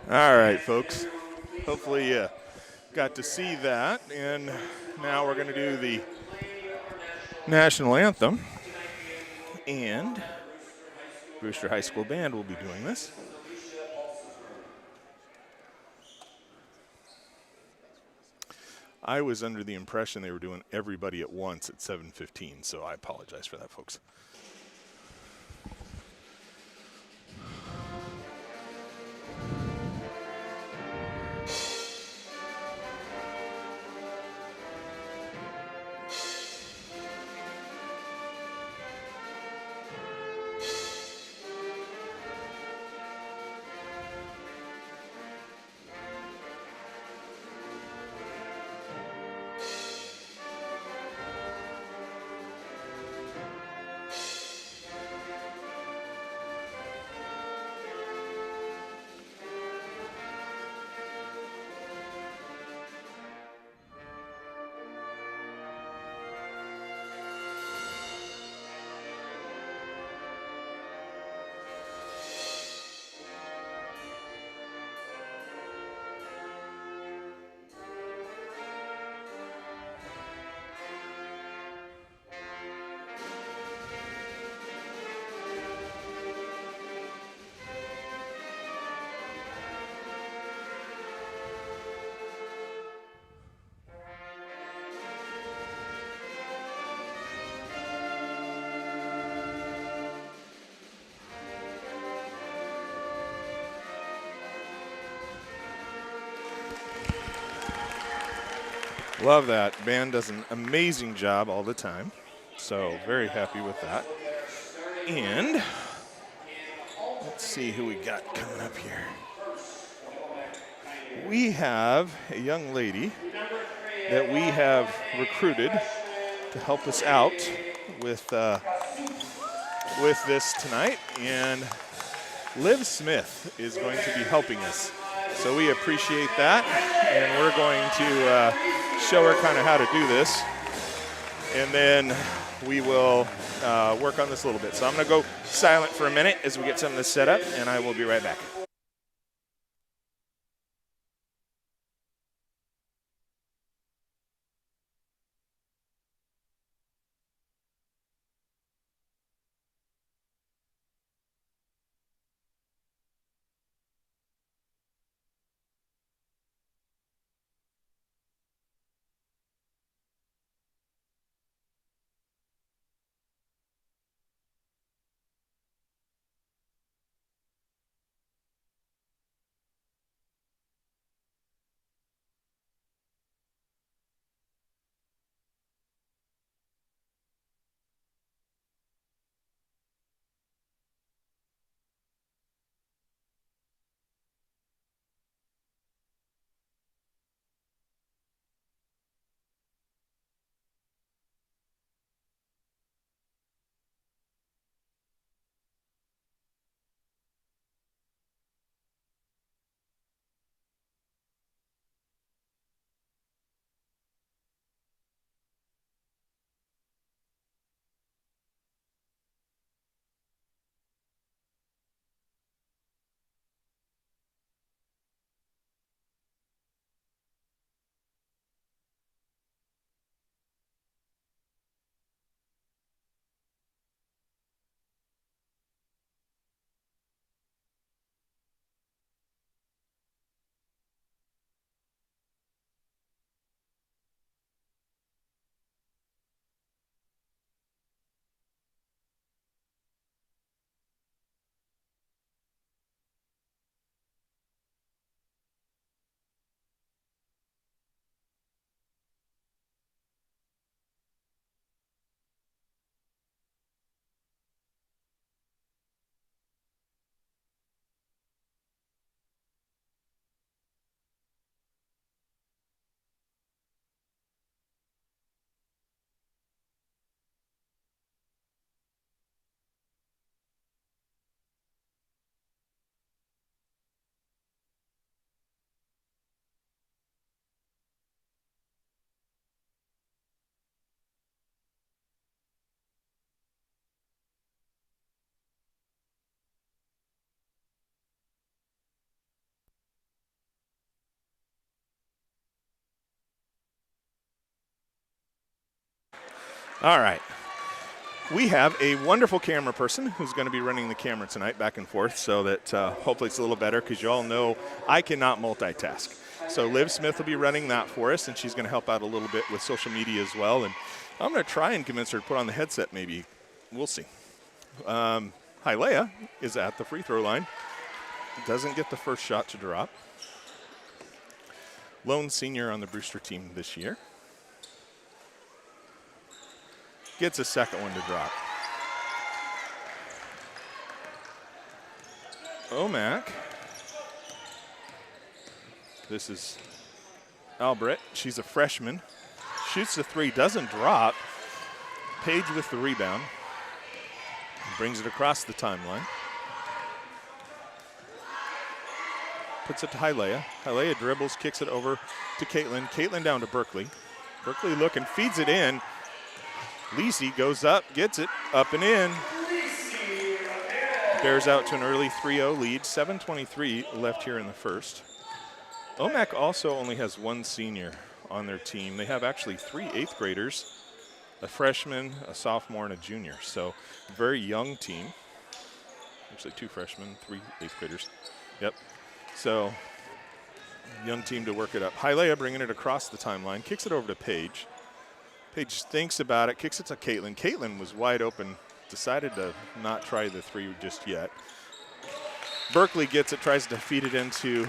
All right, folks. Hopefully you got to see that. And now we're going to do the national anthem. And Brewster High School Band will be doing this. I was under the impression they were doing everybody at once at 7:15, so I apologize for that, folks. Love that. Band does an amazing job all the time. So very happy with that. And let's see who we got coming up here. We have a young lady that we have recruited to help us out with this tonight, and Liv Smith is going to be helping us. So we appreciate that, and we're going to show her kind of how to do this, and then we will work on this a little bit. So I'm going to go silent for a minute as we get some of this set up, and I will be right back. All right. We have a wonderful camera person who's going to be running the camera tonight back and forth, so that hopefully it's a little better, because you all know I cannot multitask. So Liv Smith will be running that for us, and she's going to help out a little bit with social media as well. And I'm going to try and convince her to put on the headset maybe. We'll see. Hialeah is at the free throw line. Doesn't get the first shot to drop. Lone senior on the Brewster team this year. Gets a second one to drop. Omak. This is Albert. She's a freshman. Shoots the three, doesn't drop. Page with the rebound. Brings it across the timeline. Puts it to Hialeah. Hialeah dribbles, kicks it over to Caitlin. Caitlin down to Berkeley. Berkeley looking, feeds it in. Lisi goes up, gets it, up and in. Bears out to an early 3-0 lead. 7:23 left here in the first. Omak also only has one senior on their team. They have actually 3 8th graders, a freshman, a sophomore, and a junior. So very young team. Actually 2 freshmen, 3 8th graders. Yep. So young team to work it up. Hialeah bringing it across the timeline, kicks it over to Paige. Paige thinks about it, kicks it to Caitlin. Caitlin was wide open, decided to not try the three just yet. Berkeley gets it, tries to feed it into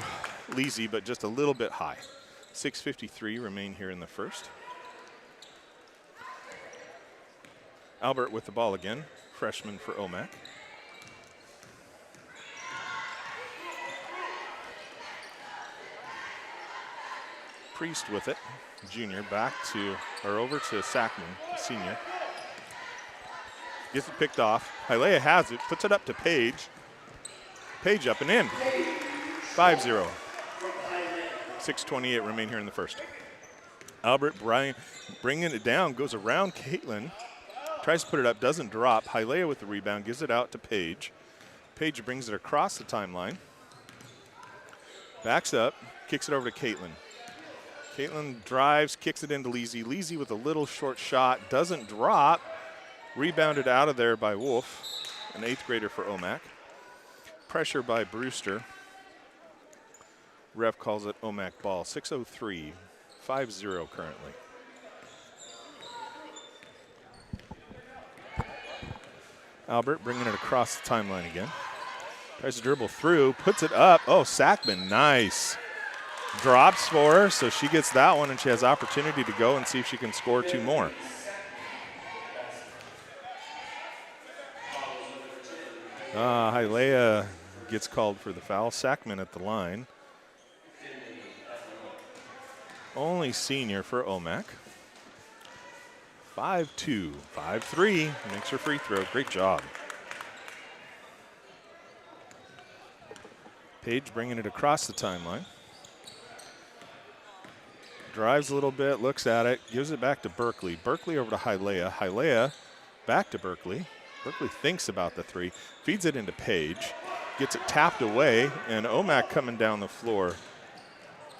Lisi, but just a little bit high. 6:53 remain here in the first. Albert with the ball again, freshman for Omak. Priest with it, junior, back to, or over to Sackman, senior. Gets it picked off. Hialeah has it, puts it up to Paige. Paige up and in. 5-0. 6:28 remain here in the first. Albert bringing it down, goes around Caitlin. Tries to put it up, doesn't drop. Hialeah with the rebound, gives it out to Paige. Paige brings it across the timeline. Backs up, kicks it over to Caitlin. Caitlin drives, kicks it into Lisi. Lisi with a little short shot, doesn't drop. Rebounded out of there by Wolf, an 8th grader for Omak. Pressure by Brewster. Ref calls it Omak ball. 6:03, 5-0 currently. Albert bringing it across the timeline again. Tries to dribble through, puts it up. Oh, Sackman, nice. Drops for her, so she gets that one, and she has opportunity to go and see if she can score 2 more. Hialeah gets called for the foul. Sackman at the line. Only senior for Omak. 5-2, 5-3, makes her free throw. Great job. Paige bringing it across the timeline. Drives a little bit, looks at it, gives it back to Berkeley. Berkeley over to Hialeah. Hialeah back to Berkeley. Berkeley thinks about the three, feeds it into Paige, gets it tapped away, and Omak coming down the floor.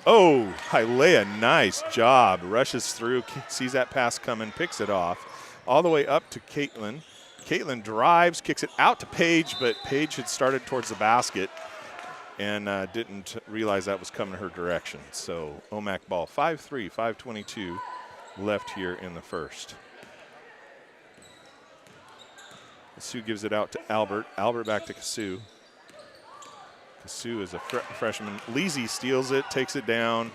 Oh, Hialeah, nice job. Rushes through, sees that pass coming, picks it off. All the way up to Caitlin. Caitlin drives, kicks it out to Paige, but Paige had started towards the basket and didn't realize that was coming her direction. So Omak ball, 5-3, 5:22 left here in the first. Kasu gives it out to Albert. Albert back to Kasu. Kasu is a freshman. Lisi steals it, takes it down,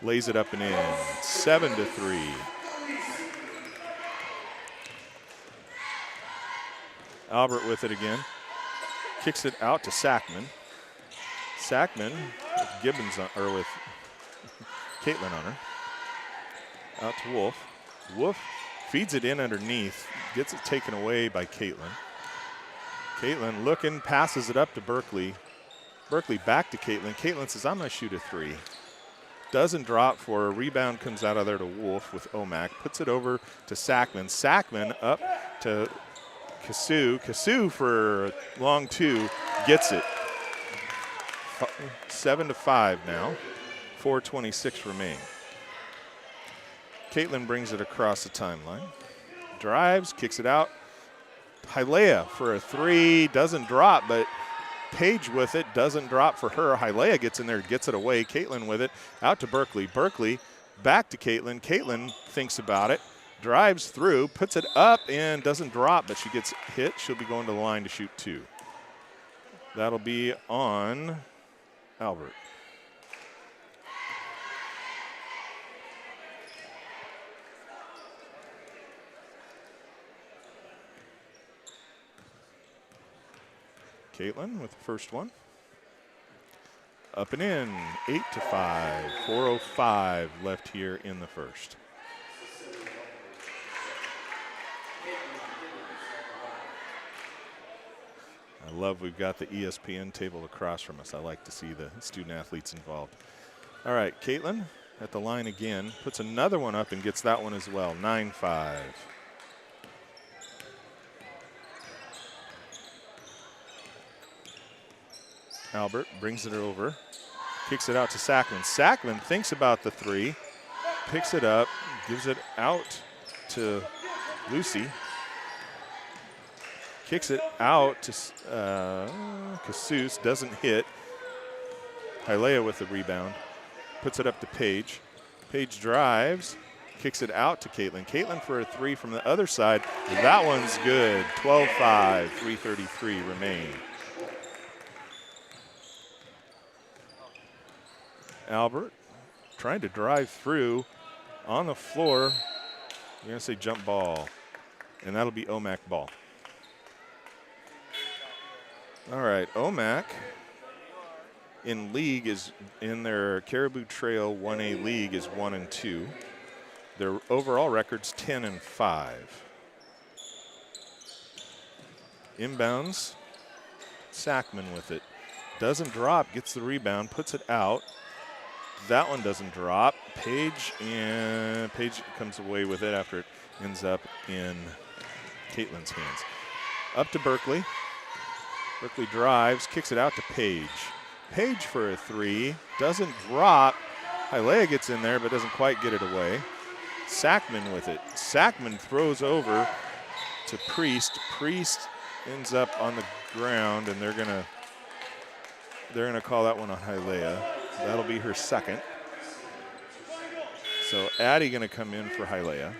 lays it up and in. 7-3. Albert with it again. Kicks it out to Sackman. Sackman with Gibbons or with Caitlin on her. Out to Wolf. Wolf feeds it in underneath, gets it taken away by Caitlin. Caitlin looking, passes it up to Berkeley. Berkeley back to Caitlin. Caitlin says, I'm going to shoot a three. Doesn't drop for her. Rebound comes out of there to Wolf with Omak. Puts it over to Sackman. Sackman up to Kasu. Kasu for a long 2 gets it. 7-5 now. 4:26 remain. Caitlin brings it across the timeline. drives, kicks it out. Hilea for a three, doesn't drop, but Paige with it, doesn't drop for her. Hilea gets in there, gets it away. Caitlin with it, out to Berkeley. Berkeley back to Caitlin. Caitlin thinks about it, drives through, puts it up, and doesn't drop, but she gets hit. She'll be going to the line to shoot two. That'll be on Albert. Caitlin with the first one. Up and in, 8-5, 4:05 left here in the first. I love we've got the ESPN table across from us. I like to see the student athletes involved. All right, Caitlin at the line again, puts another one up and gets that one as well, 9-5. Albert brings it over, kicks it out to Sackman. Sackman thinks about the three, picks it up, gives it out to Lucy. Kicks it out to Casus, doesn't hit. Hilea with the rebound, puts it up to Paige. Paige drives, kicks it out to Caitlin. Caitlin for a three from the other side. That one's good, 12-5, 3:33 remain. Albert trying to drive through on the floor. We're going to say jump ball, and that'll be Omak ball. All right, Omak in league is in their Caribou Trail 1A league is 1-2. Their overall record's 10-5. Inbounds, Sackman with it. Doesn't drop, gets the rebound, puts it out. That one doesn't drop. Paige comes away with it after it ends up in Caitlin's hands. Up to Berkeley. Berkeley drives, kicks it out to Paige. Paige for a three, doesn't drop. Hilea gets in there but doesn't quite get it away. Sackman with it. Sackman throws over to Priest. Priest ends up on the ground, and they're gonna call that one on Hilea. That'll be her second. So Addie going to come in for Hilea.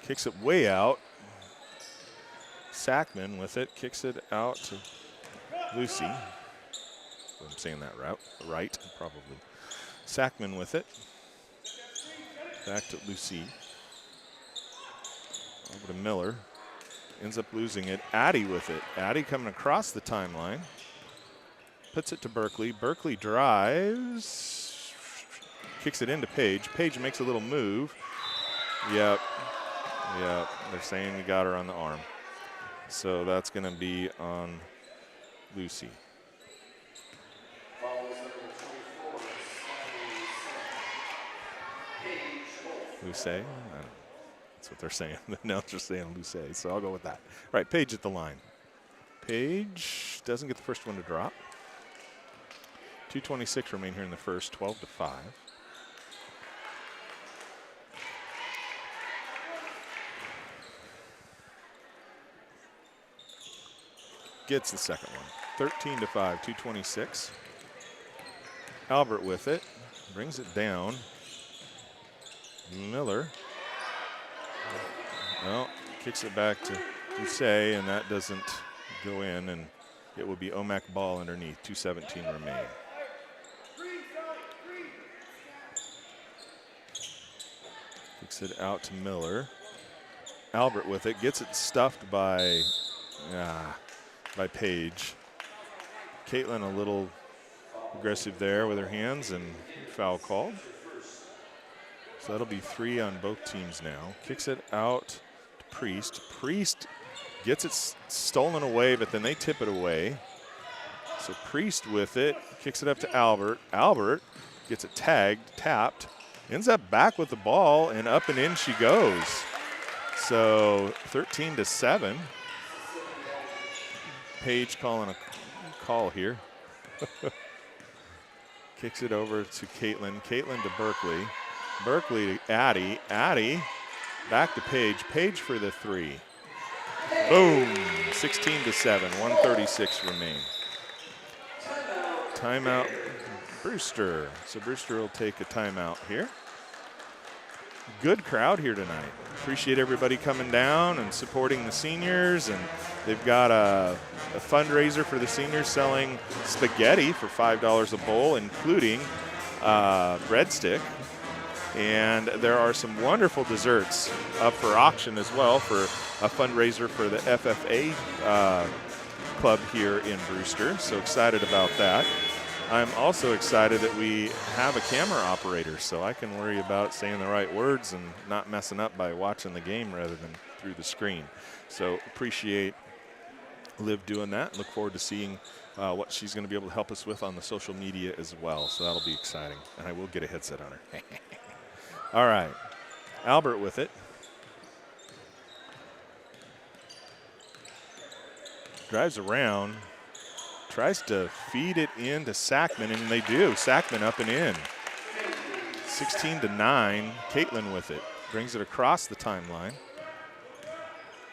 Kicks it way out. Sackman with it, kicks it out to Lucy. I'm saying that right, probably. Sackman with it. Back to Lucy. Over to Miller. Ends up losing it. Addie with it. Addie coming across the timeline. Puts it to Berkeley. Berkeley drives. Kicks it into Paige. Paige makes a little move. Yep. They're saying we got her on the arm. So that's going to be on Lucy. Luce? That's what they're saying. Now it's just saying Luce, so I'll go with that. All right, Paige at the line. Paige doesn't get the first one to drop. 2:26 remain here in the first, 12-5. Gets the second one. 13-5, 2:26. Albert with it, brings it down. Miller. Well, kicks it back to Luce, and that doesn't go in, and it will be Omak ball underneath. 2:17 remain. Kicks it out to Miller. Albert with it, gets it stuffed by Paige. Caitlin a little aggressive there with her hands, and foul called. So that'll be three on both teams now. Kicks it out to Priest. Priest gets it stolen away, but then they tip it away. So Priest with it, kicks it up to Albert. Albert gets it tagged, tapped, ends up back with the ball, and up and in she goes. So 13-7. Paige calling a call here. Kicks it over to Caitlin. Caitlin to Berkeley. Berkeley to Addie. Addie back to Paige. Paige for the three. Boom. 16-7. 1:36 remain. Timeout Brewster. So Brewster will take a timeout here. Good crowd here tonight. Appreciate everybody coming down and supporting the seniors. And they've got a fundraiser for the seniors selling spaghetti for $5 a bowl, including breadstick. And there are some wonderful desserts up for auction as well for a fundraiser for the FFA club here in Brewster. So excited about that. I'm also excited that we have a camera operator, so I can worry about saying the right words and not messing up by watching the game rather than through the screen. So appreciate Liv doing that. Look forward to seeing what she's going to be able to help us with on the social media as well. So that'll be exciting, and I will get a headset on her. All right, Albert with it. Drives around. Tries to feed it into Sackman, and they do. Sackman up and in. 16-9. Caitlin with it. Brings it across the timeline.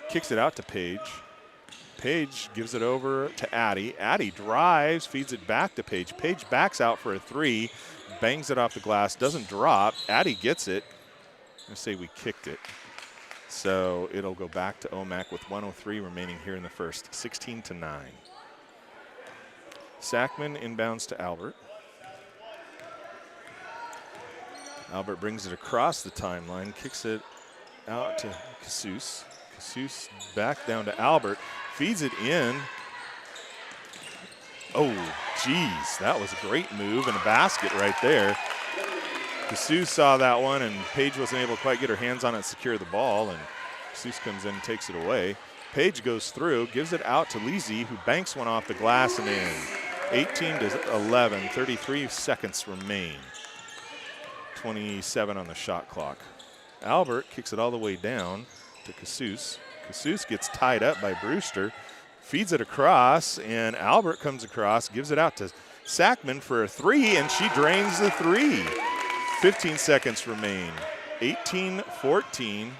Kicks it out to Paige. Paige gives it over to Addie. Addie drives, feeds it back to Paige. Paige backs out for a three, bangs it off the glass, doesn't drop. Addie gets it. I'm going to say we kicked it. So it'll go back to Omak with 1:03 remaining here in the first. 16-9. Sackman inbounds to Albert. Albert brings it across the timeline, kicks it out to Casus. Casus back down to Albert, feeds it in. Oh, geez, that was a great move and a basket right there. Casus saw that one, and Paige wasn't able to quite get her hands on it and secure the ball, and Casus comes in and takes it away. Paige goes through, gives it out to Lizzie, who banks one off the glass and in. 18-11, 33 seconds remain. 27 on the shot clock. Albert kicks it all the way down to Casus. Casus gets tied up by Brewster, feeds it across, and Albert comes across, gives it out to Sackman for a three, and she drains the three. 15 seconds remain. 18-14.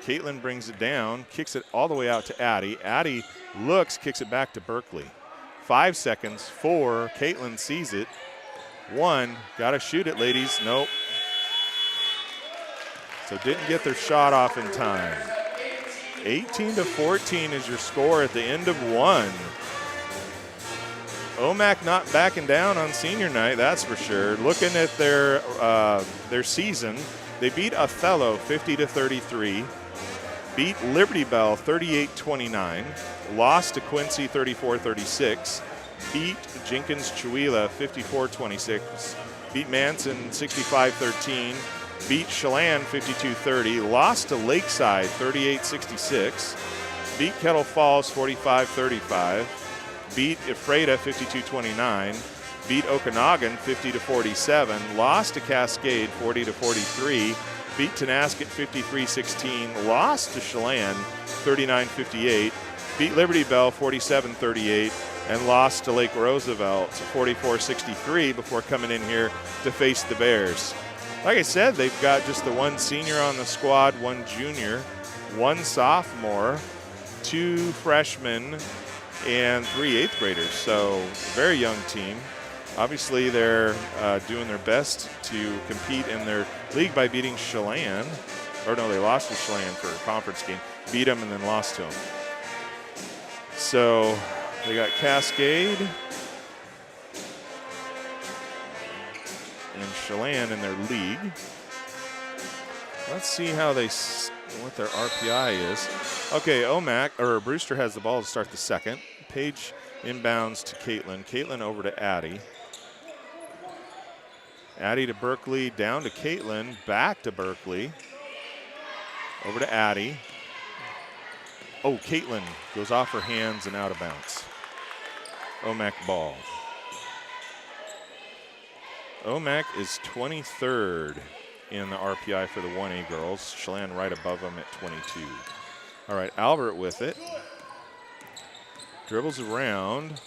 Caitlin brings it down, kicks it all the way out to Addie. Addie looks, kicks it back to Berkeley. 5 seconds, 4, Caitlin sees it. 1, gotta shoot it, ladies, nope. So didn't get their shot off in time. 18-14 is your score at the end of 1. Omak not backing down on senior night, that's for sure. Looking at their season, they beat Othello 50-33. Beat Liberty Bell 38-29, lost to Quincy 34-36, beat Jenkins Chewelah 54-26, beat Manson 65-13, beat Chelan 52-30, lost to Lakeside 38-66, beat Kettle Falls 45-35, beat Ephrata 52-29, beat Okanagan 50-47, lost to Cascade 40-43, beat Tenasket 53-16, lost to Chelan 39-58, beat Liberty Bell 47-38, and lost to Lake Roosevelt 44-63 before coming in here to face the Bears. Like I said, they've got just the one senior on the squad, one junior, one sophomore, 2 freshmen, and 3 eighth graders. So very young team. Obviously, they're doing their best to compete in their league by beating Chelan. Or no, they lost to Chelan for a conference game. Beat them and then lost to them. So they got Cascade and Chelan in their league. Let's see how what their RPI is. Okay, Brewster has the ball to start the second. Paige inbounds to Caitlin. Caitlin over to Addie. Addie to Berkeley, down to Caitlin, back to Berkeley. Over to Addie. Oh, Caitlin goes off her hands and out of bounds. Omak ball. Omak is 23rd in the RPI for the 1A girls. Chelan right above them at 22. All right, Albert with it. Dribbles around.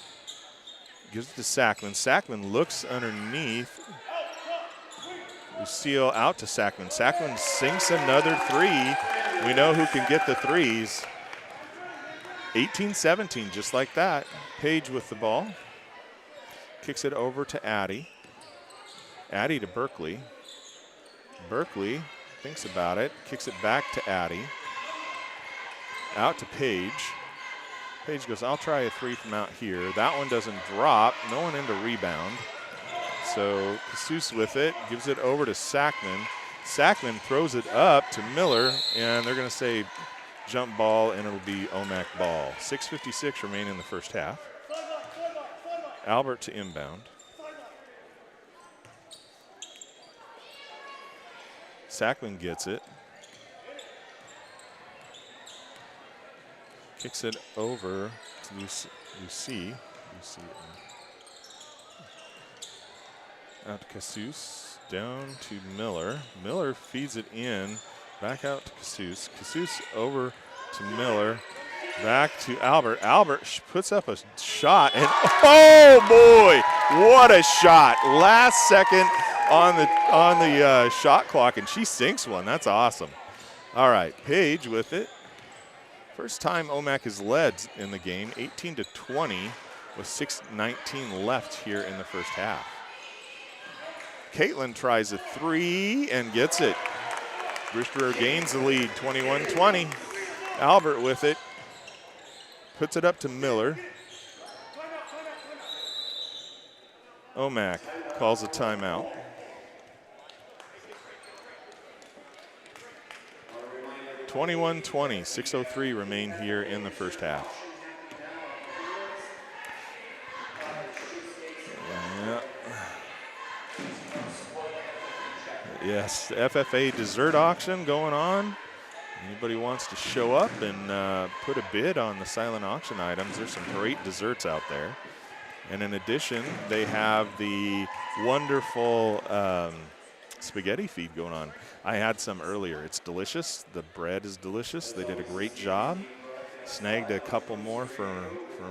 Gives it to Sackman. Sackman looks underneath. Lucille out to Sackman. Sackman sinks another three. We know who can get the threes. 18-17, just like that. Page with the ball. Kicks it over to Addie. Addie to Berkeley. Berkeley thinks about it. Kicks it back to Addie. Out to Page. Page goes, I'll try a three from out here. That one doesn't drop. No one in to rebound. So Casus with it. Gives it over to Sackman. Sackman throws it up to Miller, and they're going to say jump ball, and it'll be Omak ball. 6:56 remain in the first half. Albert to inbound. Sackman gets it. Kicks it over to Lucy. Out to Casus. Down to Miller. Miller feeds it in. Back out to Casus. Casus over to Miller. Back to Albert. Albert puts up a shot, and oh boy, what a shot! Last second on the shot clock, and she sinks one. That's awesome. All right, Page with it. First time Omak has led in the game, 18-20, with 6:19 left here in the first half. Caitlin tries a three and gets it. Brewster gains the lead, 21-20. Albert with it. Puts it up to Miller. Omak calls a timeout. (21-20), 6:03 remain here in the first half. Yeah. Yes, the FFA dessert auction going on. Anybody wants to show up and put a bid on the silent auction items, there's some great desserts out there. And in addition, they have the wonderful spaghetti feed going on. I had some earlier. It's delicious. The bread is delicious. They did a great job. Snagged a couple more for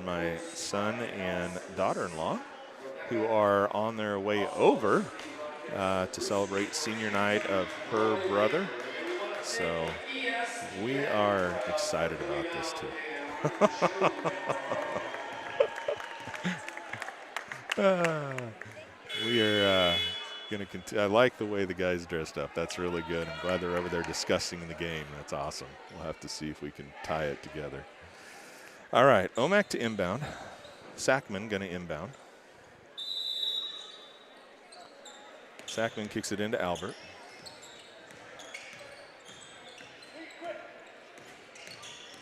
my son and daughter-in-law, who are on their way over to celebrate senior night of her brother. So we are excited about this too. We are going to continue. I like the way the guys dressed up. That's really good. I'm glad they're over there discussing the game. That's awesome. We'll have to see if we can tie it together. All right, Omak to inbound. Sackman going to inbound. Sackman kicks it into Albert.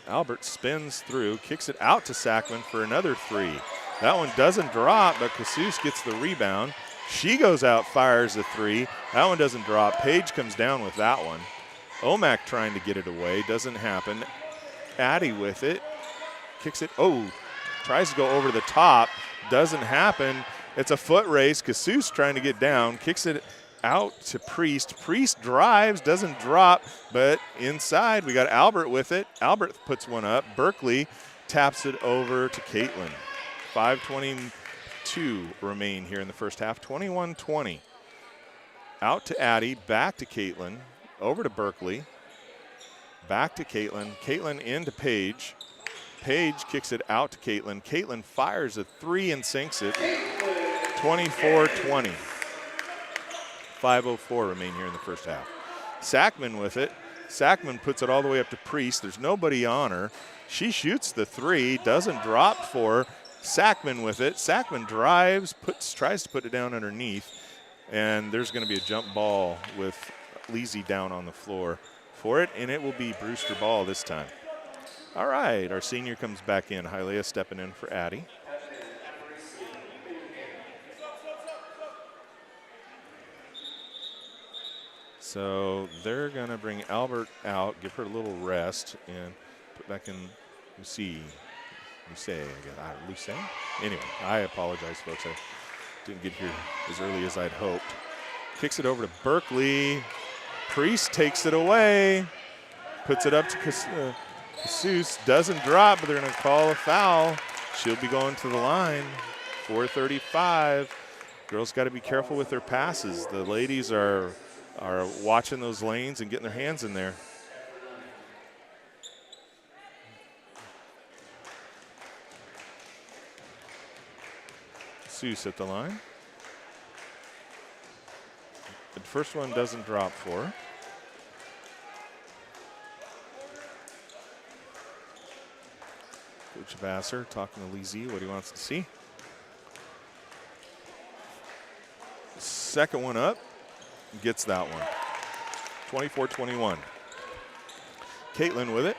Albert spins through, kicks it out to Sackman for another three. That one doesn't drop, but Casus gets the rebound. She goes out, fires a three. That one doesn't drop. Page comes down with that one. Omak trying to get it away, doesn't happen. Addie with it, kicks it, tries to go over the top, doesn't happen. It's a foot race. Casus trying to get down, kicks it out to Priest. Priest drives, doesn't drop, but inside we got Albert with it. Albert puts one up. Berkeley taps it over to Caitlin. 5:22 remain here in the first half. 21-20. Out to Addie, back to Caitlin, over to Berkeley, back to Caitlin. Caitlin into Page. Page kicks it out to Caitlin. Caitlin fires a three and sinks it. 24-20. 5:04 remain here in the first half. Sackman with it. Sackman puts it all the way up to Priest. There's nobody on her. She shoots the three, doesn't drop for her. Sackman with it. Sackman drives, tries to put it down underneath, and there's going to be a jump ball with Leasy down on the floor for it, and it will be Brewster ball this time. All right, our senior comes back in. Hylea stepping in for Addie. So they're going to bring Albert out, give her a little rest, and put back in Lucy. Anyway, I apologize, folks. I didn't get here as early as I'd hoped. Kicks it over to Berkeley. Priest takes it away. Puts it up to Casus. Doesn't drop, but they're going to call a foul. She'll be going to the line. 4:35. Girls got to be careful with their passes. The ladies are watching those lanes and getting their hands in there. Seuss at the line. The first one doesn't drop for her. Coach Vassar talking to Lee Z what he wants to see. Second one up, gets that one. 24-21. Caitlin with it.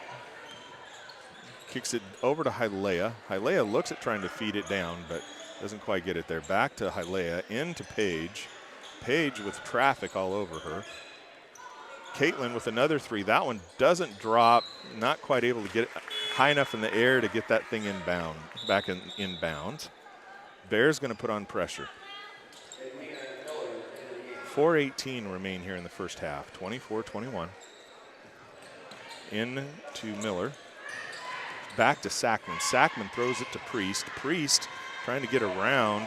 Kicks it over to Hylea. Hylea looks at trying to feed it down, but doesn't quite get it there. Back to Hylea, into Paige. Paige with traffic all over her. Caitlin with another three. That one doesn't drop, not quite able to get it high enough in the air to get that thing inbound, back in inbound. Bears going to put on pressure. 4:18 remain here in the first half, 24-21. In to Miller. Back to Sackman. Sackman throws it to Priest. Priest trying to get around,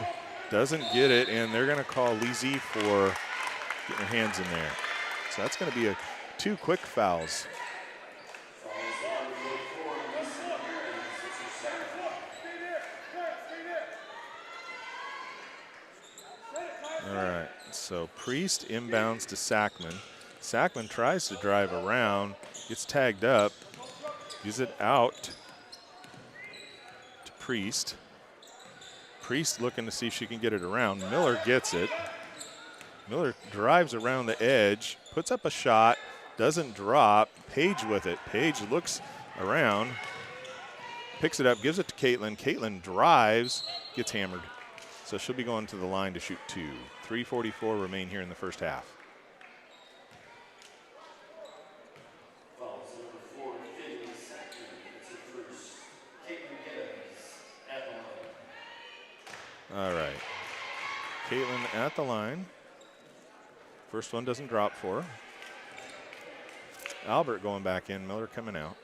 doesn't get it, and they're going to call Lee Z for getting her hands in there. So that's going to be two quick fouls. All right, so Priest inbounds to Sackman. Sackman tries to drive around, gets tagged up, gives it out to Priest. Priest looking to see if she can get it around. Miller gets it. Miller drives around the edge, puts up a shot, doesn't drop. Paige with it. Paige looks around, picks it up, gives it to Caitlin. Caitlin drives, gets hammered. So she'll be going to the line to shoot two. 3:44 remain here in the first half. All right. Caitlin at the line. First one doesn't drop for her. Albert going back in, Miller coming out.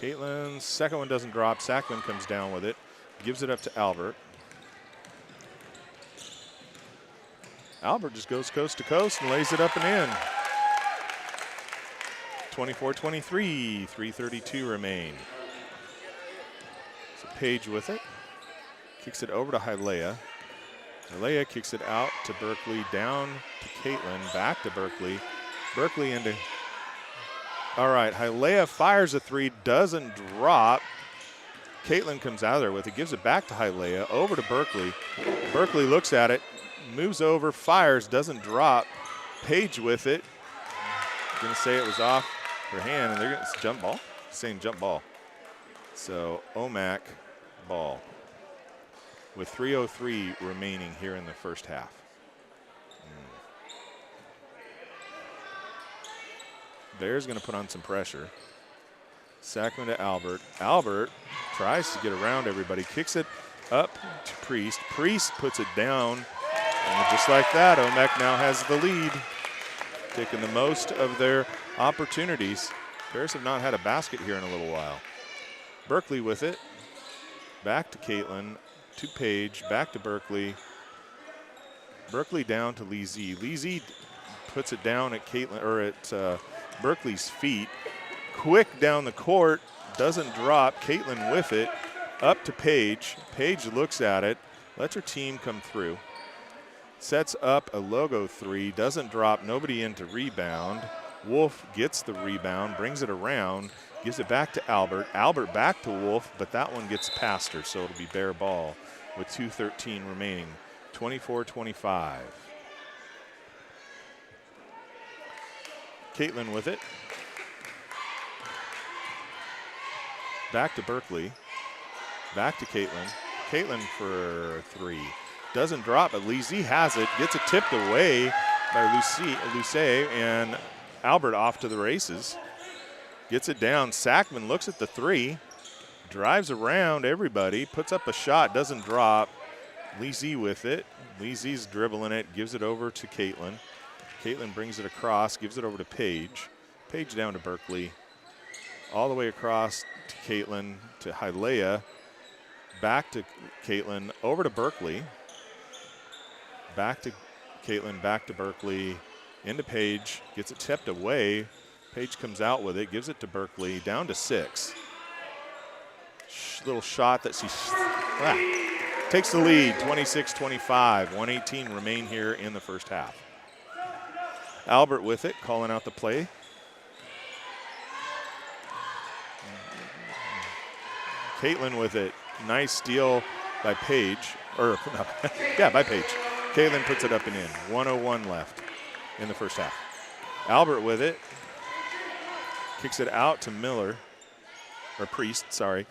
Caitlin's second one doesn't drop. Sackman comes down with it, gives it up to Albert. Albert just goes coast to coast and lays it up and in. 24-23, 3:32 remain. So Paige with it, kicks it over to Hylea. Hylea kicks it out to Berkeley, down to Caitlin, back to Berkeley. Berkeley into, all right, Hylea fires a three, doesn't drop. Caitlin comes out of there with it, gives it back to Hylea, over to Berkeley. Berkeley looks at it, moves over, fires, doesn't drop. Paige with it. Gonna say it was off her hand, and they're going to jump ball, saying jump ball. So Omak ball with 3:03 remaining here in the first half. Bears going to put on some pressure. Sackman to Albert. Albert tries to get around everybody, kicks it up to Priest. Priest puts it down, and just like that, Omak now has the lead, taking the most of their opportunities. Bears have not had a basket here in a little while. Berkeley with it. Back to Caitlin, to Paige, back to Berkeley. Berkeley down to Lee Z. Lee Z puts it down at Caitlin, or at Berkeley's feet. Quick down the court, doesn't drop. Caitlin with it, up to Paige. Paige looks at it, lets her team come through. Sets up a logo three, doesn't drop, nobody in to rebound. Wolf gets the rebound, brings it around, gives it back to Albert. Albert back to Wolf, but that one gets past her, so it'll be Bear ball with 2:13 remaining, 24-25. Caitlin with it. Back to Berkeley. Back to Caitlin. Caitlin for three. Doesn't drop, but Lee Z has it. Gets it tipped away by Luce, and Albert off to the races. Gets it down. Sackman looks at the three. Drives around everybody. Puts up a shot. Doesn't drop. Lee Z with it. Lee Z's dribbling it. Gives it over to Caitlin. Caitlin brings it across, gives it over to Paige. Paige down to Berkeley. All the way across to Caitlin, to Hialeah. Back to Caitlin, over to Berkeley. Back to Caitlin, back to Berkeley. Into Paige, gets it tipped away. Paige comes out with it, gives it to Berkeley, down to 6. Little shot that she takes the lead, 26-25. 1:18 remain here in the first half. Albert with it, calling out the play. Caitlin with it. Nice steal by Paige. By Paige. Caitlin puts it up and in. 1:01 left in the first half. Albert with it. Kicks it out to Miller. Or Priest, sorry.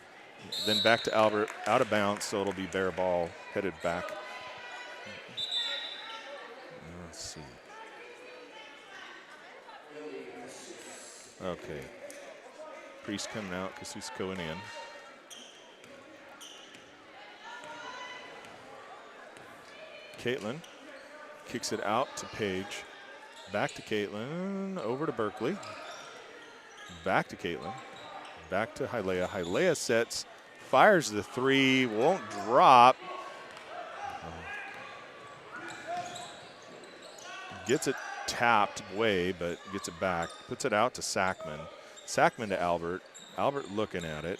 Then back to Albert, out of bounds, so it'll be Bear ball headed back. Let's see. Okay. Priest coming out because he's going in. Caitlin kicks it out to Paige. Back to Caitlin, over to Berkeley. Back to Caitlin. Back to Hialeah. Hialeah sets, fires the 3, won't drop. Gets it tapped away, but gets it back. Puts it out to Sackman. Sackman to Albert. Albert looking at it.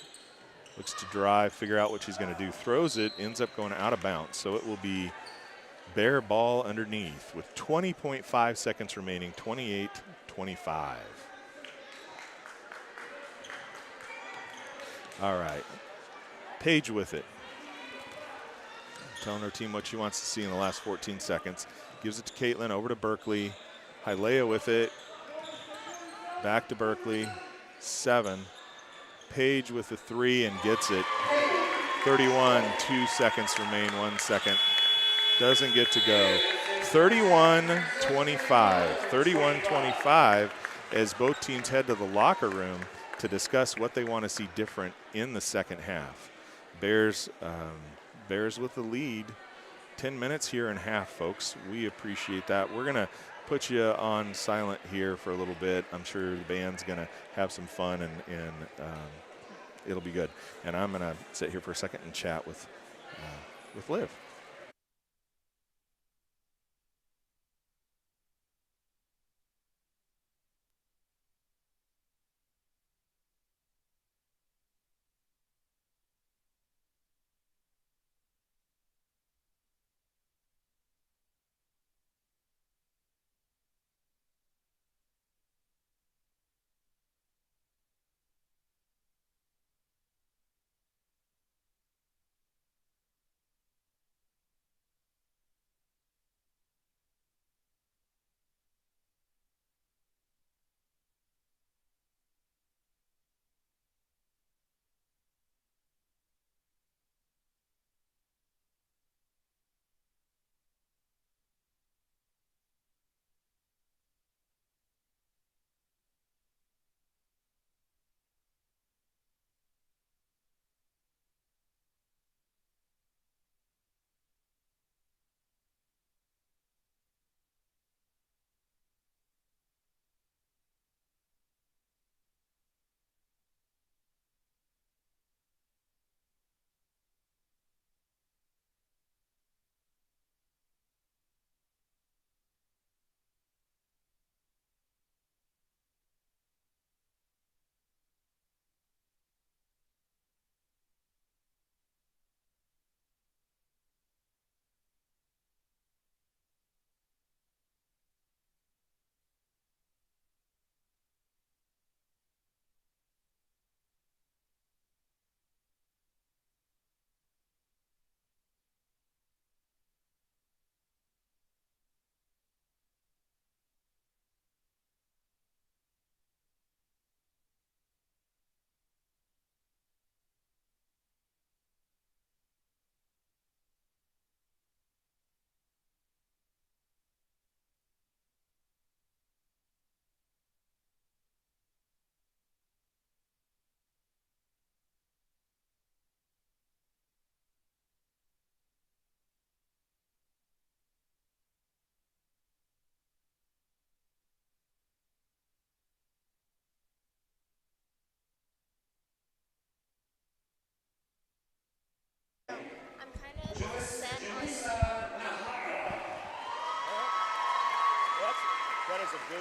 Looks to drive, figure out what she's going to do. Throws it, ends up going out of bounds. So it will be Bear ball underneath with 20.5 seconds remaining, 28-25. All right. Paige with it. Telling her team what she wants to see in the last 14 seconds. Gives it to Caitlin, over to Berkeley. Hialeah with it. Back to Berkeley. 7. Paige with the 3 and gets it. 31, 2 seconds remain, 1 second. Doesn't get to go. 31-25. 31-25 as both teams head to the locker room to discuss what they want to see different in the second half. Bears with the lead. 10 minutes here and a half, folks. We appreciate that. We're going to put you on silent here for a little bit. I'm sure the band's going to have some fun and it'll be good. And I'm going to sit here for a second and chat with Liv.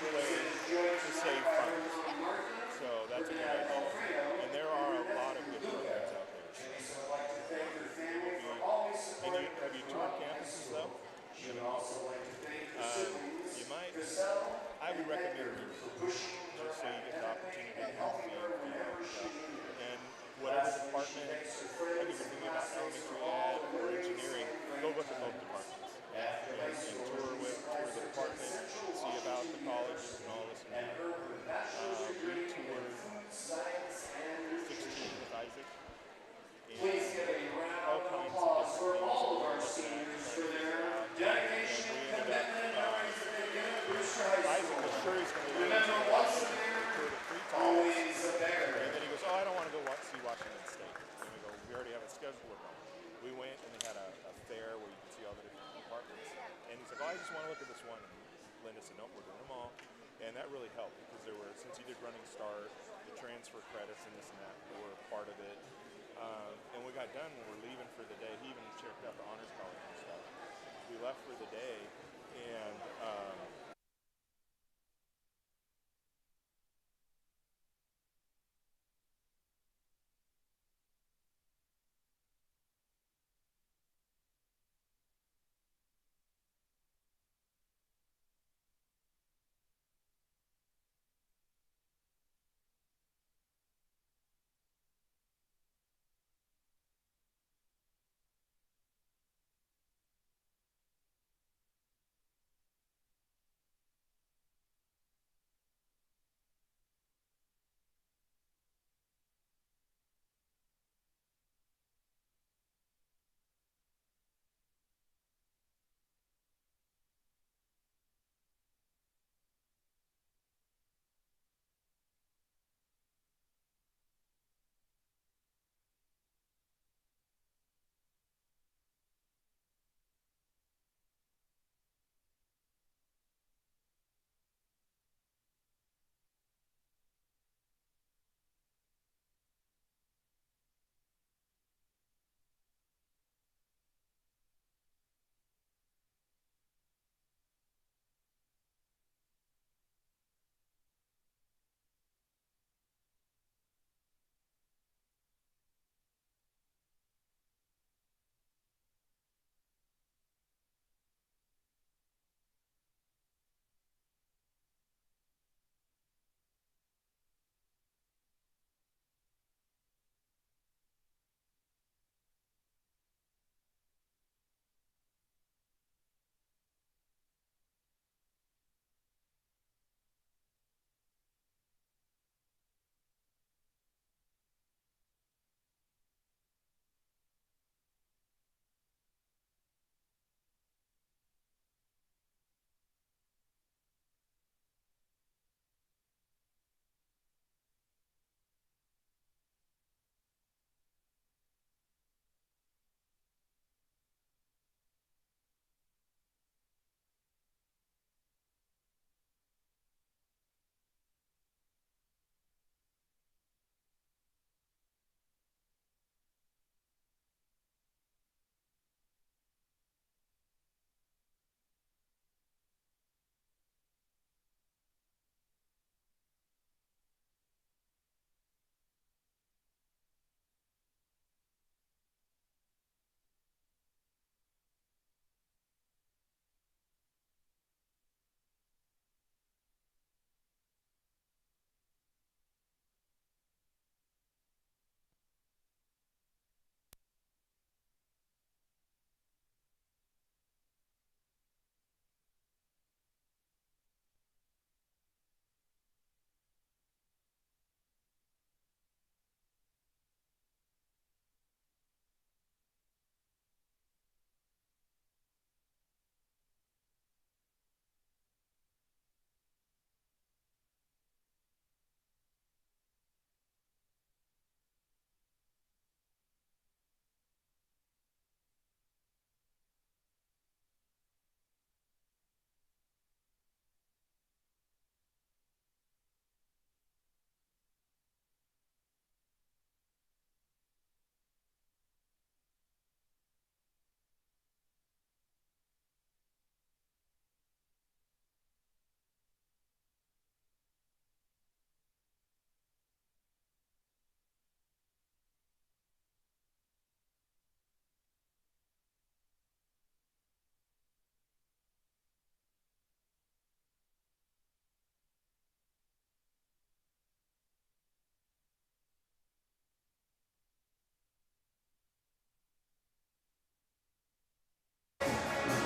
good way to save funds. So that's a good idea. And there are a lot of good programs out there. And have you toured campuses though? You you might. I would recommend it just so you get the opportunity to see it. And whatever department, like if you're thinking about elementary ed or engineering, go look at both departments and tour the department, see about the colleges and all this. We toured 16 with Isaac. And all kinds of different things that we're looking at, trying to figure out. And we ended up, Isaac was sure he's going to go into the tour the 3 times. And then he goes, oh, I don't want to go see Washington State. And we go, we already have a schedule with them. We went and they had a fair where you could see all the different departments. And he's like, oh, I just want to look at this one. And Linda said, nope, we're doing them all. And that really helped because since he did Running Start, the transfer credits and this and that were part of it. And we got done when we were leaving for the day. He even checked out the honors college and stuff. We left for the day, and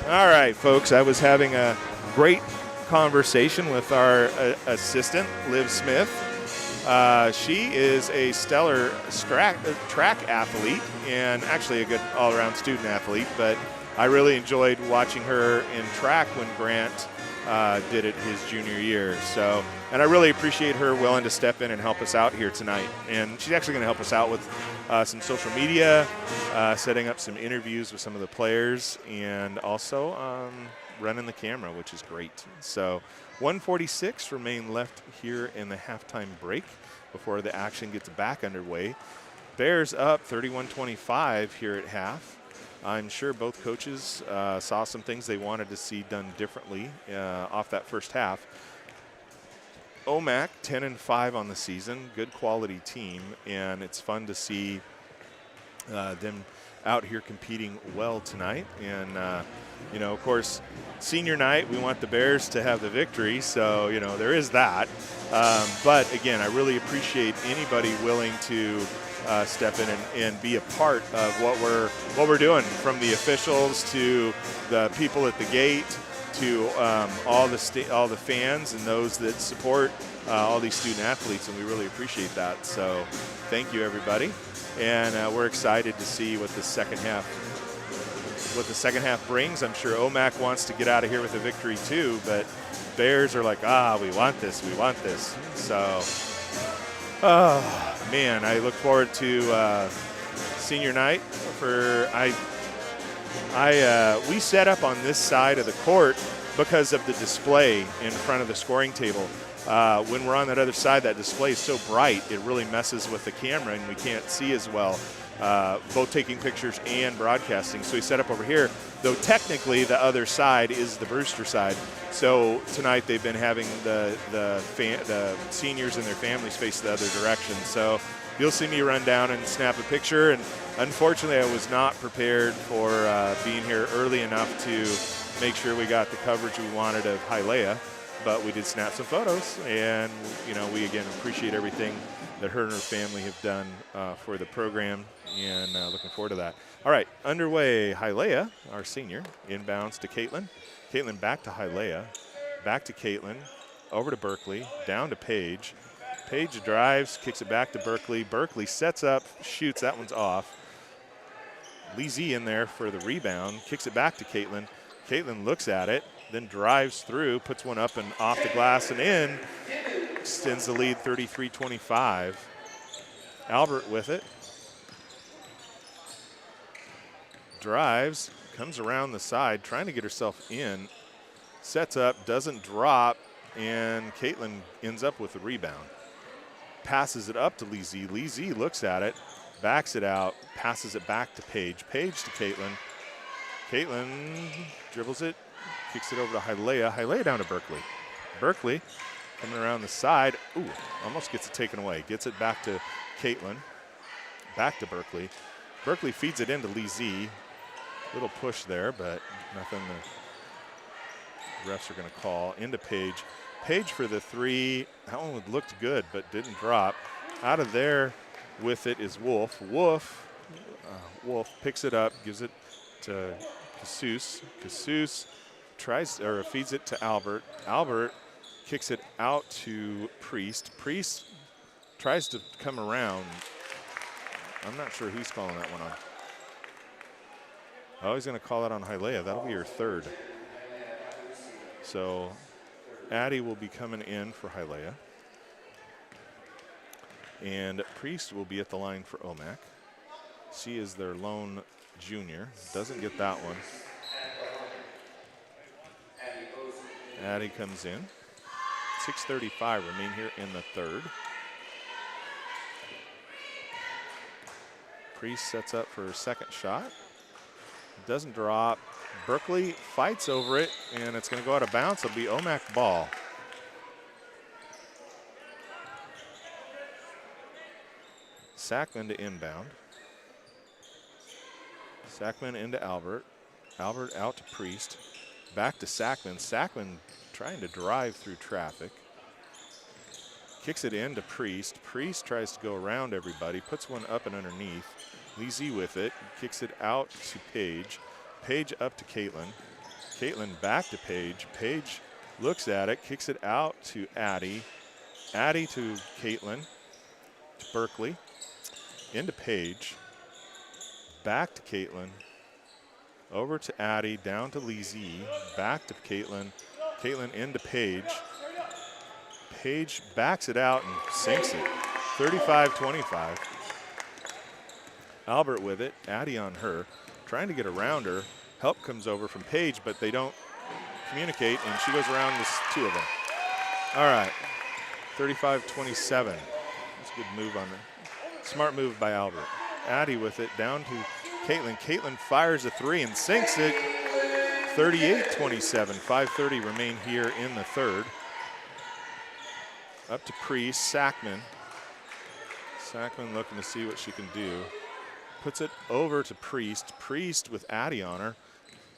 All right, folks, I was having a great conversation with our assistant, Liv Smith. She is a stellar track athlete and actually a good all-around student athlete, but I really enjoyed watching her in track when Grant did it his junior year. So, and I really appreciate her willing to step in and help us out here tonight. And she's actually going to help us out with some social media, setting up some interviews with some of the players, and also running the camera, which is great. So 1:46 remain left here in the halftime break before the action gets back underway. Bears up 31-25 here at half. I'm sure both coaches saw some things they wanted to see done differently off that first half. Omak 10-5 on the season, good quality team, and it's fun to see them out here competing well tonight. And you know, of course, senior night, we want the Bears to have the victory, so you know there is that. But again, I really appreciate anybody willing to step in and be a part of what we're doing, from the officials to the people at the gate to all the fans and those that support all these student athletes, and we really appreciate that. So thank you, everybody, and we're excited to see what the second half brings. I'm sure Omak wants to get out of here with a victory too, but Bears are like, we want this. So, oh man, I look forward to senior night. We set up on this side of the court because of the display in front of the scoring table. When we're on that other side, that display is so bright, it really messes with the camera and we can't see as well, both taking pictures and broadcasting. So we set up over here, though technically the other side is the Brewster side. So tonight they've been having the seniors and their families face the other direction. So you'll see me run down and snap a picture. And unfortunately, I was not prepared for being here early enough to make sure we got the coverage we wanted of Hialeah. But we did snap some photos, and you know, we again appreciate everything that her and her family have done for the program, and looking forward to that. All right, underway. Hialeah, our senior, inbounds to Caitlin. Caitlin back to Hialeah, back to Caitlin, over to Berkeley, down to Paige. Paige drives, kicks it back to Berkeley. Berkeley sets up, shoots. That one's off. Lee Z in there for the rebound, kicks it back to Caitlin. Caitlin looks at it, then drives through, puts one up and off the glass and in, extends the lead 33-25. Albert with it. Drives, comes around the side, trying to get herself in, sets up, doesn't drop, and Caitlin ends up with the rebound. Passes it up to Lee Z. Lee Z looks at it, backs it out, passes it back to Paige. Paige to Caitlin. Caitlin dribbles it, kicks it over to Hialeah. Hialeah down to Berkeley. Berkeley coming around the side. Ooh, almost gets it taken away. Gets it back to Caitlin. Back to Berkeley. Berkeley feeds it into Lee Z. Little push there, but nothing the refs are going to call. Into Paige. Paige for the three. That one looked good, but didn't drop. Out of there with it is Wolf. Wolf picks it up, gives it to Casus. Casus feeds it to Albert. Albert kicks it out to Priest. Priest tries to come around. I'm not sure who's calling that one on. Oh, he's going to call that on Hialeah. That'll be her third. So Addie will be coming in for Hialeah. And Priest will be at the line for Omak. She is their lone junior. Doesn't get that one. Addie comes in. 6:35 remain here in the third. Priest sets up for her second shot. Doesn't drop. Berkeley fights over it, and it's going to go out of bounds. It'll be Omak ball. Sackman to inbound. Sackman into Albert. Albert out to Priest. Back to Sackman. Sackman trying to drive through traffic. Kicks it into Priest. Priest tries to go around everybody. Puts one up and underneath. Lee Z with it. Kicks it out to Paige. Paige up to Caitlin. Caitlin back to Paige. Paige looks at it, kicks it out to Addie. Addie to Caitlin, to Berkeley, into Paige, back to Caitlin, over to Addie, down to Lizzie, back to Caitlin, Caitlin into Paige. Paige backs it out and sinks it, 35-25. Albert with it, Addie on her, trying to get around her. Help comes over from Paige, but they don't communicate, and she goes around with two of them. All right, 35-27. That's a good move on her. Smart move by Albert. Addie with it, down to Caitlin. Caitlin fires a three and sinks it, 38-27. 5:30 remain here in the third. Up to Priest, Sackman. Sackman looking to see what she can do. Puts it over to Priest. Priest with Addie on her.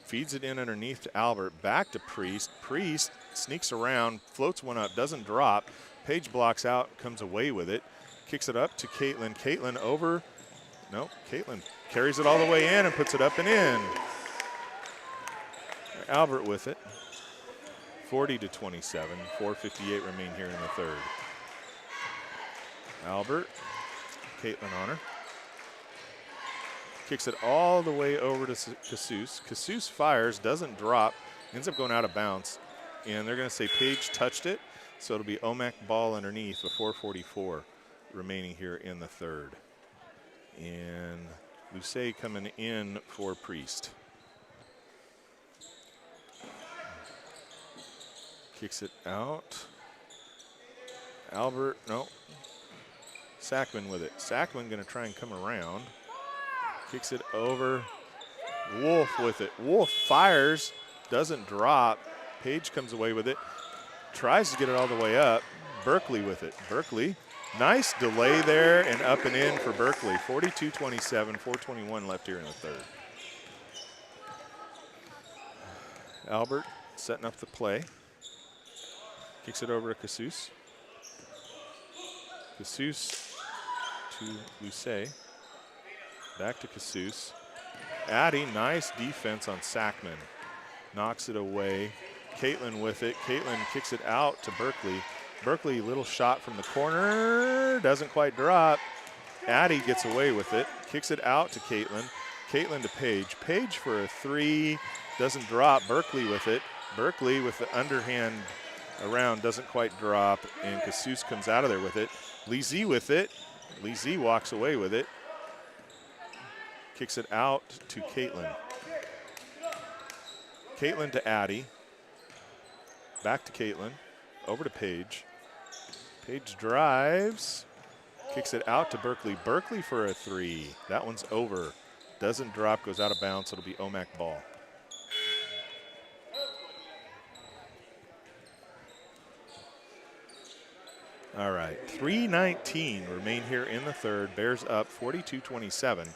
Feeds it in underneath to Albert. Back to Priest. Priest sneaks around, floats one up, doesn't drop. Paige blocks out, comes away with it. Kicks it up to Caitlin. Caitlin over. No, Caitlin carries it all the way in and puts it up and in. Albert with it. 40-27. 4:58 remain here in the third. Albert. Caitlin on her. Kicks it all the way over to Casus. Casus fires, doesn't drop, ends up going out of bounds. And they're going to say Paige touched it, so it'll be Omak ball underneath with 4:44 remaining here in the third. And Lucé coming in for Priest. Kicks it out. Albert, no. Sackman with it. Sackman going to try and come around. Kicks it over. Wolf with it. Wolf fires, doesn't drop. Paige comes away with it. Tries to get it all the way up. Berkeley with it. Berkeley, nice delay there and up and in for Berkeley. 42-27, 4:21 left here in the third. Albert setting up the play. Kicks it over to Casus. Casus to Lucé. Back to Casus. Addie, nice defense on Sackman. Knocks it away. Caitlin with it. Caitlin kicks it out to Berkeley. Berkeley, little shot from the corner. Doesn't quite drop. Addie gets away with it. Kicks it out to Caitlin. Caitlin to Paige. Paige for a three. Doesn't drop. Berkeley with it. Berkeley with the underhand around. Doesn't quite drop. And Casus comes out of there with it. Lizzie with it. Lizzie walks away with it. Kicks it out to Caitlin. Caitlin to Addie. Back to Caitlin. Over to Paige. Paige drives. Kicks it out to Berkeley. Berkeley for a three. That one's over. Doesn't drop, goes out of bounds. It'll be Omak ball. All right, 3:19 remain here in the third. Bears up 42-27.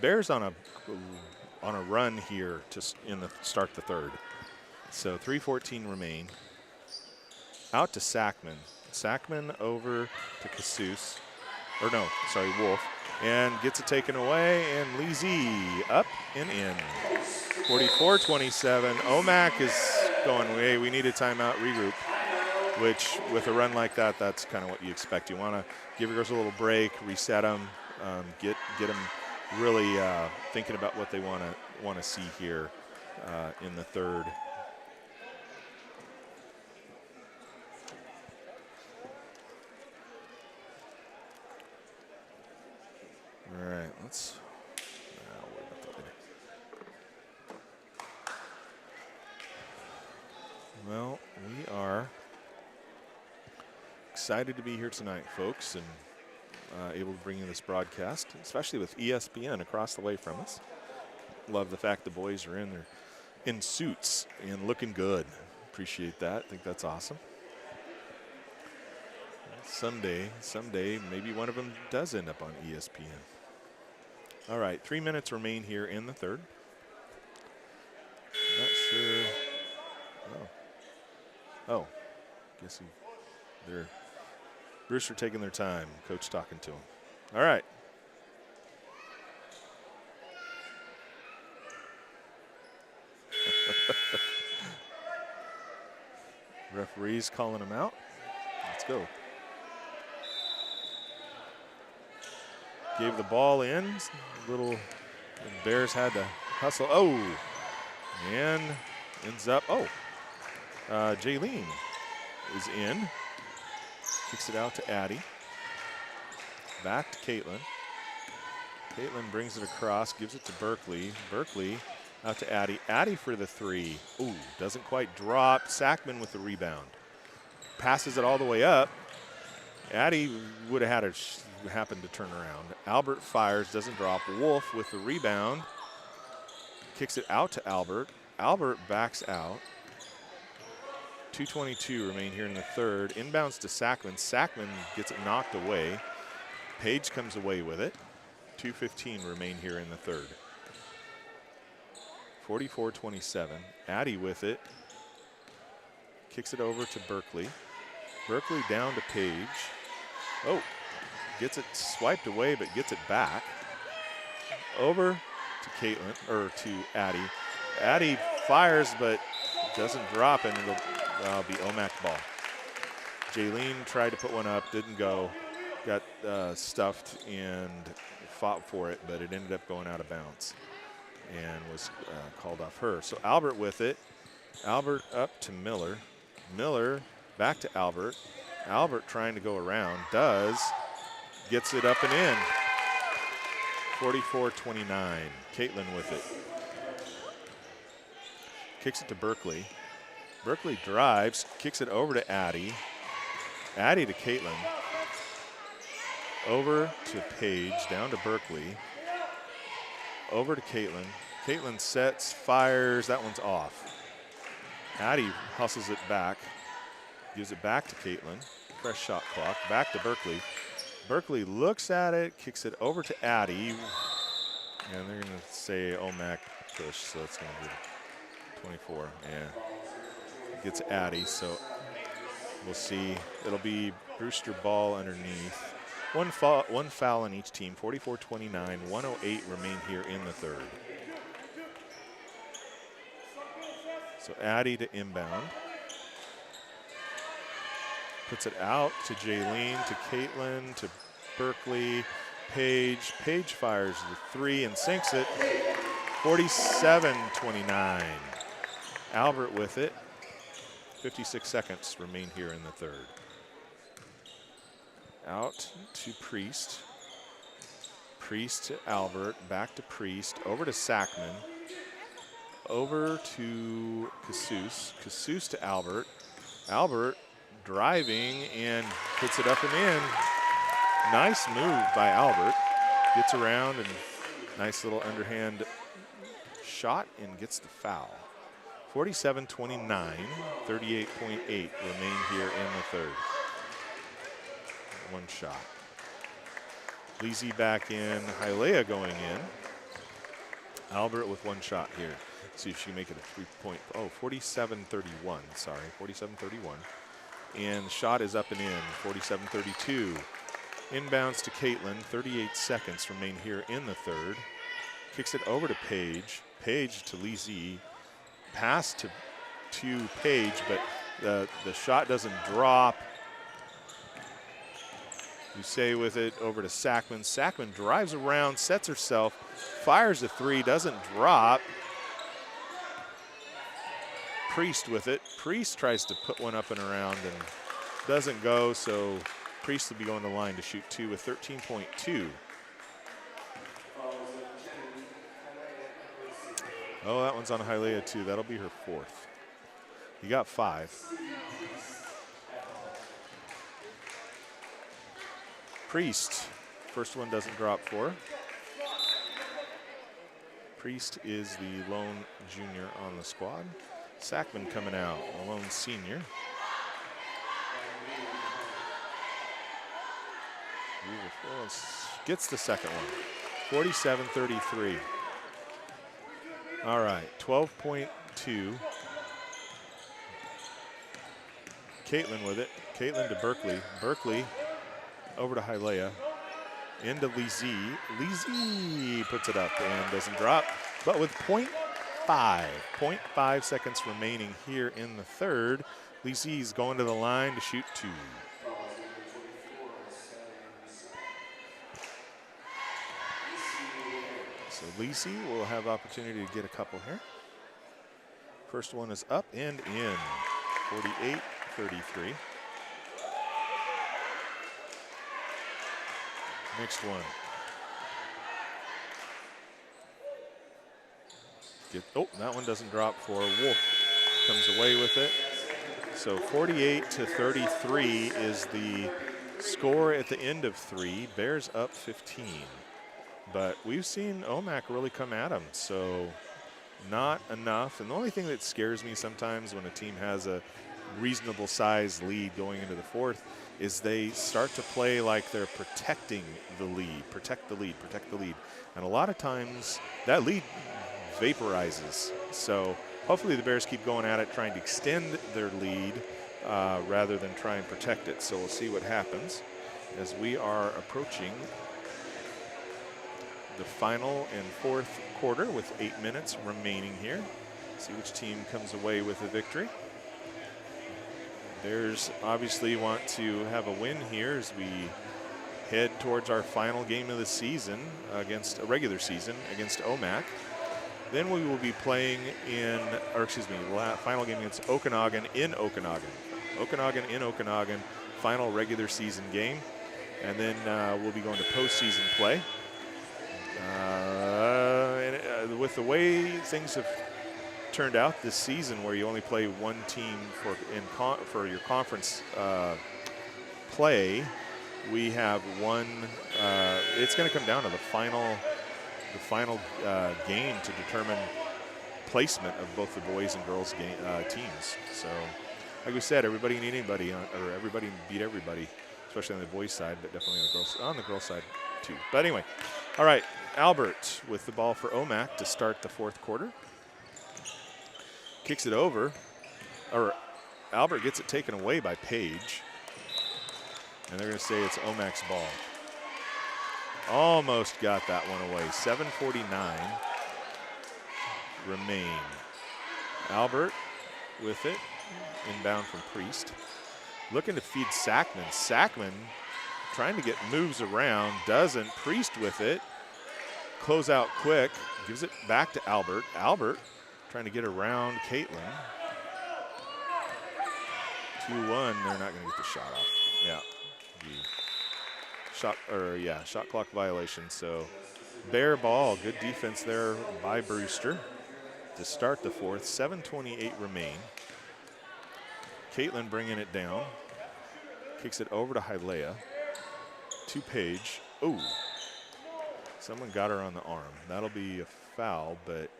Bears on a run here to start the third. So 3:14 remain. Out to Sackman. Sackman over to Casus. Or no, sorry, Wolf. And gets it taken away, and Lizzie up and in. 44-27. Omak is going, hey, we need a timeout, regroup. Which, with a run like that, that's kind of what you expect. You want to give your girls a little break, reset them, get them really thinking about what they want to see here in the third. All right, let's. Well, we are excited to be here tonight, folks, and able to bring you this broadcast, especially with ESPN across the way from us. Love the fact the boys are in suits and looking good. Appreciate that. I think that's awesome. Someday, maybe one of them does end up on ESPN. All right, 3 minutes remain here in the third. Not sure. Oh, guess they're Brewster taking their time. Coach talking to them. All right. Referee's calling him out. Let's go. Gave the ball in. The Bears had to hustle. Oh, and ends up, Jaylene is in. Kicks it out to Addie. Back to Caitlin. Caitlin brings it across, gives it to Berkeley. Berkeley out to Addie. Addie for the three. Ooh, doesn't quite drop. Sackman with the rebound. Passes it all the way up. Addie would have had happened to turn around. Albert fires, doesn't drop. Wolf with the rebound. Kicks it out to Albert. Albert backs out. 2:22 remain here in the third. Inbounds to Sackman. Sackman gets it knocked away. Page comes away with it. 2:15 remain here in the third. 44-27. Addie with it. Kicks it over to Berkeley. Berkeley down to Page. Oh, gets it swiped away, but gets it back. Over to Caitlin, or to Addie. Addie fires, but doesn't drop, and it'll be Omak ball. Jaylene tried to put one up, didn't go. Got stuffed and fought for it, but it ended up going out of bounds and was called off her. So Albert with it. Albert up to Miller. Miller back to Albert. Albert trying to go around. Does. Gets it up and in. 44-29. Caitlin with it. Kicks it to Berkeley. Berkeley drives. Kicks it over to Addie. Addie to Caitlin. Over to Page. Down to Berkeley. Over to Caitlin. Caitlin sets, fires. That one's off. Addie hustles it back. Gives it back to Caitlin. Fresh shot clock. Back to Berkeley. Berkeley looks at it, kicks it over to Addie. And they're going to say Omak push, so it's going to be 24. Yeah. Gets Addie, so we'll see. It'll be Brewster ball underneath. One foul on each team. 44-29. 1:08 remain here in the third. So Addie to inbound. Puts it out to Jaylene, to Caitlin, to Berkeley, Page. Page fires the three and sinks it. 47-29. Albert with it. 56 seconds remain here in the third. Out to Priest. Priest to Albert, back to Priest, over to Sackman. Over to Casus. Casus to Albert. Albert driving and puts it up and in. Nice move by Albert. Gets around and nice little underhand shot and gets the foul. 47-29, 38.8 remain here in the third. One shot. Leezy back in, Hialeah going in. Albert with one shot here. See if she can make it a 3-point. Oh, 47-31, sorry, 47-31. And the shot is up and in, 47-32. Inbounds to Caitlin, 38 seconds remain here in the third. Kicks it over to Page. Page to Leezy. Pass to Page, but the shot doesn't drop. Usay with it over to Sackman. Sackman drives around, sets herself, fires a three, doesn't drop. Priest with it. Priest tries to put one up and around and doesn't go, so Priest will be going to the line to shoot two with 13.2. Oh, that one's on Hialeah too. That'll be her fourth. You got 5. Priest, first one doesn't drop for her. Priest is the lone junior on the squad. Sackman coming out, a lone senior. Gets the second one. 47-33. All right, 12.2. Caitlin with it. Caitlin to Berkeley. Berkeley over to Hialeah. Into Leezy. Leezy puts it up and doesn't drop, but with 0.5 seconds remaining here in the third. Lisi's going to the line to shoot 2. So Lisi will have opportunity to get a couple here. First one is up and in, 48-33. Next one. Oh, that one doesn't drop for Wolf. Comes away with it. So 48-33 is the score at the end of 3. Bears up 15. But we've seen Omak really come at them, so not enough. And the only thing that scares me sometimes when a team has a reasonable size lead going into the 4th is they start to play like they're protecting the lead, protect the lead, protect the lead. And a lot of times that lead vaporizes. So hopefully the Bears keep going at it, trying to extend their lead rather than try and protect it. So we'll see what happens as we are approaching the final and 4th quarter with 8 minutes remaining here. See which team comes away with a victory. Bears obviously want to have a win here as we head towards our final game of the season against a regular season against Omak. Then we will be playing in, or excuse me, final game against Okanagan in Okanagan. Okanagan in Okanagan, final regular season game. And then we'll be going to postseason play. With the way things have turned out this season, where you only play one team for your conference play, we have one. It's going to come down to the final game to determine placement of both the boys and girls teams. So, like we said, everybody can beat anybody, or everybody can beat everybody, especially on the boys' side, but definitely on the girls' side too. But anyway, all right, Albert with the ball for Omak to start the 4th quarter. Kicks it over, or Albert gets it taken away by Page. And they're going to say it's Omak's ball. Almost got that one away. 7:49 remain. Albert with it, inbound from Priest. Looking to feed Sackman. Sackman trying to get moves around, doesn't. Priest with it. Close out quick, gives it back to Albert. Albert trying to get around Caitlin. 2-1, they're not going to get the shot off. Yeah. Shot clock violation. So Bear ball, good defense there by Brewster to start the 4th. 7:28 remain. Caitlin bringing it down. Kicks it over to Hialeah. To Page. Oh, someone got her on the arm. That'll be a foul, but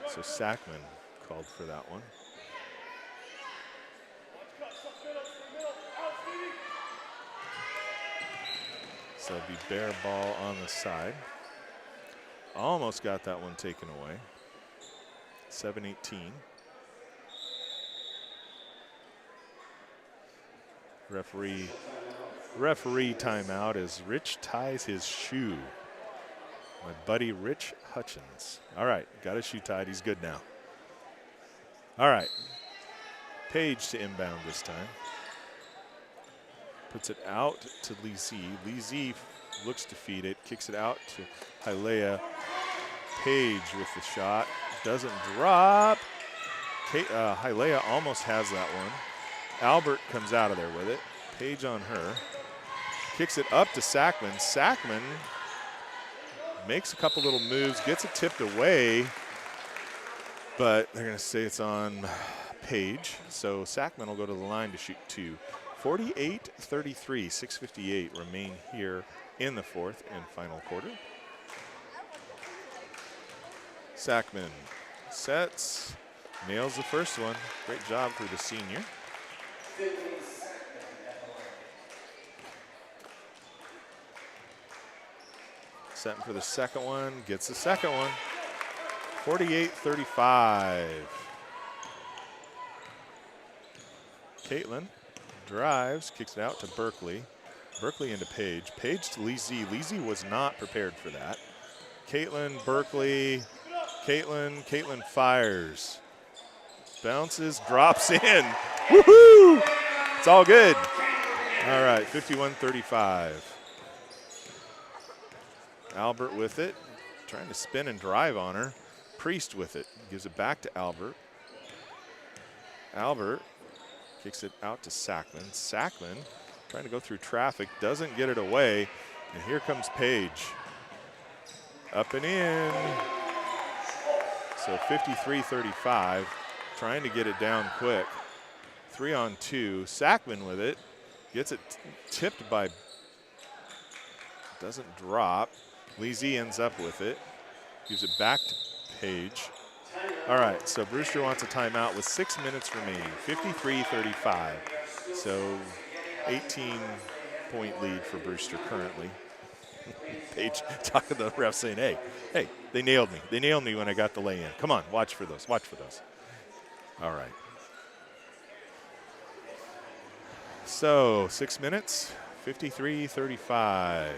so Sackman called for that one. So it'll be Bear ball on the side. Almost got that one taken away. 7:18. Referee timeout as Rich ties his shoe. My buddy Rich Hutchins. All right, got his shoe tied. He's good now. All right. Page to inbound this time. Puts it out to Lisi. Lisi looks to feed it. Kicks it out to Hialeah. Page with the shot. Doesn't drop. Hialeah almost has that one. Albert comes out of there with it. Page on her. Kicks it up to Sackman. Sackman makes a couple little moves, gets it tipped away, but they're going to say it's on Page. So Sackman will go to the line to shoot 2. 48-33, 6:58 remain here in the 4th and final quarter. Sackman sets, nails the first one. Great job for the senior. Setting for the second one, gets the second one. 48-35. Caitlin drives, kicks it out to Berkeley. Berkeley into Page. Page to Lisi. Lisi was not prepared for that. Caitlin, Berkeley, Caitlin fires. Bounces, drops in. Woohoo! It's all good. All right, 51-35. Albert with it, trying to spin and drive on her. Priest with it, gives it back to Albert. Albert kicks it out to Sackman. Sackman trying to go through traffic, doesn't get it away, and here comes Paige. Up and in. So 53-35, trying to get it down quick. 3-on-2, Sackman with it, gets it tipped by, doesn't drop. Lee Z ends up with it, gives it back to Paige. All right, so Brewster wants a timeout with 6 minutes remaining, 53-35. So 18-point lead for Brewster currently. Paige talking to the ref saying, hey, they nailed me. They nailed me when I got the lay-in. Come on, watch for those, watch for those. All right. So 6 minutes, 53-35.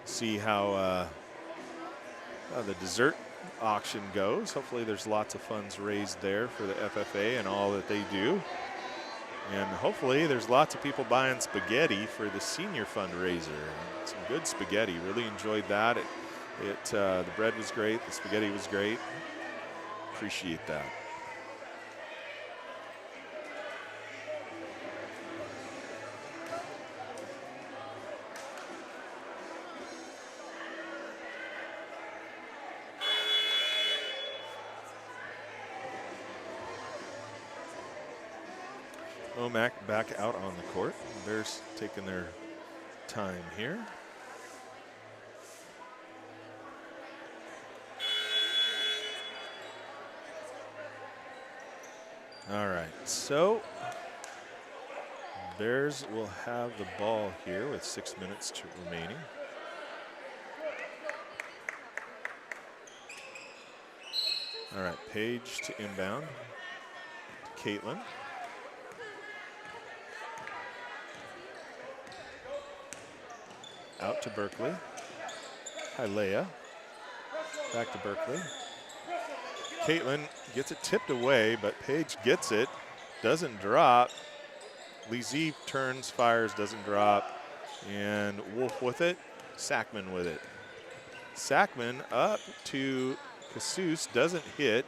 See how the dessert auction goes. Hopefully there's lots of funds raised there for the FFA and all that they do. And hopefully there's lots of people buying spaghetti for the senior fundraiser. Some good spaghetti, really enjoyed that. The bread was great, the spaghetti was great. Appreciate that. Omak back out on the court. Bears taking their time here. All right, so Bears will have the ball here with 6 minutes remaining. All right, Paige to inbound. To Caitlin. Out to Berkeley. Leah. Back to Berkeley. Caitlin gets it tipped away, but Paige gets it. Doesn't drop. Lee Z turns, fires, doesn't drop. And Wolf with it. Sackman with it. Sackman up to Casus. Doesn't hit.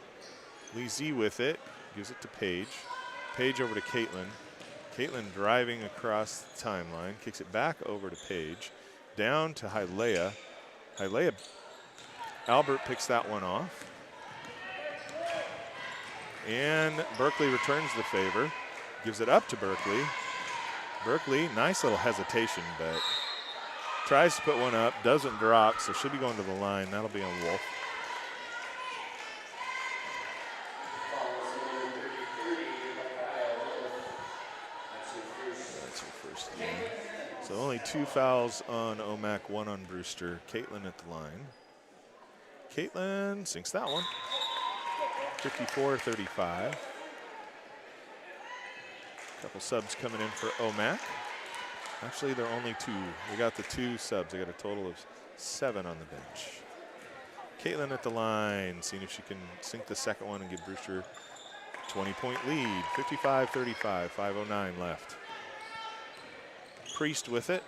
Lee Z with it. Gives it to Paige. Paige over to Caitlin. Caitlin driving across the timeline. Kicks it back over to Paige. Down to Leah. Leah, Albert picks that one off. And Berkeley returns the favor. Gives it up to Berkeley. Berkeley, nice little hesitation, but tries to put one up, doesn't drop, so should be going to the line. That'll be on Wolf. That's her first game. So only 2 fouls on Omak, 1 on Brewster. Caitlin at the line. Caitlin sinks that one. 54-35. Couple subs coming in for Omak. Actually, there are only 2. We got the 2 subs. They got a total of 7 on the bench. Caitlin at the line, seeing if she can sink the second one and give Brewster a 20-point lead. 55-35, 5:09 left. Priest with it.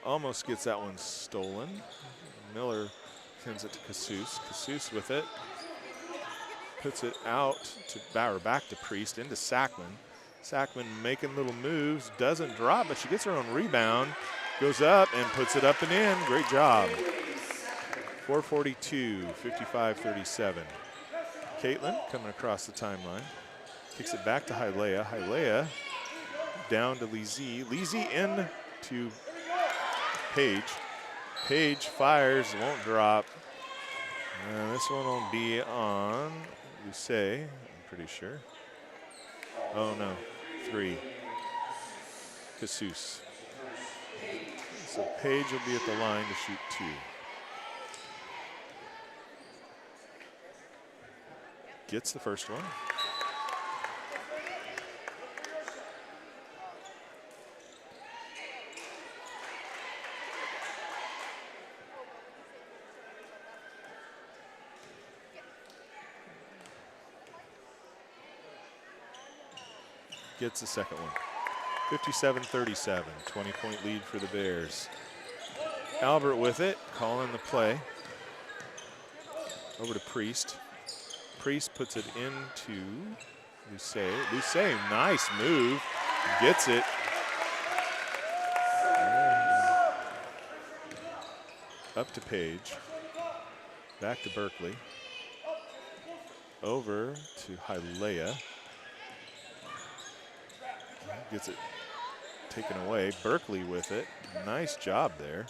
Almost gets that one stolen. Miller sends it to Casus. Casus with it. Puts it out to back to Priest into Sackman. Sackman making little moves, doesn't drop, but she gets her own rebound. Goes up and puts it up and in. Great job. 4:42, 55-37. Caitlin coming across the timeline. Kicks it back to Leah. Leah down to Lee Z. Lee Z in to Paige. Paige fires, won't drop. This one will be on Luce, I'm pretty sure. Oh no, 3. Casus. So Paige will be at the line to shoot 2. Gets the first one. gets the second one. 57-37, 20-point lead for the Bears. Albert with it, calling the play. Over to Priest. Priest puts it into Lucé. Lucé, nice move, gets it. Up to Page. Back to Berkeley. Over to Hialeah. Gets it taken away. Berkeley with it. Nice job there.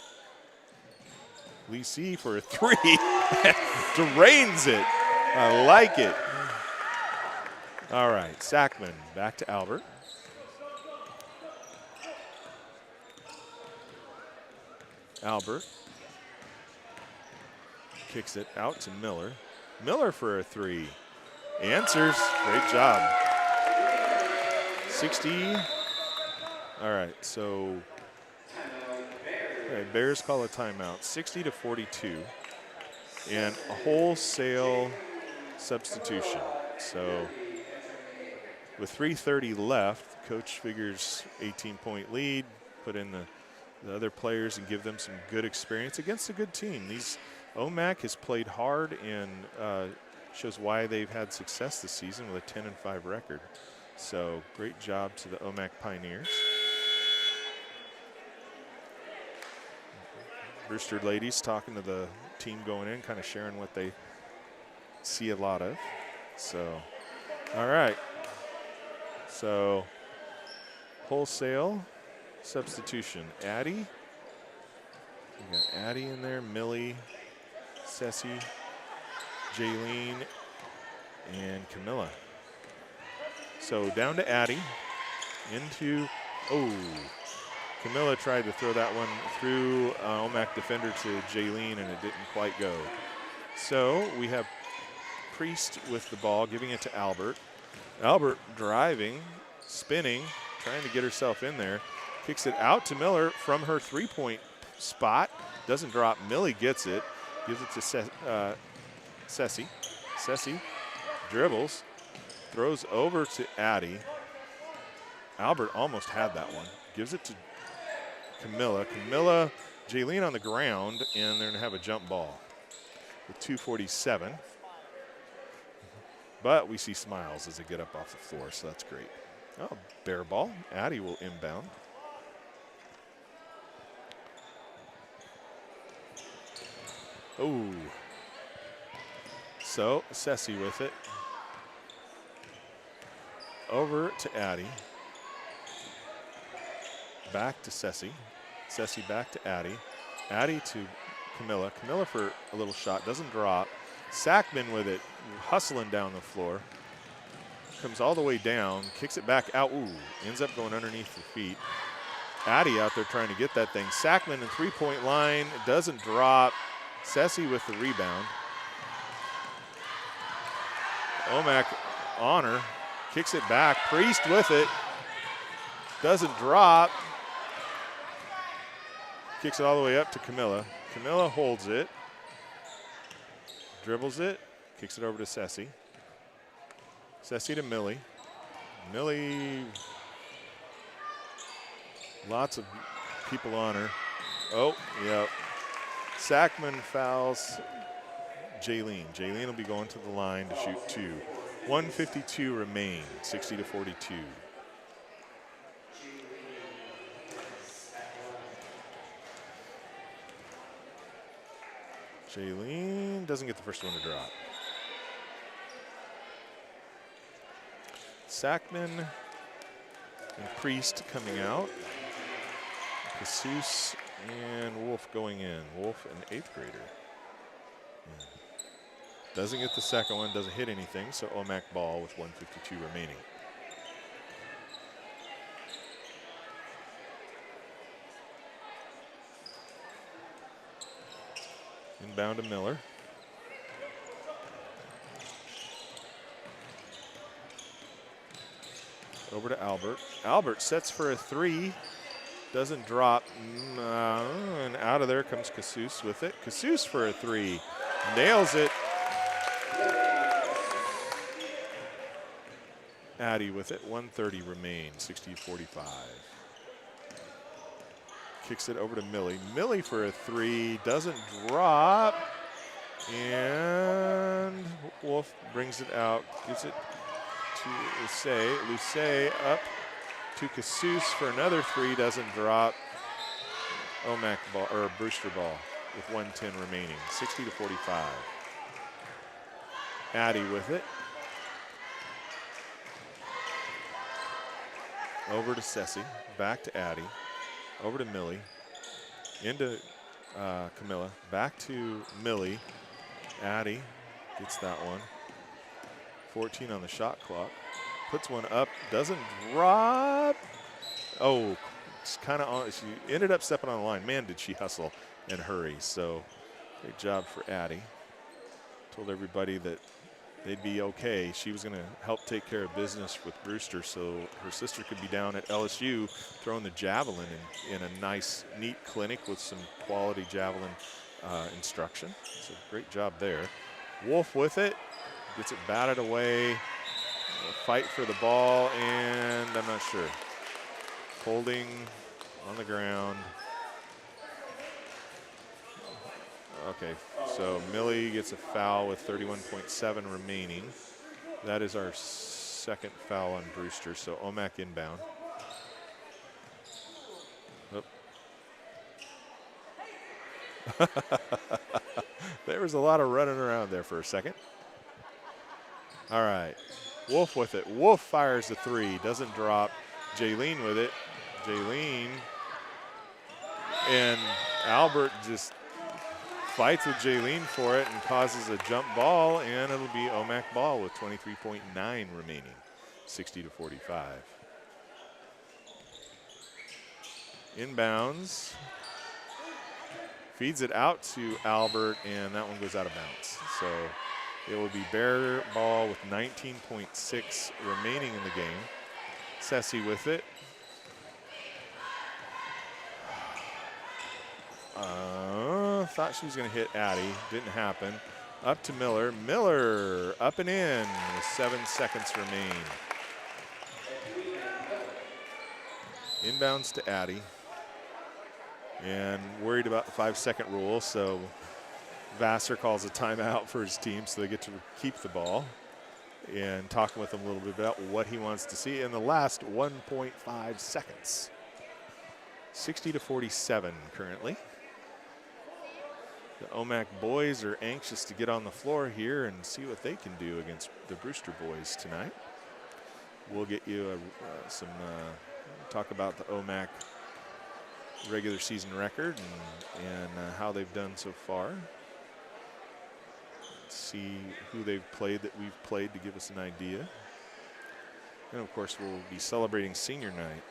Lee C for a three. Drains it. I like it. All right, Sackman back to Albert. Albert kicks it out to Miller. Miller for a three. Answers. Great job. 60. All right, so Bears call a timeout. 60-42. And a wholesale substitution. So with 3:30 left, coach figures 18-point lead, put in the other players and give them some good experience against a good team. Omak has played hard and shows why they've had success this season with a 10-5 record. So great job to the Omak Pioneers. Brewster ladies talking to the team going in, kind of sharing what they see a lot of. So, all right. So, wholesale substitution. Addie. We got Addie in there, Millie, Ceci, Jaylene, and Camilla. So down to Addie, into, Camilla tried to throw that one through Omak defender to Jaylene, and it didn't quite go. So we have Priest with the ball, giving it to Albert. Albert driving, spinning, trying to get herself in there. Kicks it out to Miller from her three-point spot. Doesn't drop. Millie gets it. Gives it to Ceci. Ceci dribbles. Throws over to Addie. Albert almost had that one. Gives it to Camilla. Camilla, Jaylene on the ground, and they're going to have a jump ball with 2:47. But we see smiles as they get up off the floor, so that's great. Oh, Bear ball. Addie will inbound. Oh. So, Ceci with it. Over to Addie. Back to Ceci. Ceci back to Addie. Addie to Camilla. Camilla for a little shot. Doesn't drop. Sackman with it. Hustling down the floor. Comes all the way down. Kicks it back out. Ooh. Ends up going underneath the feet. Addie out there trying to get that thing. Sackman in three-point line. Doesn't drop. Ceci with the rebound. Omak on her. Kicks it back. Priest with it. Doesn't drop. Kicks it all the way up to Camilla. Camilla holds it. Dribbles it. Kicks it over to Ceci. Ceci to Millie. Millie. Lots of people on her. Oh, yeah. Sackman fouls Jaylene. Jaylene will be going to the line to shoot two. 1:52 remain, 60-42. Jaylene doesn't get the first one to drop. Sackman and Priest coming out. Jesus and Wolf going in. Wolf, an 8th grader. Yeah. Doesn't get the second one, doesn't hit anything, so Omak ball with 1:52 remaining. Inbound to Miller. Over to Albert. Albert sets for a three. Doesn't drop. And out of there comes Casus with it. Casus for a three. Nails it. Addy with it. 1:30 remain. 60-45. Kicks it over to Millie. Millie for a three. Doesn't drop. And Wolf brings it out. Gives it to Lucé. Lucé up to Casus for another three. Doesn't drop. Omak ball, or Brewster ball with 1:10 remaining. 60-45. Addy with it. Over to Ceci. Back to Addy. Over to Millie. Into Camilla. Back to Millie. Addy gets that one. 14 on the shot clock. Puts one up. Doesn't drop. Oh, it's kind of on. She ended up stepping on the line. Man, did she hustle and hurry. So great job for Addy. Told everybody that they'd be okay. She was going to help take care of business with Brewster so her sister could be down at LSU throwing the javelin in a nice, neat clinic with some quality javelin instruction. So great job there. Wolf with it. Gets it batted away. Fight for the ball, and I'm not sure. Holding on the ground. Okay, so Millie gets a foul with 31.7 remaining. That is our second foul on Brewster, so Omak inbound. Oh. There was a lot of running around there for a second. All right, Wolf with it. Wolf fires the three, doesn't drop. Jaylene with it. Jaylene and Albert just fights with Jaylene for it and causes a jump ball, and it'll be Omak ball with 23.9 remaining, 60-45. Inbounds. Feeds it out to Albert, and that one goes out of bounds. So it will be Bear ball with 19.6 remaining in the game. Ceci with it. Thought she was going to hit Addy. Didn't happen. Up to Miller. Miller up and in with 7 seconds remain. Inbounds to Addy. And worried about the 5-second rule, so Vassar calls a timeout for his team so they get to keep the ball. And talking with him a little bit about what he wants to see in the last 1.5 seconds. 60-47 currently. The Omak boys are anxious to get on the floor here and see what they can do against the Brewster boys tonight. We'll get you some talk about the Omak regular season record and how they've done so far. Let's see who they've played that we've played to give us an idea. And of course, we'll be celebrating senior night.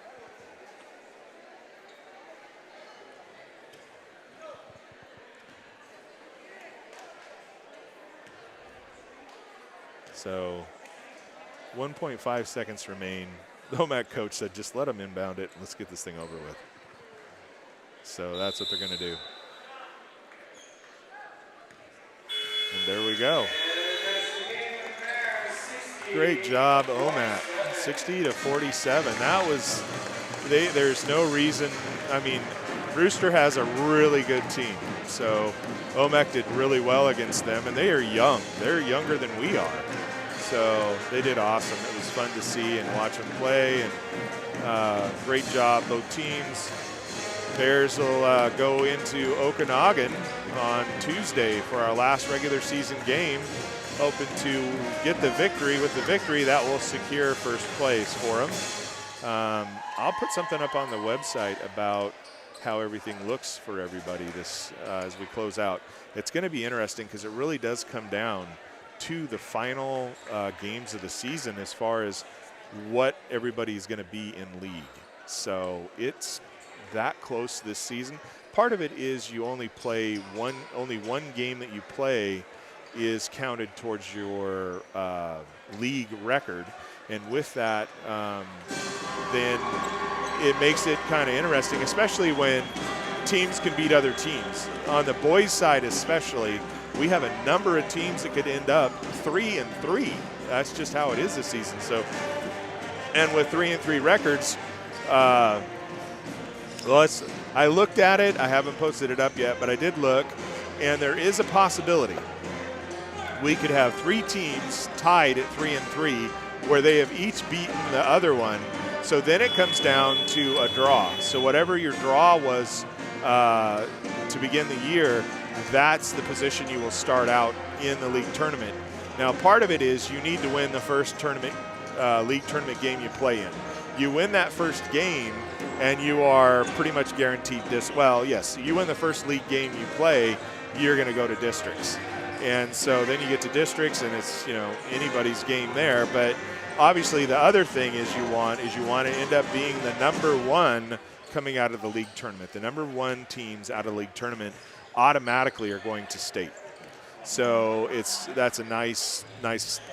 So 1.5 seconds remain. The Omak coach said, just let them inbound it. Let's get this thing over with. So that's what they're going to do. And there we go. Great job, Omak. 60-47. That was, there's no reason. I mean, Brewster has a really good team. So Omak did really well against them, and they are young. They're younger than we are. So they did awesome. It was fun to see and watch them play. And great job, both teams. Bears will go into Okanagan on Tuesday for our last regular season game, hoping to get the victory. With the victory, that will secure first place for them. I'll put something up on the website about how everything looks for everybody this as we close out. It's going to be interesting because it really does come down to the final games of the season as far as what everybody's going to be in league. So it's that close this season. Part of it is you only play only one game that you play is counted towards your league record, and with that, then it makes it kind of interesting, especially when teams can beat other teams. On the boys' side especially, we have a number of teams that could end up 3-3. That's just how it is this season. So And with 3-3 records, I looked at it. I haven't posted it up yet, but I did look, and there is a possibility we could have 3 teams tied at 3-3 where they have each beaten the other one. So then it comes down to a draw. So whatever your draw was to begin the year, that's the position you will start out in the league tournament. Now, part of it is you need to win the first league tournament game you play in. You win that first game, and you are pretty much guaranteed this. Well, yes, you win the first league game you play, you're going to go to districts. And so then you get to districts, and it's, anybody's game there. But obviously the other thing is you want to end up being the number 1 coming out of the league tournament. The number 1 teams out of the league tournament automatically are going to state. So that's a nice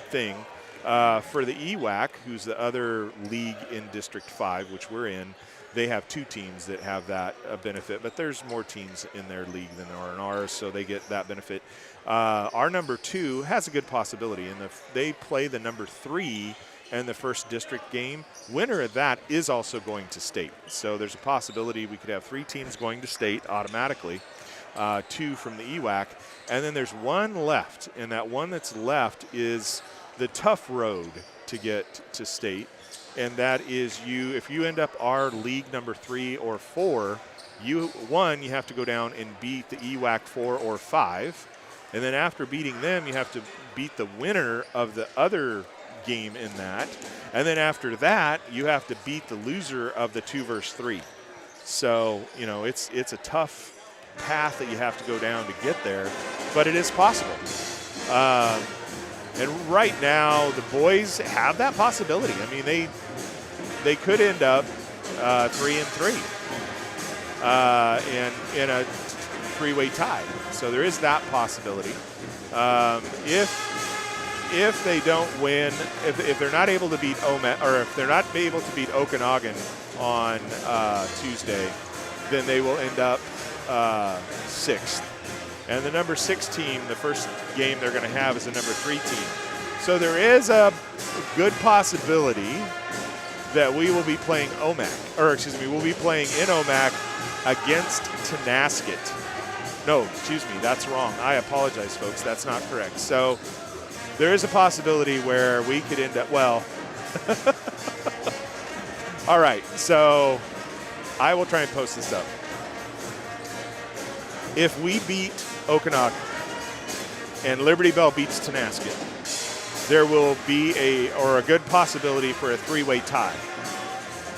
thing. For the EWAC, who's the other league in District 5, which we're in, they have 2 teams that have that benefit, but there's more teams in their league than there are in ours, so they get that benefit. Our number 2 has a good possibility, and they play the number 3 in the first district game. Winner of that is also going to state. So there's a possibility we could have 3 teams going to state automatically, 2 from the EWAC, and then there's 1 left, and that one that's left is the tough road to get to state, and that is if you end up our league number 3 or 4, you have to go down and beat the EWAC 4 or 5, and then after beating them, you have to beat the winner of the other game in that, and then after that, you have to beat the loser of the 2 versus 3. So it's a tough path that you have to go down to get there, but it is possible. And right now, the boys have that possibility. I mean, they could end up 3-3 and in a 3-way tie. So there is that possibility. If they don't win, if they're not able to beat Omak, or if they're not able to beat Okanagan on Tuesday, then they will end up 6th. And the number 6 team, the first game they're going to have is the number 3 team. So there is a good possibility that we will be playing we'll be playing in Omak against Tenasket. No, excuse me, that's wrong. I apologize, folks. That's not correct. So there is a possibility where we could end up, all right, so I will try and post this up. If we beat Okanagan and Liberty Bell beats Tenasket, there will be a good possibility for a 3-way tie.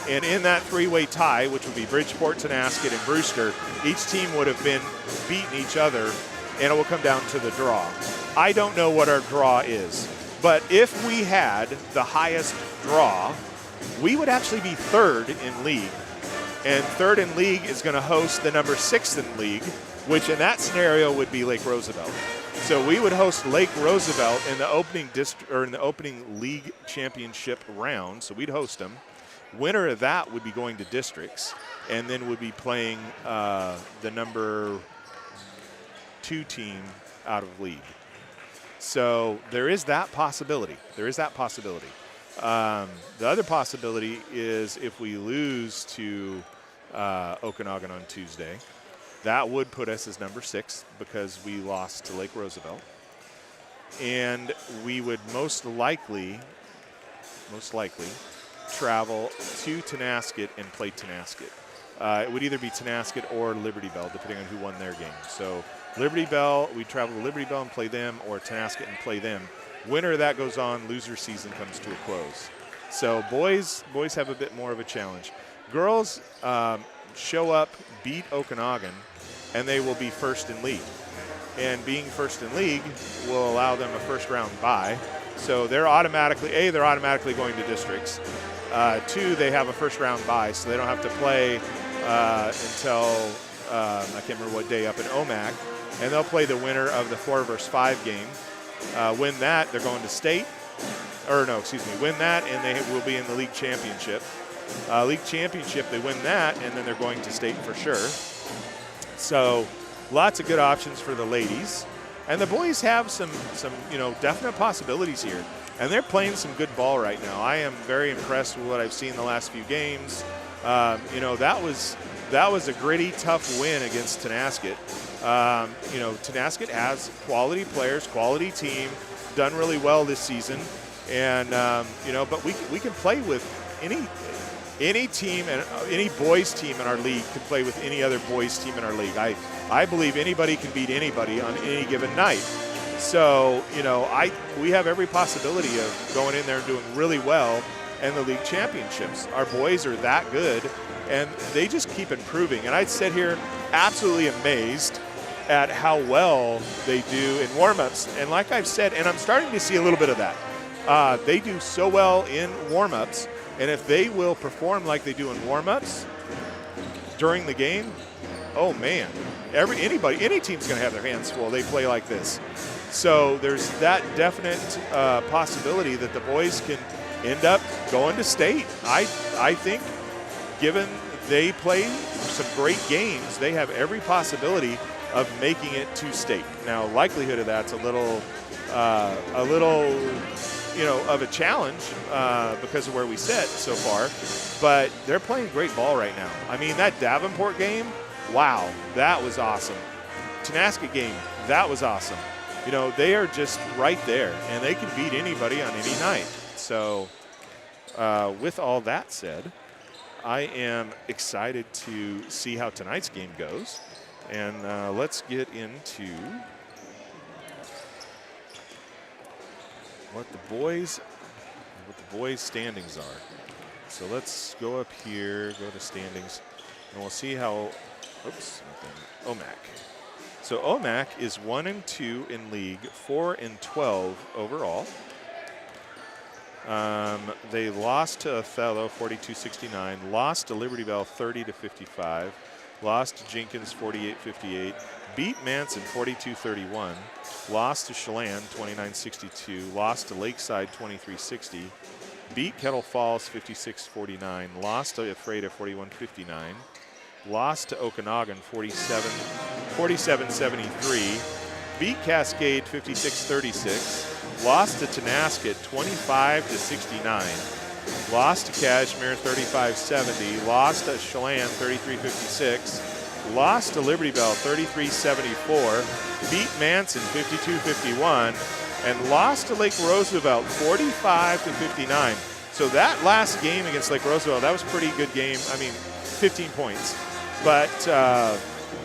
And in that 3-way tie, which would be Bridgeport, Tenasket, and Brewster, each team would have been beating each other, and it will come down to the draw. I don't know what our draw is, but if we had the highest draw, we would actually be 3rd in league. And 3rd in league is going to host the number 6 in league, which in that scenario would be Lake Roosevelt. So we would host Lake Roosevelt in the opening league championship round. So we'd host them. Winner of that would be going to districts, and then would be playing the number 2 team out of league. So there is that possibility. The other possibility is if we lose to Okanagan on Tuesday, that would put us as number 6 because we lost to Lake Roosevelt. And we would most likely travel to Tenasket and play Tenasket. It would either be Tenasket or Liberty Bell, depending on who won their game. So Liberty Bell, we travel to Liberty Bell and play them, or Tenasket and play them. Winner of that goes on, loser season comes to a close. So boys have a bit more of a challenge. Girls show up, beat Okanagan, and they will be 1st in league. And being 1st in league will allow them a 1st round bye. So they're automatically going to districts. 2, they have a 1st round bye, so they don't have to play until I can't remember what day up in Omak. And they'll play the winner of the 4 versus 5 game. Win that, they're going to state. Win that, and they will be in the league championship. League championship, they win that, and then they're going to state for sure. So lots of good options for the ladies. And the boys have some definite possibilities here. And they're playing some good ball right now. I am very impressed with what I've seen the last few games. That was a gritty, tough win against Tenasket. Tenasket has quality players, quality team, done really well this season. And, but we can play with any team, and any boys team in our league can play with any other boys team in our league. I believe anybody can beat anybody on any given night. So, we have every possibility of going in there and doing really well in the league championships. Our boys are that good, and they just keep improving. And I'd sit here absolutely amazed at how well they do in warm-ups. And like I've said, and I'm starting to see a little bit of that. They do so well in warm-ups, and if they will perform like they do in warm-ups during the game, oh man, any team's going to have their hands full. They play like this. So there's that definite possibility that the boys can end up going to state. I think, given they play some great games, they have every possibility of making it to state. Now, likelihood of that's a little of a challenge because of where we sit so far, but they're playing great ball right now. I mean, that Davenport game, wow, that was awesome. Tenasket game, that was awesome. They are just right there, and they can beat anybody on any night. So with all that said, I am excited to see how tonight's game goes. And let's get into what the boys' standings are. So let's go up here, go to standings, and we'll see how, Omak. So Omak is 1-2 in league, 4-12 overall. They lost to Othello 42-69, lost to Liberty Bell 30-55, lost to Jenkins 48-58, beat Manson 42-31, lost to Chelan 29-62, lost to Lakeside 23-60, beat Kettle Falls 56-49, lost to Ephrata 41-59, lost to Okanagan 47-73, beat Cascade 56-36, lost to Tenasket 25-69, lost to Kashmir 35-70, lost to Chelan 33-56, lost to Liberty Bell 33-74, beat Manson 52-51, and lost to Lake Roosevelt 45-59. So that last game against Lake Roosevelt, that was a pretty good game. I mean, 15 points. But,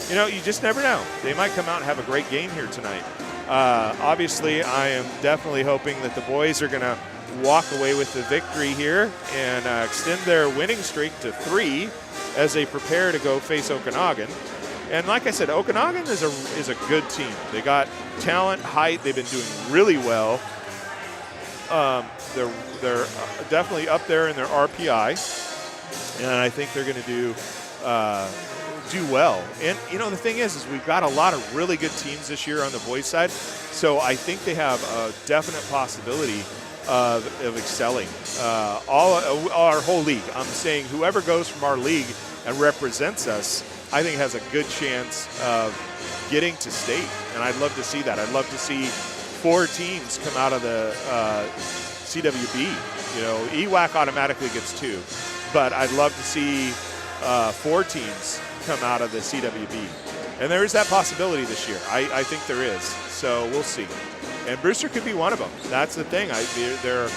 you just never know. They might come out and have a great game here tonight. Obviously, I am definitely hoping that the boys are going to walk away with the victory here and extend their winning streak to 3 as they prepare to go face Okanagan. And like I said, Okanagan is a good team. They got talent, height. They've been doing really well. They're definitely up there in their RPI, and I think they're going to do well. And the thing is we've got a lot of really good teams this year on the boys' side, so I think they have a definite possibility of excelling. Our whole league. I'm saying whoever goes from our league and represents us, I think has a good chance of getting to state, and I'd love to see that. I'd love to see 4 teams come out of the CWB. EWAC automatically gets 2, but I'd love to see 4 teams come out of the CWB. And there is that possibility this year. I think there is. So we'll see. And Brewster could be one of them. That's the thing. The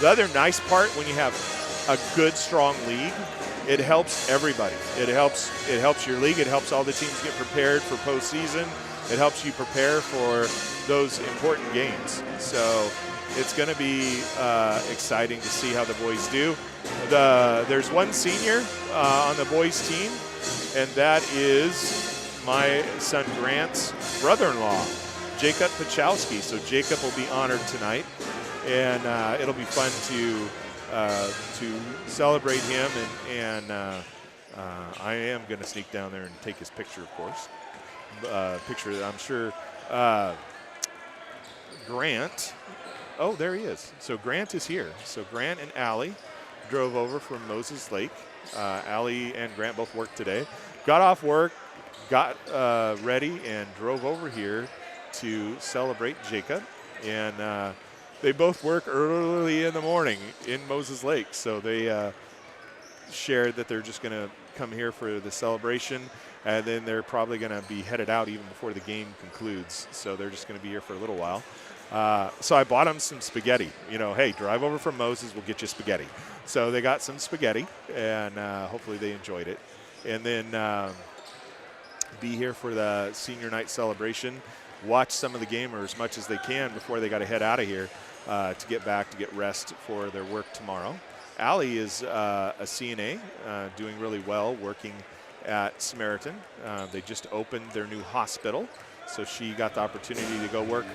other nice part when you have a good, strong league, it helps everybody. It helps your league. It helps all the teams get prepared for postseason. It helps you prepare for those important games. So it's going to be exciting to see how the boys do. There's one senior on the boys team, and that is my son Grant's brother-in-law, Jacob Pachowski. So Jacob will be honored tonight, and it'll be fun to celebrate him. And I am going to sneak down there and take his picture, of course. Picture that I'm sure Grant. Oh, there he is. So Grant is here. So Grant and Allie drove over from Moses Lake. Allie and Grant both worked today. Got off work, got ready, and drove over here to celebrate Jacob. And they both work early in the morning in Moses Lake. So they shared that they're just going to come here for the celebration, and then they're probably going to be headed out even before the game concludes. So they're just going to be here for a little while. So I bought them some spaghetti. You know, hey, drive over from Moses, we'll get you spaghetti. So they got some spaghetti, and hopefully they enjoyed it. And then be here for the senior night celebration, watch some of the game or as much as they can before they got to head out of here to get back to get rest for their work tomorrow. Allie is a CNA, doing really well, working at Samaritan. They just opened their new hospital, so she got the opportunity to go work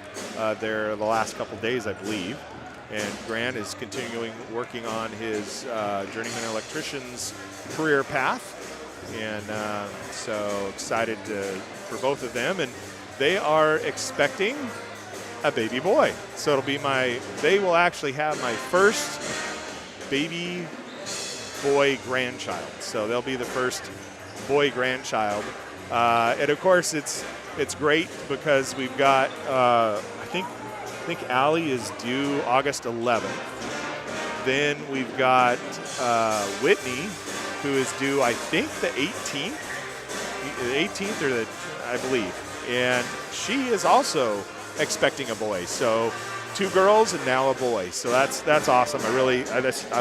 there the last couple days, I believe. And Grant is continuing working on his journeyman electrician's career path. And so excited for both of them. And they are expecting a baby boy. So it'll be they will actually have my first baby boy grandchild. So they'll be the first boy grandchild. And of course it's great because we've got, I think Allie is due August 11th. Then we've got Whitney, who is due, I think, the 18th. The 18th I believe. And she is also expecting a boy. So 2 girls and now a boy. So that's awesome. I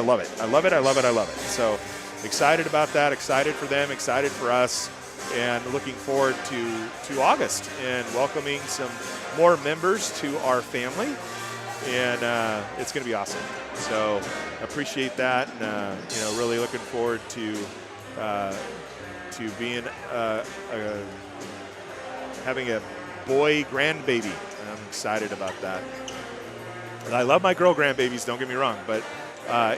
love it. I love it. So excited about that, excited for them, excited for us, and looking forward to August and welcoming some more members to our family. And it's going to be awesome. So appreciate that, and really looking forward to being having a boy grandbaby. I'm excited about that. And I love my girl grandbabies, don't get me wrong, but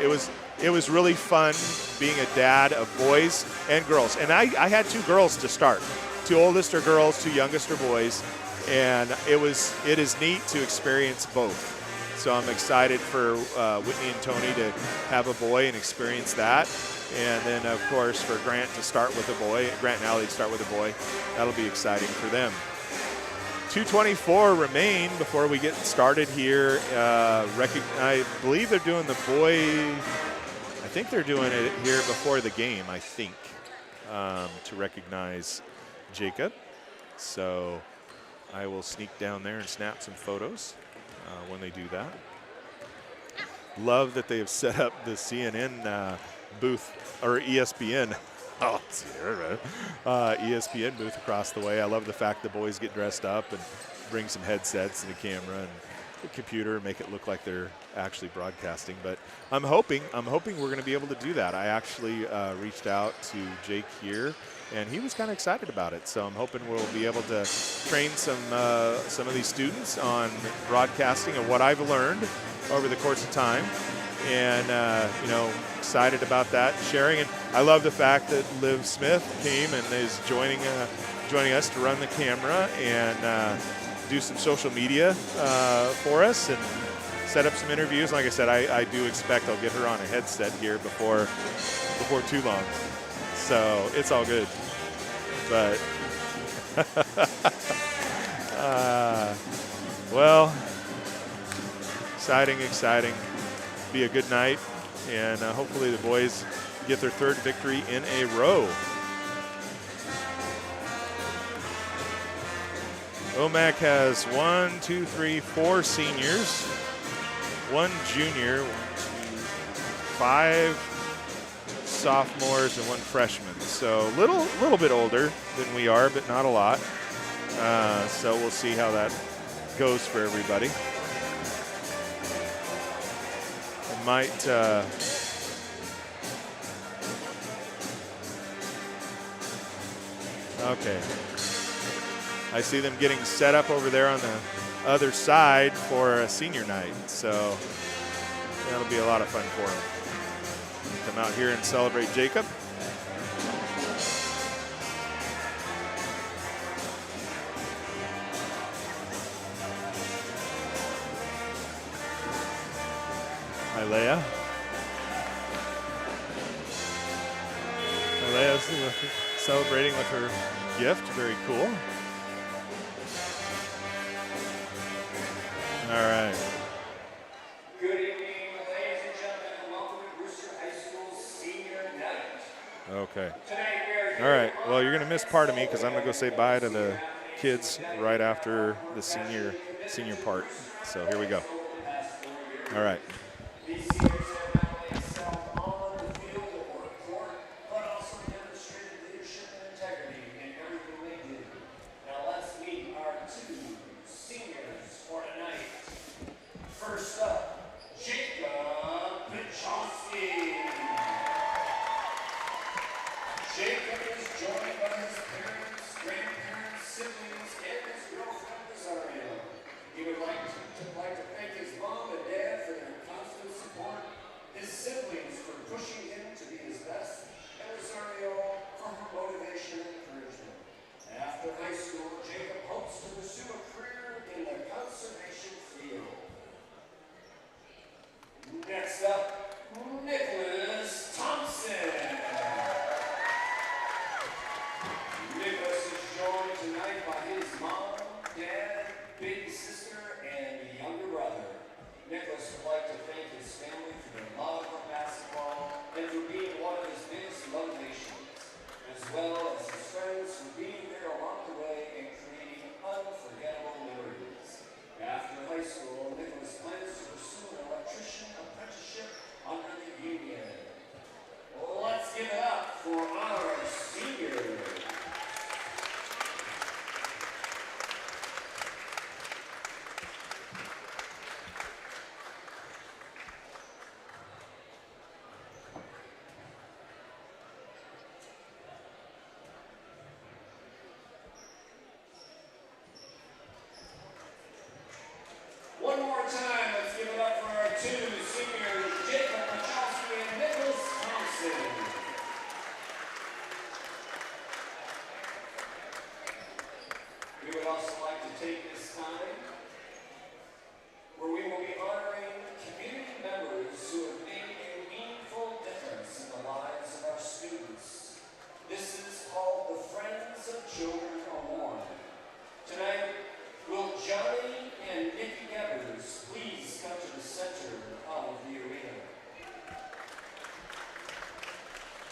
it was really fun being a dad of boys and girls. And I had 2 girls to start. 2 oldest are girls, 2 youngest are boys. And it is neat to experience both. So I'm excited for Whitney and Tony to have a boy and experience that. And then, of course, for Grant to start with a boy, Grant and Allie to start with a boy. That'll be exciting for them. 2:24 remain before we get started here. I believe they're doing the boy. I think they're doing it here before the game, I think, to recognize Jacob. So I will sneak down there and snap some photos when they do that. Love that they have set up the CNN booth, or ESPN. Oh, ESPN booth across the way. I love the fact the boys get dressed up and bring some headsets and a camera and a computer and make it look like they're actually broadcasting. But I'm hoping we're going to be able to do that. I actually reached out to Jake here, and he was kind of excited about it. So I'm hoping we'll be able to train some of these students on broadcasting and what I've learned over the course of time. And excited about that, sharing. And I love the fact that Liv Smith came and is joining us to run the camera and do some social media for us and set up some interviews. Like I said, I do expect I'll get her on a headset here before too long. So it's all good. But well, exciting. Be a good night, and hopefully the boys get their 3rd victory in a row. Omak has 4 seniors, 1 junior, 5 sophomores, and 1 freshman. So a little bit older than we are, but not a lot. So we'll see how that goes for everybody. Might okay. I see them getting set up over there on the other side for a senior night, so that'll be a lot of fun for them. Come out here and celebrate Jacob. Leia. Leia's celebrating with her gift. Very cool. All right. Good evening, ladies and gentlemen, and welcome to Brewster High School's Senior Night. Okay. Tonight we are All here right. Well, you're going to miss part of me because I'm going to go say bye to the kids right after the senior part. So here we go. All right. These seniors have not only excelled on the field or court, but also demonstrated leadership and integrity in everything they do. Now let's meet our two seniors for tonight. First up, Jacob Pichowski. Jacob is joined by his parents, grandparents, siblings, and his girlfriend, Rosario. He would like to thank his mom and dad for their constant support, his siblings for pushing him to be his best, and Rosario for her motivation and encouragement. After high school, Jacob hopes to pursue a career in the conservation field. Next up, Nicholas Thompson. Nicholas is joined tonight by his mom, dad, big sister, and younger brother. Nicholas would like to thank his family for their love of basketball and for being one of his biggest motivations, as well as his friends for being there along the way and creating unforgettable memories. After high school, Nicholas plans to pursue an electrician apprenticeship under the union. Let's give it up for our seniors. One more time, let's give it up for our two seniors, Jacob Pichowski and Nicholas Thompson. We would also like to take this time where we will be honoring community members who have made a meaningful difference in the lives of our students. This is called the Friends of Children Award. Tonight, will Johnny and Nikki Evers please come to the center of the arena?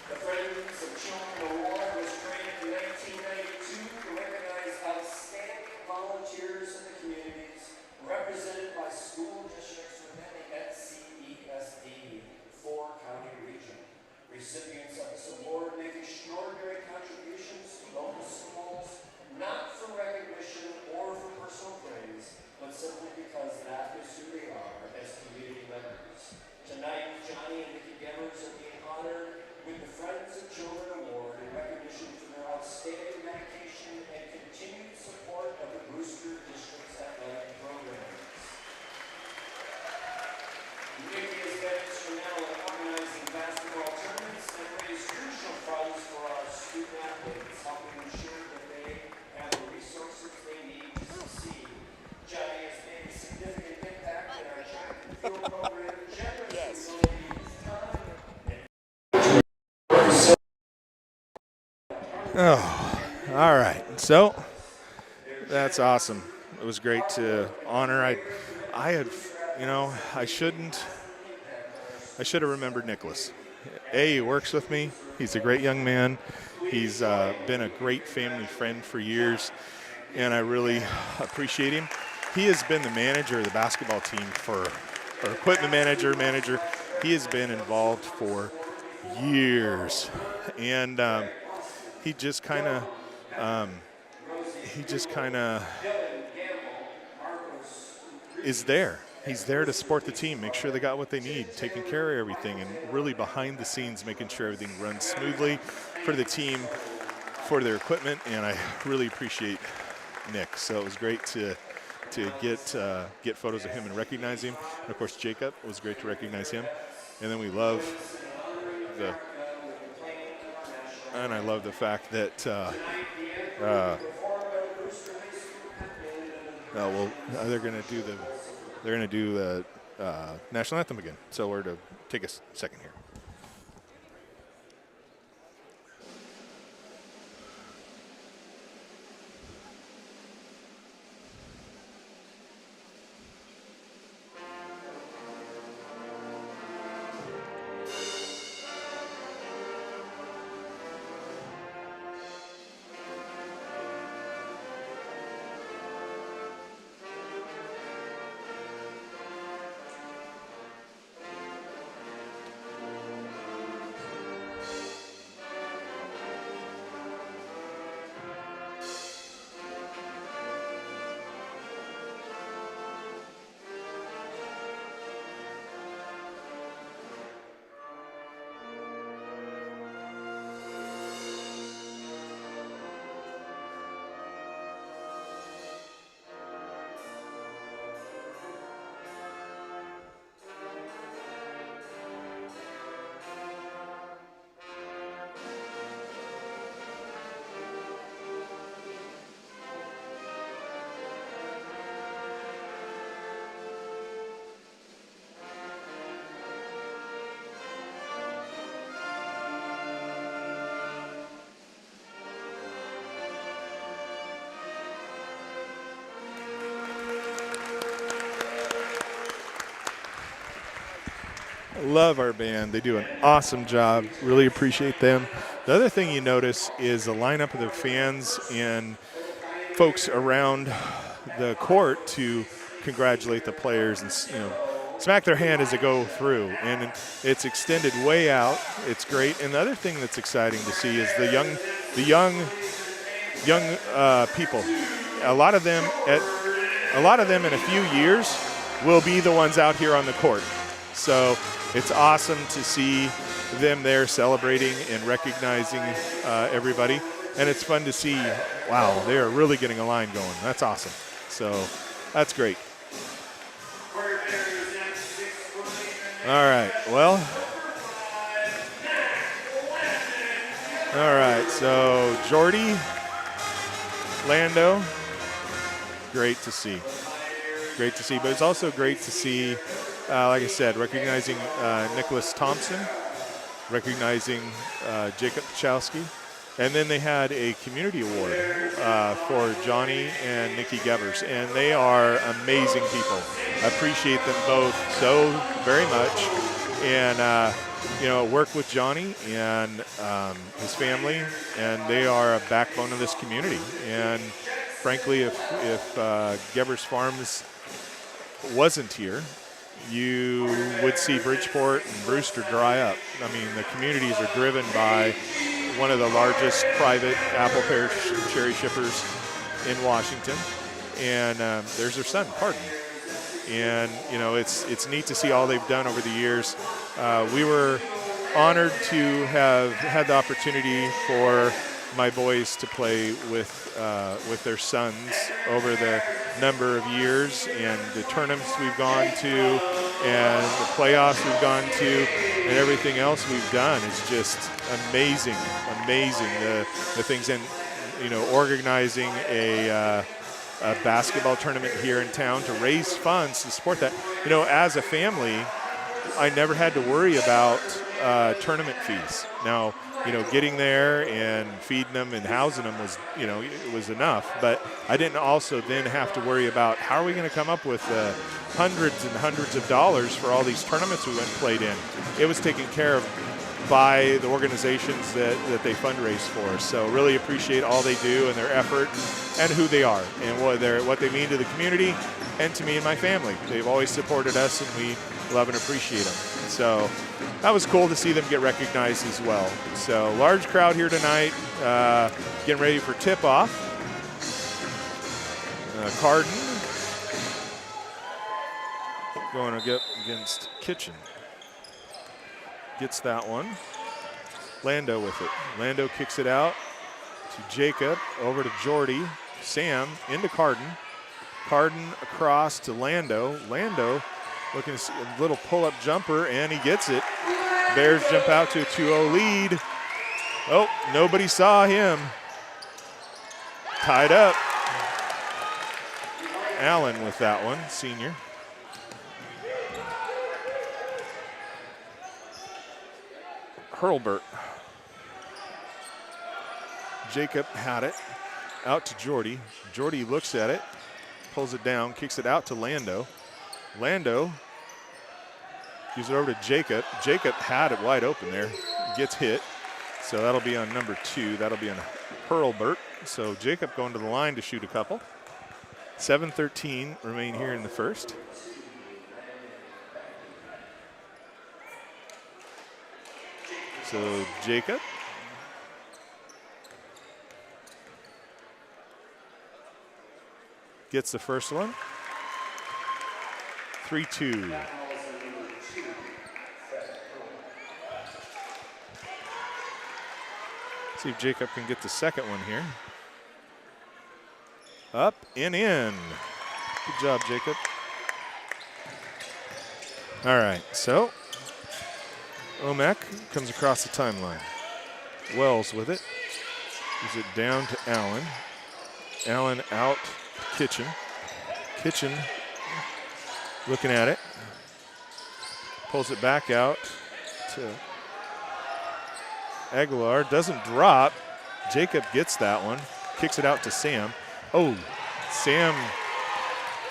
The Friends of Children Award was created in 1992 to recognize outstanding volunteers in the communities represented by school districts within the NCESD 4-county region. Recipients of this award make extraordinary contributions to local schools, not for recognition or for personal praise, but simply because that is who they are as community members. Tonight, Johnny and Nikki Gemmers are being honored with the Friends of Children Award in recognition for their outstanding dedication and continued support of the Brewster District's athletic programs. Nikki has been instrumental in organizing basketball tournaments and raised crucial funds for our student athletes, helping ensure that they have the resources they need to succeed. Johnny has made a significant impact in our track and field program, generously donating his time and Oh, all right. So that's awesome. It was great to honor. I had, I should have remembered Nicholas. He works with me. He's a great young man. He's been a great family friend for years, and I really appreciate him. He has been the manager of the basketball team or equipment manager. He has been involved for years, and he just kind of is there. He's there to support the team, make sure they got what they need, taking care of everything, and really behind the scenes making sure everything runs smoothly for the team, for their equipment, and I really appreciate Nick. So it was great to get photos of him and recognize him. And of course, Jacob, it was great to recognize him. And then I love the fact that they're going to do the national anthem again. So we're to take a second here. Love our band. They do an awesome job. Really appreciate them. The other thing you notice is the lineup of the fans and folks around the court to congratulate the players and smack their hand as they go through. And it's extended way out. It's great. And the other thing that's exciting to see is the young people. A lot of them in a few years will be the ones out here on the court. So it's awesome to see them there celebrating and recognizing everybody. And it's fun to see, wow, they are really getting a line going. That's awesome. So that's great. All right, well. All right, so Jordy, Lando, great to see. Great to see, but it's also great to see, like I said, recognizing Nicholas Thompson, recognizing Jacob Pachowski, and then they had a community award for Johnny and Nikki Gevers, and they are amazing people. I appreciate them both so very much, and work with Johnny and his family, and they are a backbone of this community. And frankly, if Gevers Farms wasn't here, you would see Bridgeport and Brewster dry up. I mean, the communities are driven by one of the largest private apple pear cherry shippers in Washington, and there's their son, Pardon. And it's neat to see all they've done over the years. We were honored to have had the opportunity for my boys to play with their sons over the number of years, and the tournaments we've gone to and the playoffs we've gone to and everything else we've done. It's just amazing the things. And organizing a basketball tournament here in town to raise funds to support that. As a family, I never had to worry about tournament fees. Now, getting there and feeding them and housing them was, it was enough. But I didn't also then have to worry about how are we going to come up with hundreds and hundreds of dollars for all these tournaments we went and played in. It was taken care of by the organizations that they fundraise for. So really appreciate all they do and their effort and who they are and what they mean to the community and to me and my family. They've always supported us, and we love and appreciate them. So that was cool to see them get recognized as well. So large crowd here tonight, getting ready for tip-off. Carden going to get against Kitchen. Gets that one. Lando with it. Lando kicks it out to Jacob, over to Jordy. Sam into Carden. Carden across to Lando. Lando looking to see a little pull-up jumper, and he gets it. Bears jump out to a 2-0 lead. Oh, nobody saw him. Tied up. Allen with that one, senior. Hurlbert. Jacob had it. Out to Jordy. Jordy looks at it, pulls it down, kicks it out to Lando. Lando gives it over to Jacob. Jacob had it wide open there. Gets hit. So that'll be on number 2. That'll be on Hurlbert. So Jacob going to the line to shoot a couple. 7:13 remain here in the first. So Jacob. Gets the first one. 3-2. See if Jacob can get the second one here. Up and in. Good job, Jacob. All right, so Omak comes across the timeline. Wells with it. Gives it down to Allen. Allen out to Kitchen. Kitchen looking at it. Pulls it back out to Aguilar. Doesn't drop. Jacob gets that one. Kicks it out to Sam. Oh, Sam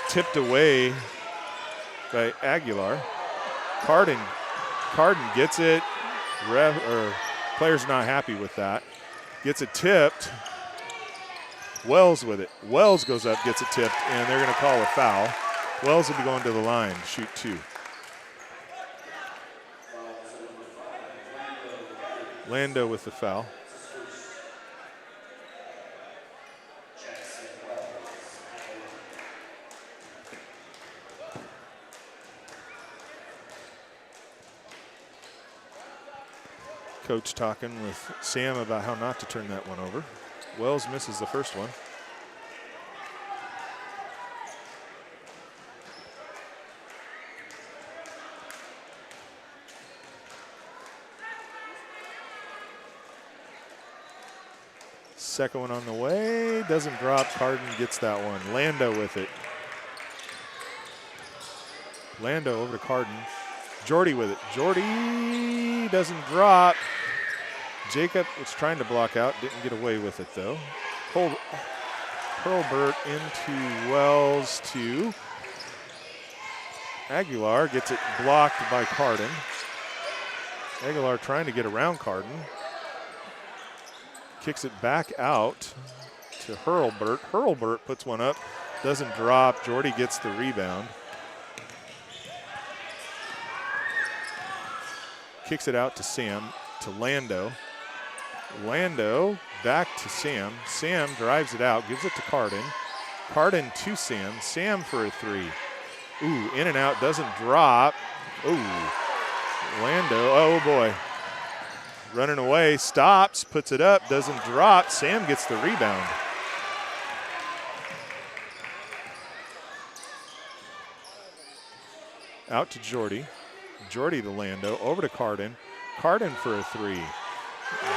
tipped away by Aguilar. Carden Carden gets it. Player's not happy with that. Gets it tipped. Wells with it. Wells goes up, gets it tipped, and they're going to call a foul. Wells will be going to the line, shoot 2. Lando with the foul. Coach talking with Sam about how not to turn that one over. Wells misses the first one. Second one on the way, doesn't drop. Carden gets that one. Lando with it. Lando over to Carden. Jordy with it. Jordy doesn't drop. Jacob was trying to block out, didn't get away with it though. Hurlburt into Wells to Aguilar, gets it blocked by Carden. Aguilar trying to get around Carden. Kicks it back out to Hurlburt. Hurlburt puts one up, doesn't drop. Jordy gets the rebound. Kicks it out to Sam, to Lando. Lando back to Sam. Sam drives it out, gives it to Carden. Carden to Sam. Sam for a 3. Ooh, in and out, doesn't drop. Ooh, Lando, oh boy. Running away, stops, puts it up, doesn't drop. Sam gets the rebound. Out to Jordy. Jordy to Lando, over to Carden. Carden for a 3.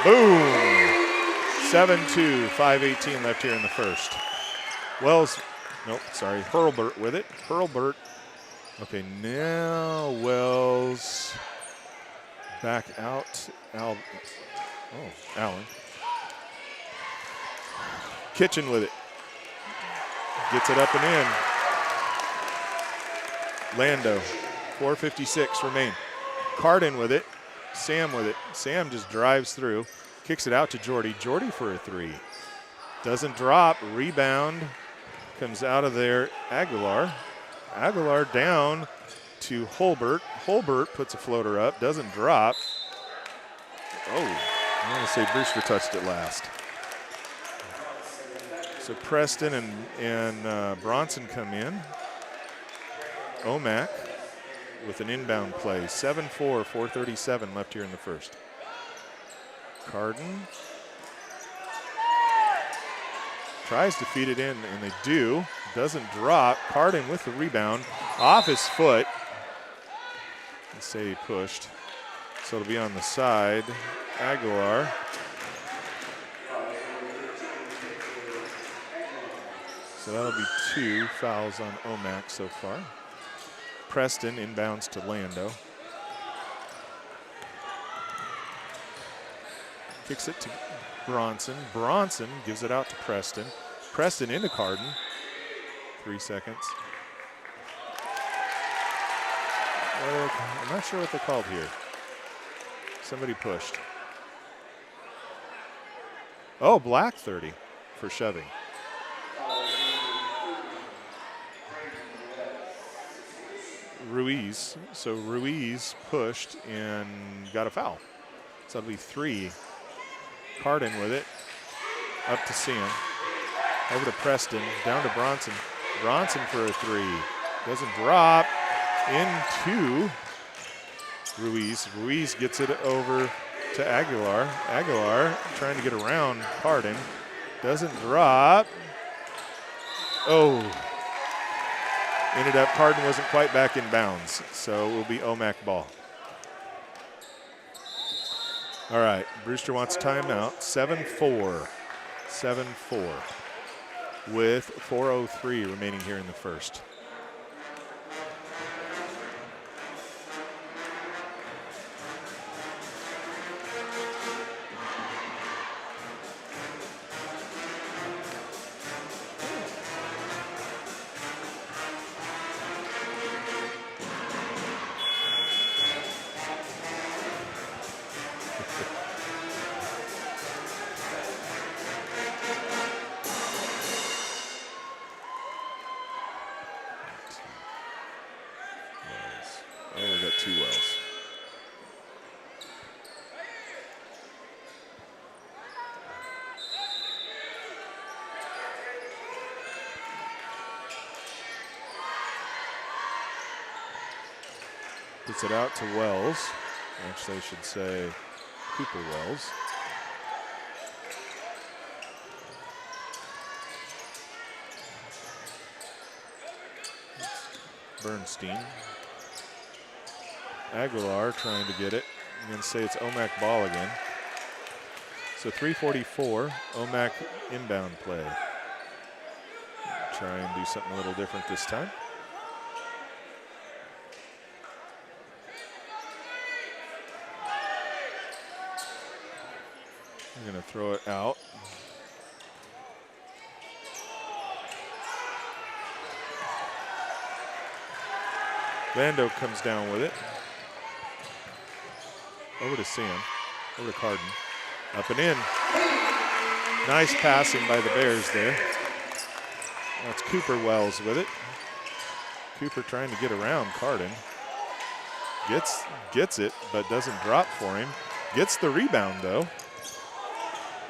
Boom! 7-2, 5:18 left here in the first. Wells, nope, sorry, Hurlburt with it. Hurlburt, okay, now Wells back out. Allen. Kitchen with it. Gets it up and in. Lando, 4:56 remain. Carden with it. Sam with it. Sam just drives through. Kicks it out to Jordy. Jordy for a 3. Doesn't drop. Rebound. Comes out of there. Aguilar. Aguilar down to Hurlburt. Hurlburt puts a floater up. Doesn't drop. Oh, I'm going to say Brewster touched it last. So Preston and Bronson come in. Omak with an inbound play. 7-4, 4:37 left here in the first. Carden tries to feed it in, and they do. Doesn't drop. Carden with the rebound. Off his foot. Let's say he pushed. So it'll be on the side. Aguilar. So that'll be 2 fouls on Omak so far. Preston inbounds to Lando. Kicks it to Bronson. Bronson gives it out to Preston. Preston into Carden. 3 seconds. I'm not sure what they called here. Somebody pushed. Oh, black 30 for shoving. Ruiz. So Ruiz pushed and got a foul. So that'll be 3. Carden with it. Up to Sam. Over to Preston. Down to Bronson. Bronson for a 3. Doesn't drop. Into Ruiz. Ruiz gets it over to Aguilar. Aguilar trying to get around Carden. Doesn't drop. Oh. Ended up, Carden wasn't quite back in bounds, so it will be Omak ball. All right, Brewster wants timeout. 7-4. 7-4 with 4:03 remaining here in the first. Gets it out to Wells. Actually, I should say Cooper Wells. Bernstein. Aguilar trying to get it. I'm going to say it's Omak ball again. So 3:44, Omak inbound play. Try and do something a little different this time. We're going to throw it out. Lando comes down with it. Over to Sam. Over to Carden. Up and in. Nice passing by the Bears there. That's Cooper Wells with it. Cooper trying to get around Carden. Gets it, but doesn't drop for him. Gets the rebound, though.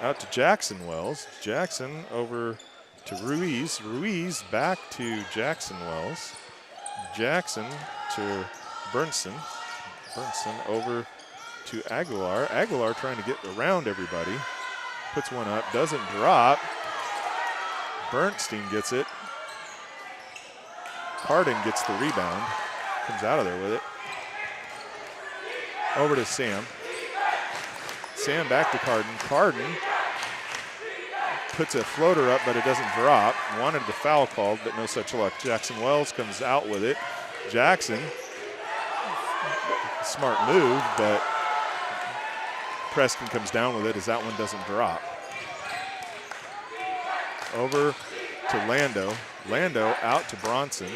Out to Jackson Wells. Jackson over to Ruiz. Ruiz back to Jackson Wells. Jackson to Bernstein. Bernstein over to Aguilar. Aguilar trying to get around everybody. Puts one up, doesn't drop. Bernstein gets it. Carden gets the rebound. Comes out of there with it. Over to Sam. Sam back to Carden. Carden puts a floater up, but it doesn't drop. Wanted the foul called, but no such luck. Jackson Wells comes out with it. Jackson, smart move, but Preston comes down with it as that one doesn't drop. Over to Lando. Lando out to Bronson.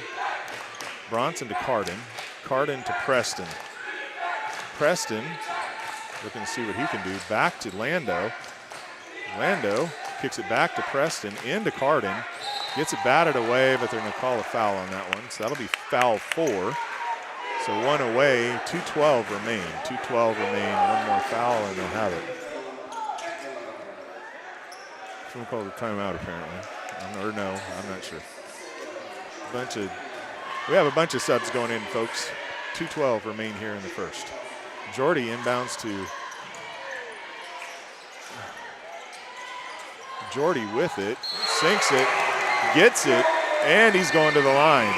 Bronson to Carden. Carden to Preston. Preston looking to see what he can do. Back to Lando. Lando kicks it back to Preston, into Carden. Gets it batted away, but they're going to call a foul on that one. So that'll be foul 4. So one away, 2:12 remain. 2:12 remain, one more foul, and they'll have it. Someone called a timeout, apparently. Or no, I'm not sure. We have a bunch of subs going in, folks. 2:12 remain here in the first. Jordy inbounds to Jordy with it, sinks it, gets it, and he's going to the line.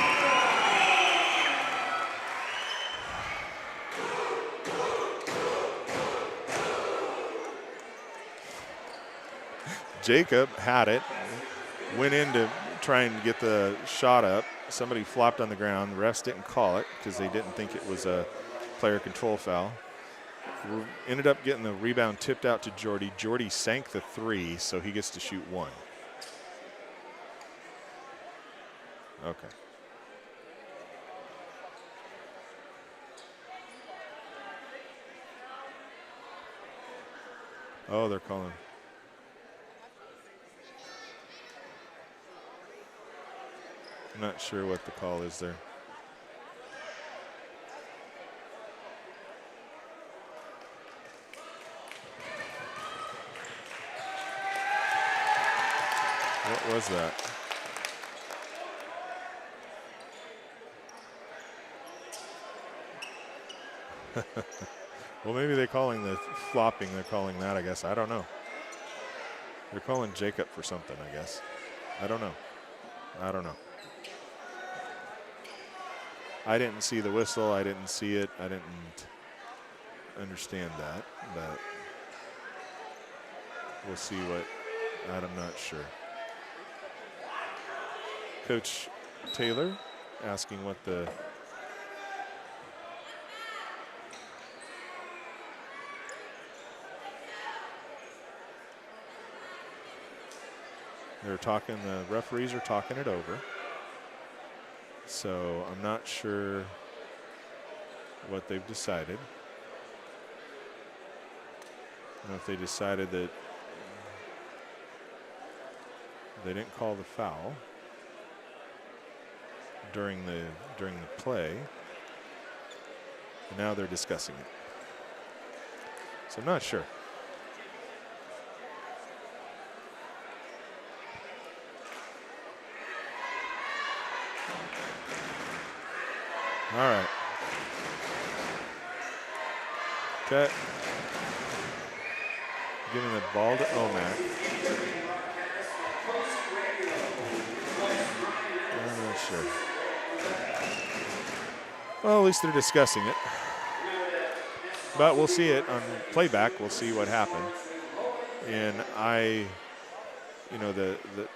Jacob had it, went in to try and get the shot up. Somebody flopped on the ground. The refs didn't call it because they didn't think it was a player control foul. Ended up getting the rebound tipped out to Jordy. Jordy sank the 3, so he gets to shoot 1. Okay. Oh, they're calling. I'm not sure what the call is there. What was that? Well, maybe they're calling the flopping. They're calling that, I guess. I don't know. They're calling Jacob for something, I guess. I don't know. I didn't see the whistle. I didn't see it. I didn't understand that, but we'll see what. I'm not sure. Coach Taylor asking what the they're talking, the referees are talking it over. So I'm not sure what they've decided. I don't know if they decided that they didn't call the foul during the play. And now they're discussing it. So I'm not sure. All right. Cut. Giving the ball to Omak. I'm not sure. Well, at least they're discussing it. But we'll see it on playback. We'll see what happened. And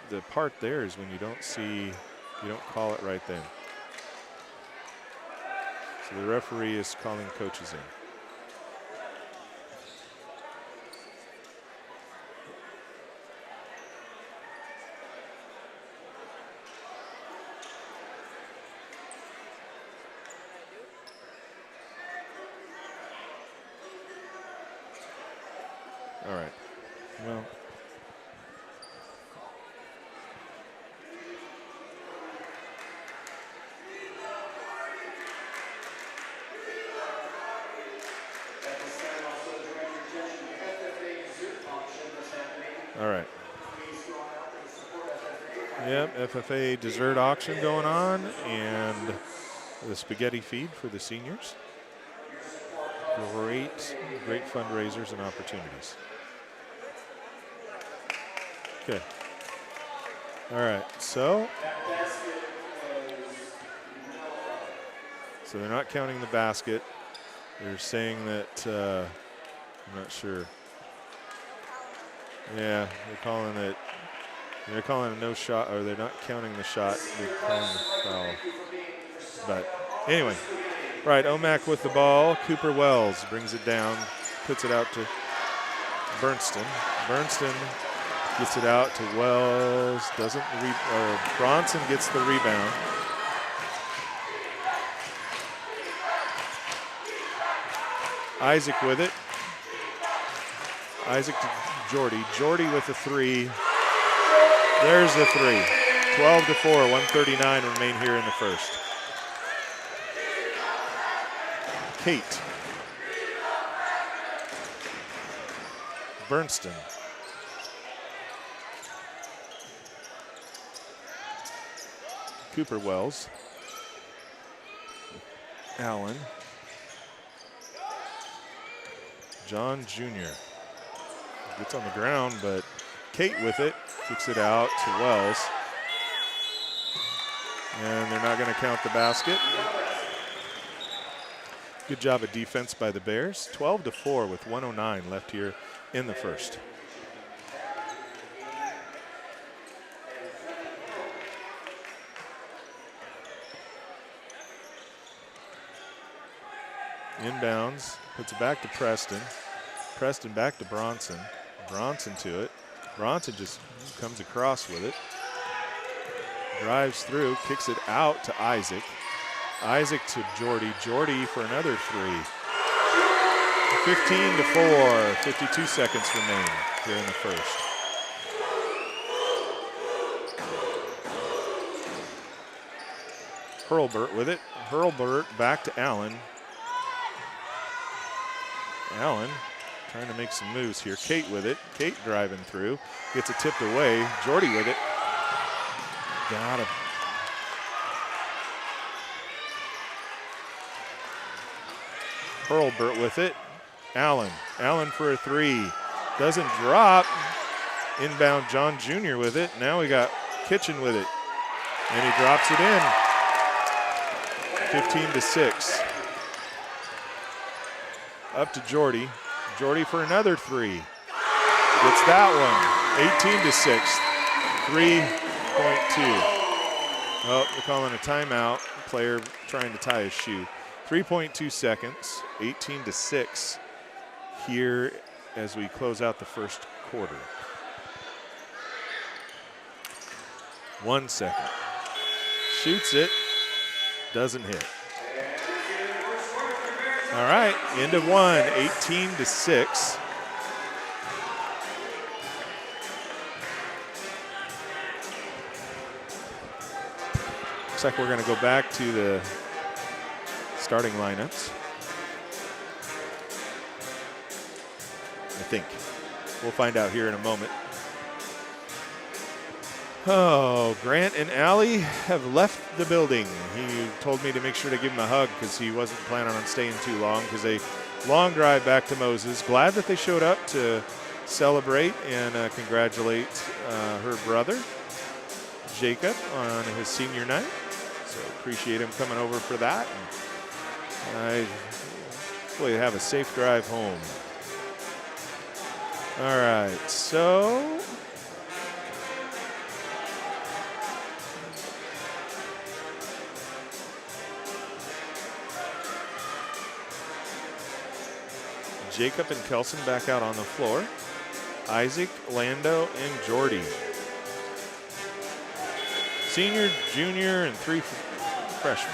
the part there is when you don't call it right then. So the referee is calling coaches in. All right. Well. All right. Yep, FFA dessert auction going on, and the spaghetti feed for the seniors. Great fundraisers and opportunities. Okay. All right, so they're not counting the basket. They're saying that, I'm not sure. Yeah, they're calling a no shot, or they're not counting the shot. They're calling the foul. But anyway, right, Omak with the ball. Cooper Wells brings it down, puts it out to Bernston. Bernston gets it out to Wells, Bronson gets the rebound. Isaac with it. Isaac to Jordy. Jordy with the three. There's the three. 12-4, 139 remain here in the first. Kate. Bernston. Cooper Wells. Allen. John Jr. Gets on the ground, but Kate with it. Kicks it out to Wells. And they're not going to count the basket. Good job of defense by the Bears. 12-4 with 1:09 left here in the first. Inbounds, puts it back to Preston. Preston back to Bronson. Bronson to it. Bronson just comes across with it. Drives through, kicks it out to Isaac. Isaac to Jordy. Jordy for another three. 15-4, 52 seconds remain here in the first. Hurlburt with it. Hurlburt back to Allen. Allen trying to make some moves here. Kate with it. Kate driving through. Gets it tipped away. Jordy with it. Got it. Hurlburt with it. Allen. Allen for a three. Doesn't drop. Inbound John Jr. with it. Now we got Kitchen with it. And he drops it in. 15-6. Up to Jordy. Jordy for another three. Gets that one. 18-6. 3.2. Oh, they're calling a timeout. Player trying to tie his shoe. 3.2 seconds. 18-6 here as we close out the first quarter. 1 second. Shoots it. Doesn't hit. All right, end of one, 18-6. Looks like we're going to go back to the starting lineups. I think. We'll find out here in a moment. Oh, Grant and Allie have left the building. He told me to make sure to give him a hug because he wasn't planning on staying too long because they Long drive back to Moses. Glad that they showed up to celebrate and congratulate her brother, Jacob, on his senior night. So appreciate him coming over for that. And hopefully have a safe drive home. All right, so Jacob and Kelson back out on the floor. Isaac, Lando, and Jordy. Senior, junior, and 3 freshmen.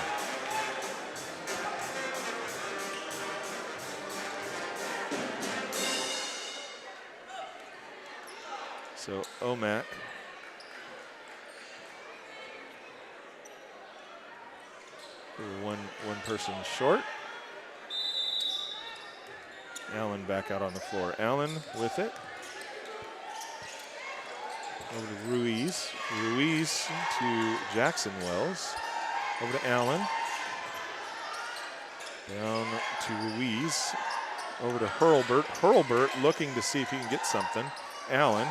So Omak. One person short. Allen back out on the floor. Allen with it. Over to Ruiz. Ruiz to Jackson Wells. Over to Allen. Down to Ruiz. Over to Hurlbert. Hurlbert looking to see if he can get something. Allen.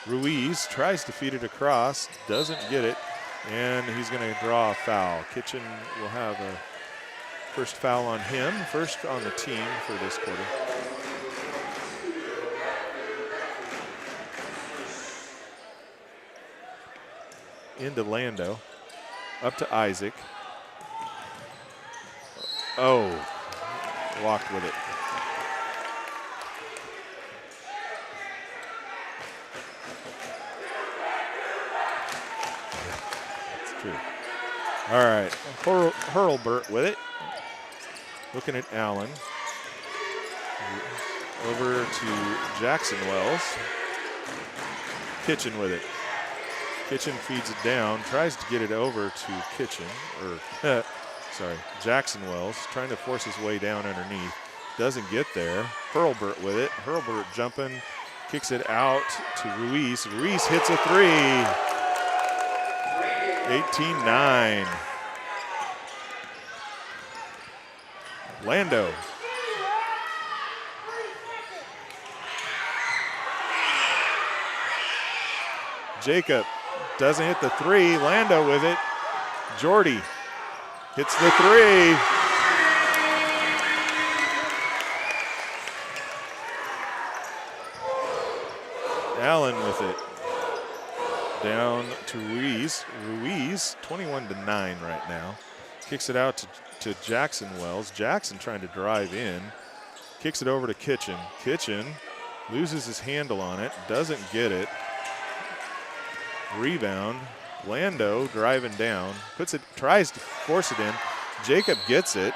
Ruiz tries to feed it across. Doesn't get it. And he's going to draw a foul. Kitchen will have a first foul on him. First on the team for this quarter. Into Lando. Up to Isaac. Oh, walked with it. That's true. All right, Hurlbert with it. Looking at Allen. Over to Jackson Wells. Kitchen with it. Kitchen feeds it down, tries to get it over to Kitchen, or Jackson Wells, trying to force his way down underneath. Doesn't get there. Hurlbert with it. Hurlbert jumping, kicks it out to Ruiz. Ruiz hits a 3. 18-9. Lando. Jacob doesn't hit the 3. Lando with it. Jordy hits the 3. Allen with it. Down to Ruiz. Ruiz, 21-9 right now. Kicks it out to Jackson Wells. Jackson trying to drive in. Kicks it over to Kitchen. Kitchen loses his handle on it. Doesn't get it. Rebound. Lando driving down. Puts it, tries to force it in. Jacob gets it.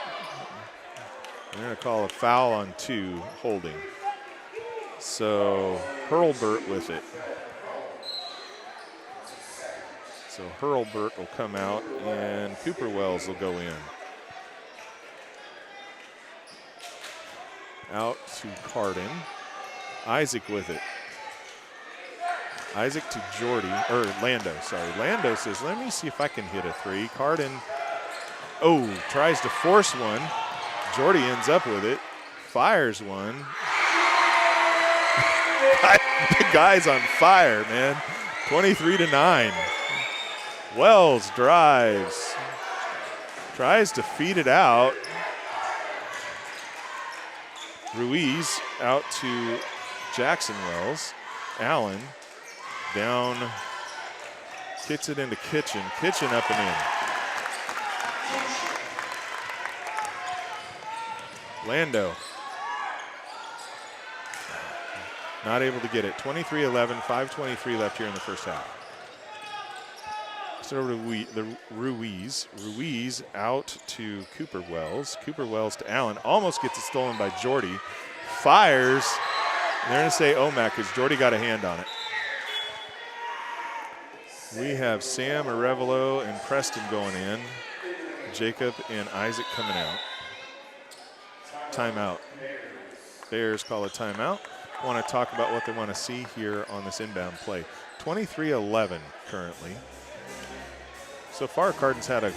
They're going to call a foul on 2, holding. So Hurlbert with it. So Hurlbert will come out and Cooper Wells will go in. Out to Cardin. Isaac with it. Isaac to Jordy, or Lando, sorry. Lando says, let me see if I can hit a 3. Cardin, tries to force one. Jordy ends up with it. Fires one. The guy's on fire, man. 23-9. Wells drives. Tries to feed it out. Ruiz out to Jackson Wells. Allen down, kicks it into Kitchen. Kitchen up and in. Lando. Not able to get it. 23-11, 5:23 left here in the first half. Over to Ruiz. Ruiz out to Cooper Wells. Cooper Wells to Allen. Almost gets it stolen by Jordy. Fires. And they're going to say Omak because Jordy got a hand on it. We have Sam Arevalo and Preston going in. Jacob and Isaac coming out. Timeout. Bears call a timeout. Want to talk about what they want to see here on this inbound play. 23-11 currently. So far, Cardin's had a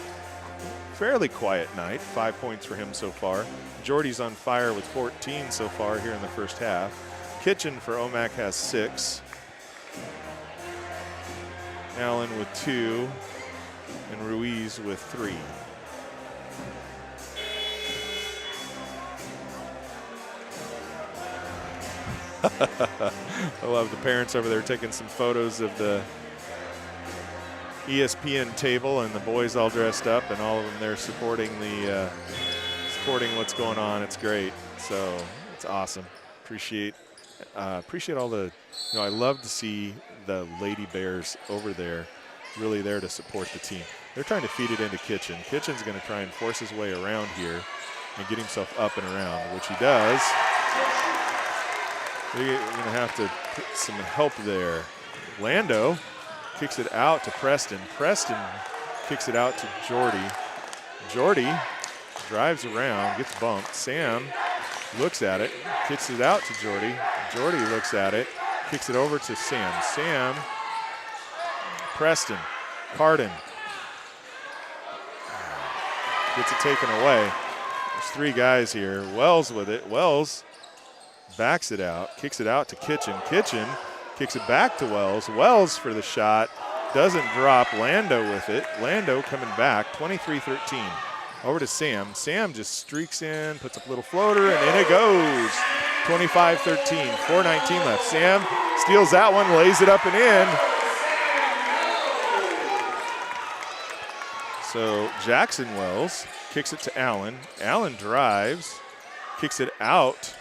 fairly quiet night. 5 points for him so far. Jordy's on fire with 14 so far here in the first half. Kitchen for Omak has 6. Allen with 2. And Ruiz with 3. I love the parents over there taking some photos of the ESPN table and the boys all dressed up, and all of them there supporting what's going on. It's great. So it's awesome. Appreciate all the. I love to see the Lady Bears over there, really there to support the team. They're trying to feed it into Kitchen. Kitchen's going to try and force his way around here and get himself up and around, which he does. They're going to have to put some help there. Lando kicks it out to Preston. Preston kicks it out to Jordy. Jordy drives around, gets bumped. Sam looks at it, kicks it out to Jordy. Jordy looks at it, kicks it over to Sam. Sam, Preston, Cardin gets it taken away. There's 3 guys here. Wells with it. Wells backs it out, kicks it out to Kitchen. Kitchen kicks it back to Wells. Wells for the shot. Doesn't drop. Lando with it. Lando coming back. 23-13. Over to Sam. Sam just streaks in, puts up a little floater, and in it goes. 25-13. 4:19 left. Sam steals that one, lays it up and in. So Jackson Wells kicks it to Allen. Allen drives, kicks it out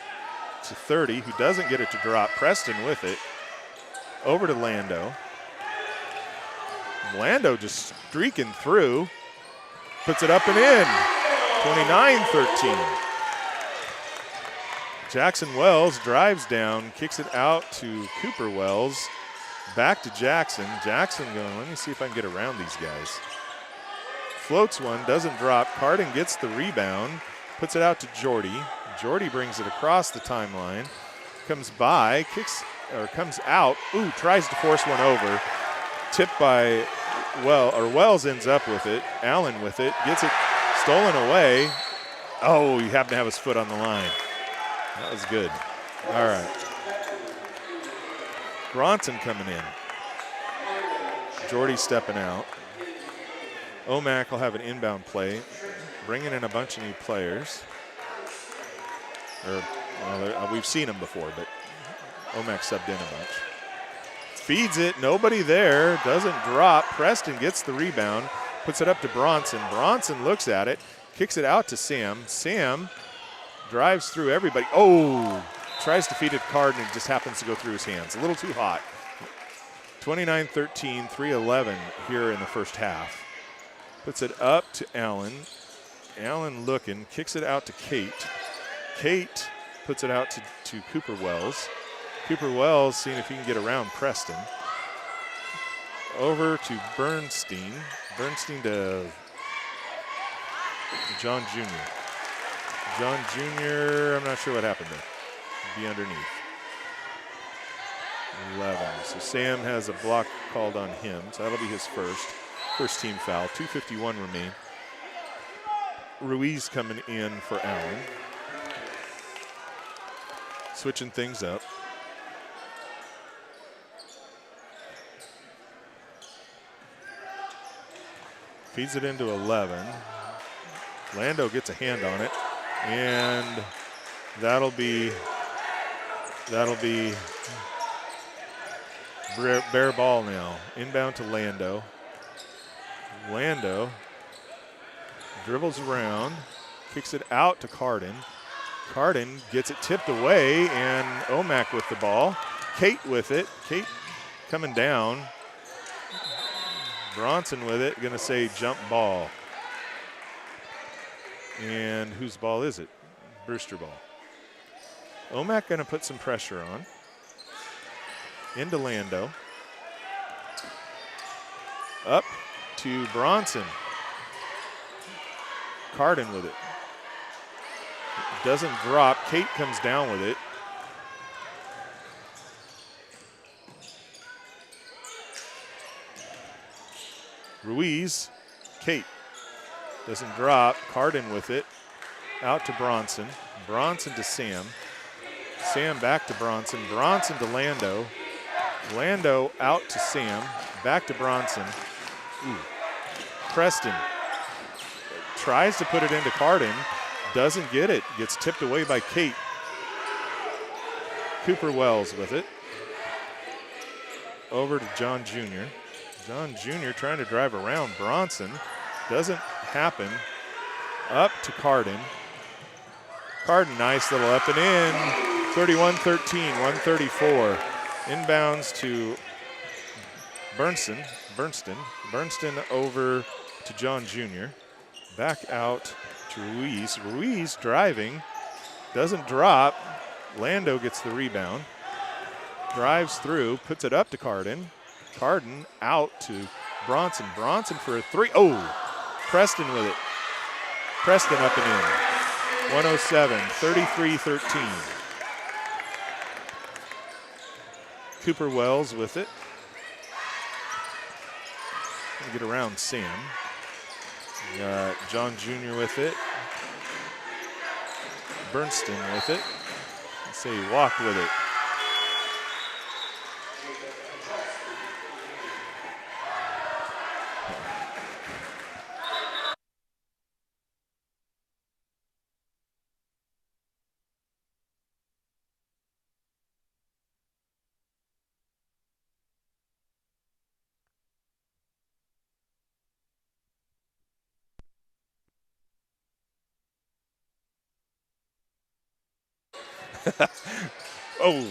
to 30, who doesn't get it to drop. Preston with it. Over to Lando. Lando just streaking through. Puts it up and in. 29-13. Jackson Wells drives down, kicks it out to Cooper Wells. Back to Jackson. Jackson going, let me see if I can get around these guys. Floats one, doesn't drop. Cardin gets the rebound, puts it out to Jordy. Jordy brings it across the timeline. Comes by, comes out. Ooh, tries to force one over. Tipped by Wells ends up with it. Allen with it, gets it stolen away. Oh, he happened to have his foot on the line. That was good. All right. Bronson coming in. Jordy stepping out. Omak will have an inbound play, bringing in a bunch of new players. We've seen them before, but Omak subbed in a bunch. Feeds it, nobody there, doesn't drop. Preston gets the rebound, puts it up to Bronson. Bronson looks at it, kicks it out to Sam. Sam drives through everybody. Oh, tries to feed it Card, and it just happens to go through his hands. A little too hot. 29-13, 3:11 here in the first half. Puts it up to Allen. Allen looking, kicks it out to Kate. Kate puts it out to Cooper Wells. Cooper Wells seeing if he can get around Preston. Over to Bernstein. Bernstein to John Jr. John Jr., I'm not sure what happened there. Be underneath. 11. So Sam has a block called on him, so that'll be his first team foul. 2:51 remain. Ruiz coming in for Allen. Switching things up. Feeds it into 11. Lando gets a hand on it, and that'll be bare ball now. Inbound to Lando. Lando dribbles around, kicks it out to Cardin. Cardin gets it tipped away, and Omak with the ball. Kate with it. Kate coming down. Bronson with it, gonna say jump ball. And whose ball is it? Brewster ball. Omak gonna put some pressure on. Into Lando. Up to Bronson. Cardin with it. Doesn't drop. Kate comes down with it. Ruiz, Kate. Doesn't drop. Carden with it. Out to Bronson. Bronson to Sam. Sam back to Bronson. Bronson to Lando. Lando out to Sam. Back to Bronson. Ooh. Preston tries to put it into Carden. Doesn't get it. Gets tipped away by Kate. Cooper Wells with it. Over to John Jr. John Jr. trying to drive around Bronson. Doesn't happen. Up to Carden. Carden, nice little up and in. 31-13, 134. Inbounds to Bernston. Bernston over to John Jr. Back out to Ruiz. Ruiz driving. Doesn't drop. Lando gets the rebound. Drives through, puts it up to Carden. Carden out to Bronson. Bronson for a three. Oh, Preston with it. Preston up and in. 107, 33-13. Cooper Wells with it. Gonna get around Sam. Got John Jr. with it. Bernston with it. Let's say he walked with it. Oh,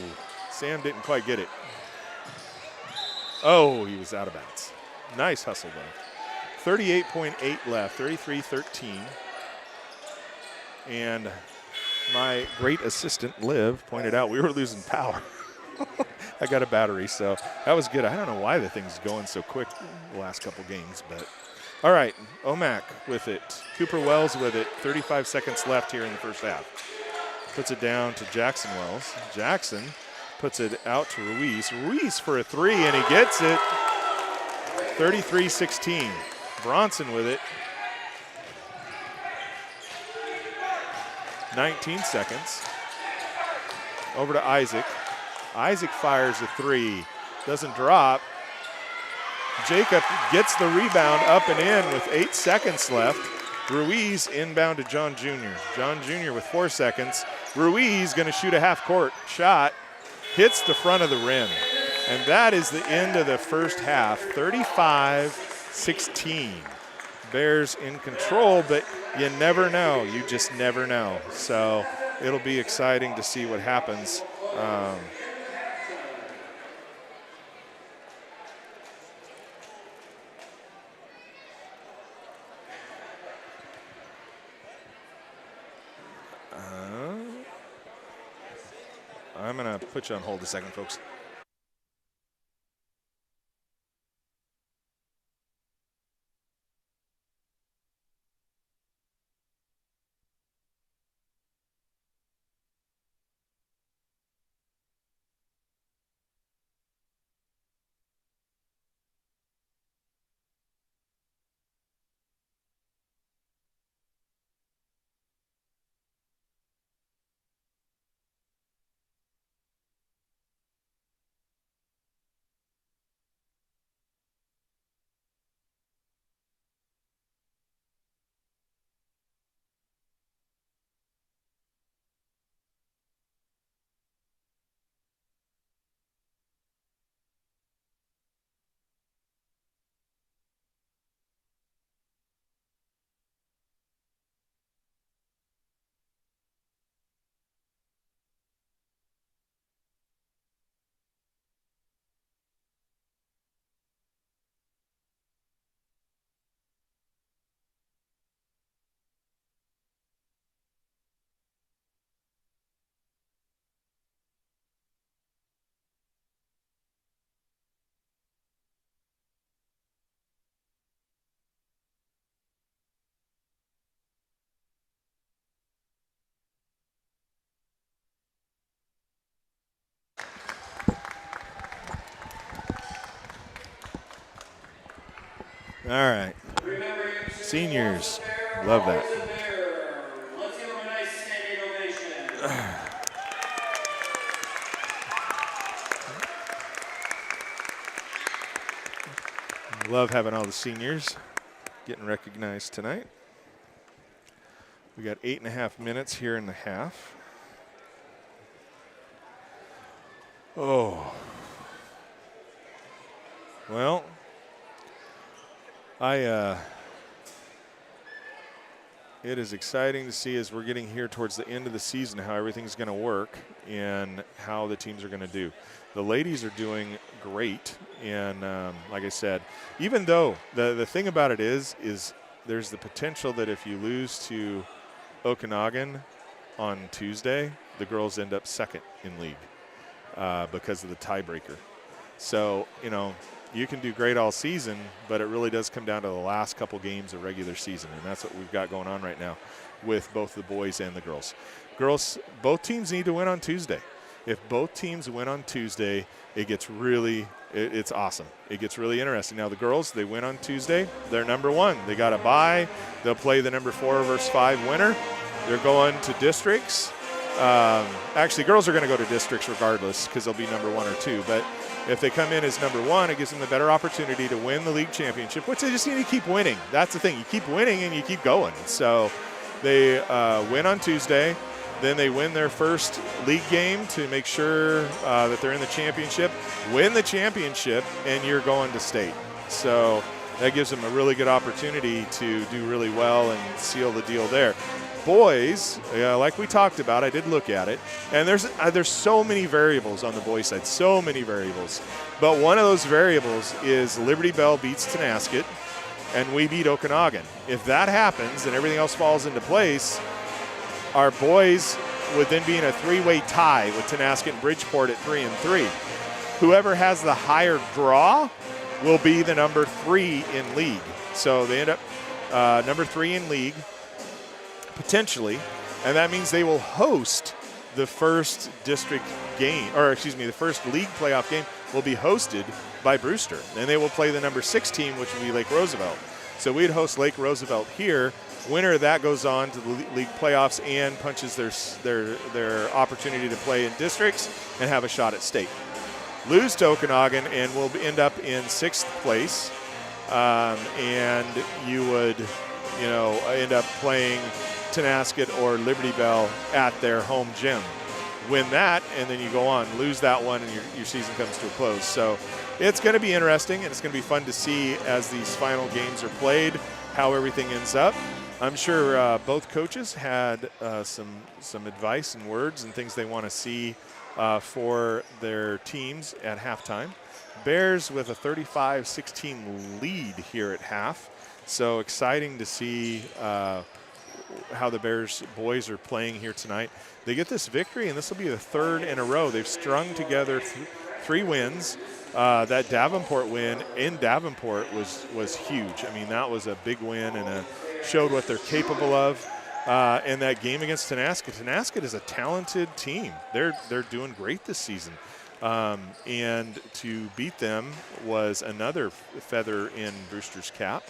Sam didn't quite get it. Oh, he was out of bounds. Nice hustle, though. 38.8 left, 33-13. And my great assistant, Liv, pointed out we were losing power. I got a battery, so that was good. I don't know why the thing's going so quick the last couple games, but all right, Omak with it. Cooper Wells with it. 35 seconds left here in the first half. Puts it down to Jackson Wells. Jackson puts it out to Ruiz. Ruiz for a three, and he gets it. 33-16. Bronson with it. 19 seconds. Over to Isaac. Isaac fires a three. Doesn't drop. Jacob gets the rebound up and in with 8 seconds left. Ruiz inbound to John Jr. John Jr. with 4 seconds. Ruiz going to shoot a half-court shot. Hits the front of the rim. And that is the end of the first half, 35-16. Bears in control, but you never know. You just never know. So it'll be exciting to see what happens. I'm going to put you on hold a second, folks. All right. Seniors, Love that. Let's give them a nice standing ovation. Love having all the seniors getting recognized tonight. We got 8.5 minutes here in the half. Oh. Well, it is exciting to see as we're getting here towards the end of the season how everything's going to work and how the teams are going to do. The ladies are doing great, and like I said, even though the thing about it is there's the potential that if you lose to Okanagan on Tuesday, the girls end up second in league because of the tiebreaker. So, you can do great all season, but it really does come down to the last couple games of regular season, and that's what we've got going on right now with both the boys and the girls. Girls, both teams need to win on Tuesday. If both teams win on Tuesday, it gets really it's awesome. It gets really interesting. Now, the girls, they win on Tuesday. They're number one. They got a bye. They'll play the number 4 versus 5 winner. They're going to districts. Actually, girls are going to go to districts regardless because they'll be number 1 or 2, but if they come in as number 1, it gives them a better opportunity to win the league championship, which they just need to keep winning. That's the thing. You keep winning and you keep going. So they win on Tuesday. Then they win their first league game to make sure that they're in the championship. Win the championship, and you're going to state. So that gives them a really good opportunity to do really well and seal the deal there. Boys, like we talked about, I did look at it, and there's so many variables on the boys' side, so many variables. But one of those variables is Liberty Bell beats Tenasket, and we beat Okanagan. If that happens and everything else falls into place, our boys would then be in a 3-way tie with Tenasket and Bridgeport at 3-3. Whoever has the higher draw will be the number 3 in league. So they end up number 3 in league, potentially, and that means they will host the first district game, the first league playoff game will be hosted by Brewster. And they will play the number 6 team, which will be Lake Roosevelt. So we'd host Lake Roosevelt here. Winner of that goes on to the league playoffs and punches their opportunity to play in districts and have a shot at state. Lose to Okanagan and we'll end up in 6th place, and you would, end up playing Tenasket or Liberty Bell at their home gym. Win that, and then you go on. Lose that one, and your season comes to a close. So it's going to be interesting, and it's going to be fun to see as these final games are played, how everything ends up. I'm sure both coaches had some advice and words and things they want to see for their teams at halftime. Bears with a 35-16 lead here at half. So exciting to see how the Bears boys are playing here tonight. They get this victory, and this will be the 3rd in a row. They've strung together 3 wins. That Davenport win in Davenport was huge. I mean, that was a big win and showed what they're capable of. And that game against Tenasket is a talented team. They're doing great this season. And to beat them was another feather in Brewster's cap.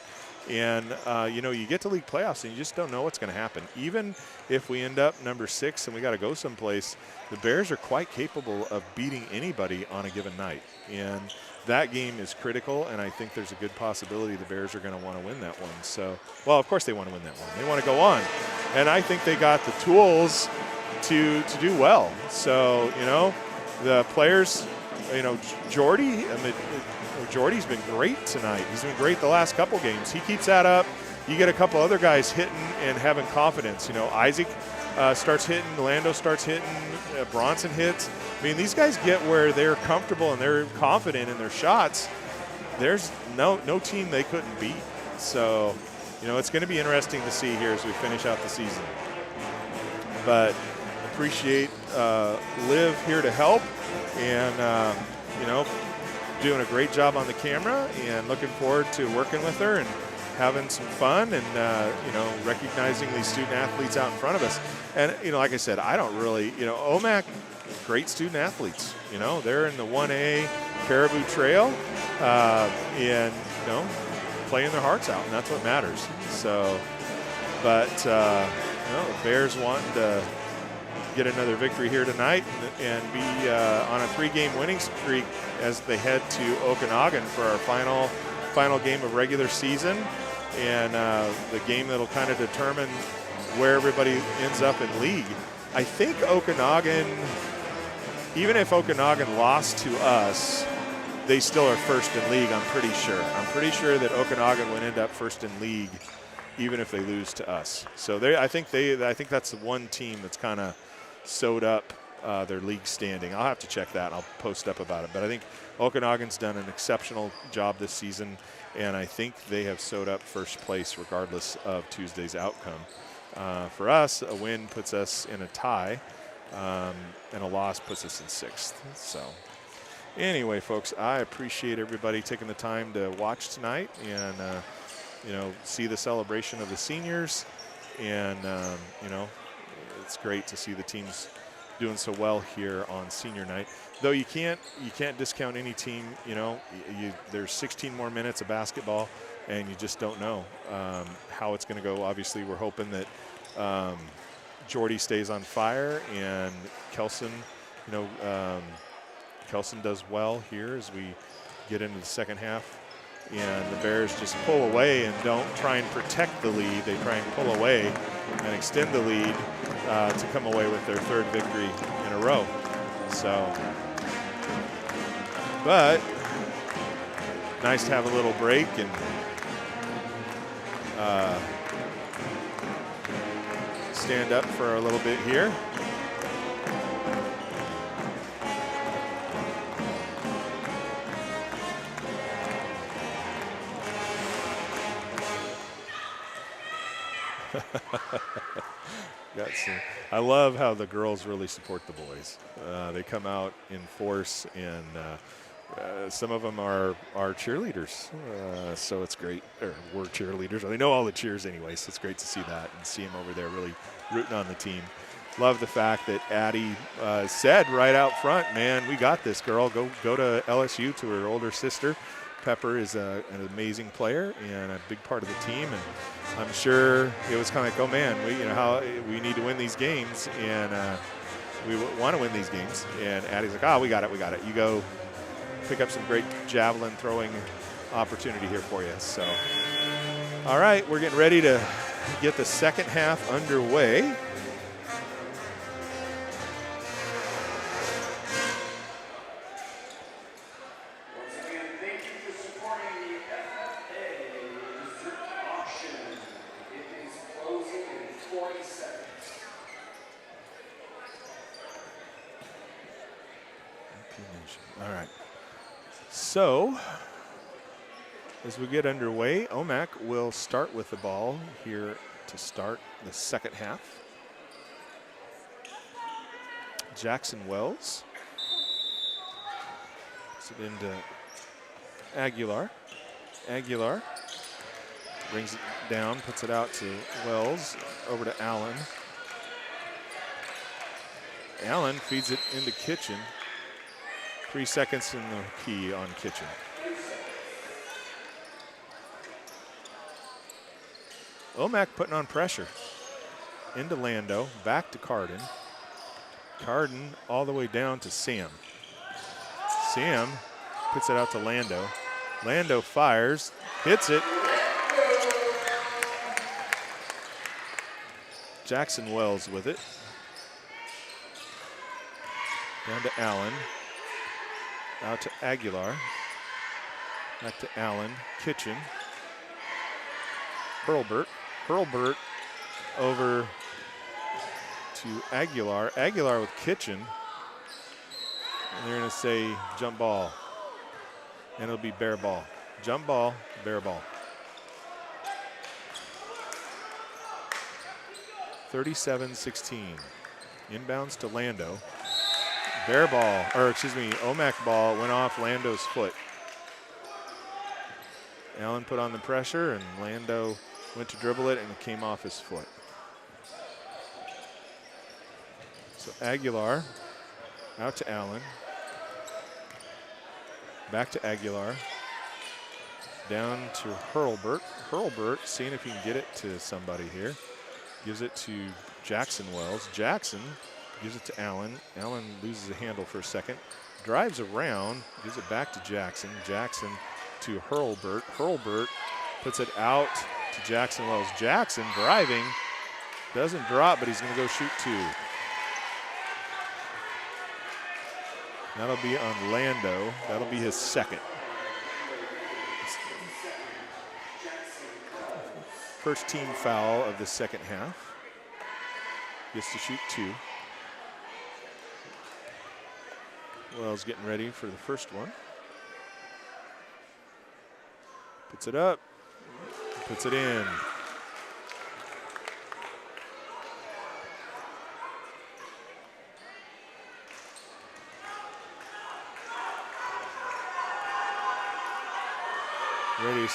And, you get to league playoffs and you just don't know what's going to happen. Even if we end up number 6 and we got to go someplace, the Bears are quite capable of beating anybody on a given night. And that game is critical, and I think there's a good possibility the Bears are going to want to win that one. So, well, of course they want to win that one. They want to go on. And I think they got the tools to do well. So, the players, Jordy, Jordy's been great tonight. He's been great the last couple games. He keeps that up. You get a couple other guys hitting and having confidence. Isaac starts hitting, Lando starts hitting, Bronson hits. I mean, these guys get where they're comfortable and they're confident in their shots. There's no team they couldn't beat. So, it's going to be interesting to see here as we finish out the season. But appreciate Liv here to help, and doing a great job on the camera, and looking forward to working with her and having some fun and recognizing these student athletes out in front of us. And like I said, I don't really Omak, great student athletes. They're in the 1A Caribou Trail, and playing their hearts out, and that's what matters. So But the Bears want to get another victory here tonight and be on a 3-game winning streak as they head to Okanagan for our final game of regular season, and the game that'll kind of determine where everybody ends up in league. I think Okanagan, even if Okanagan lost to us, they still are first in league, I'm pretty sure. I'm pretty sure that Okanagan would end up first in league even if they lose to us. So I think that's the one team that's kind of sewed up their league standing. I'll have to check that. I'll post up about it. But I think Okanagan's done an exceptional job this season, and I think they have sewed up first place regardless of Tuesday's outcome. For us, a win puts us in a tie, and a loss puts us in 6th. So anyway, folks, I appreciate everybody taking the time to watch tonight and see the celebration of the seniors, and it's great to see the teams doing so well here on senior night. Though you can't discount any team. There's 16 more minutes of basketball, and you just don't know how it's going to go. Obviously, we're hoping that Jordy stays on fire and Kelson, Kelson does well here as we get into the second half. And the Bears just pull away and don't try and protect the lead. They try and pull away and extend the lead to come away with their 3rd victory in a row. So, but nice to have a little break and stand up for a little bit here. I love how the girls really support the boys. They come out in force, and some of them are cheerleaders. So it's great. Or were cheerleaders. They know all the cheers anyway, so it's great to see that and see them over there really rooting on the team. Love the fact that Addie said right out front, man, we got this, girl. Go to LSU to her older sister. Pepper is an amazing player and a big part of the team, and I'm sure it was kind of like, oh man, we need to win these games, and we want to win these games. And Addie's like, we got it. You go pick up some great javelin throwing opportunity here for you. So, all right, we're getting ready to get the second half underway. All right. So, as we get underway, Omak will start with the ball here to start the second half. Jackson Wells puts it into Aguilar. Aguilar brings it down, puts it out to Wells, over to Allen. Allen feeds it into Kitchen. 3 seconds in the key on Kitchen. Omak putting on pressure. Into Lando, back to Carden. Carden all the way down to Sam. Sam puts it out to Lando. Lando fires, hits it. Jackson Wells with it. Down to Allen. Out to Aguilar. Back to Allen. Kitchen. Hurlburt. Hurlburt over to Aguilar. Aguilar with Kitchen. And they're going to say jump ball. And it'll be bare ball. Jump ball, bare ball. 37-16. Inbounds to Lando. Bare ball, or excuse me, Omak ball went off Lando's foot. Allen put on the pressure, and Lando went to dribble it, and it came off his foot. So Aguilar out to Allen. Back to Aguilar. Down to Hurlburt. Hurlburt seeing if he can get it to somebody here. gives it to Jackson Wells. Jackson gives it to Allen. Allen loses a handle for a second. Drives around, gives it back to Jackson. Jackson to Hurlburt. Hurlburt puts it out to Jackson Wells. Jackson driving, doesn't drop, but he's going to go shoot 2. That'll be on Lando. That'll be his second. First team foul of the second half. Gets to shoot 2. Wells getting ready for the first one. Puts it up, puts it in. Ready to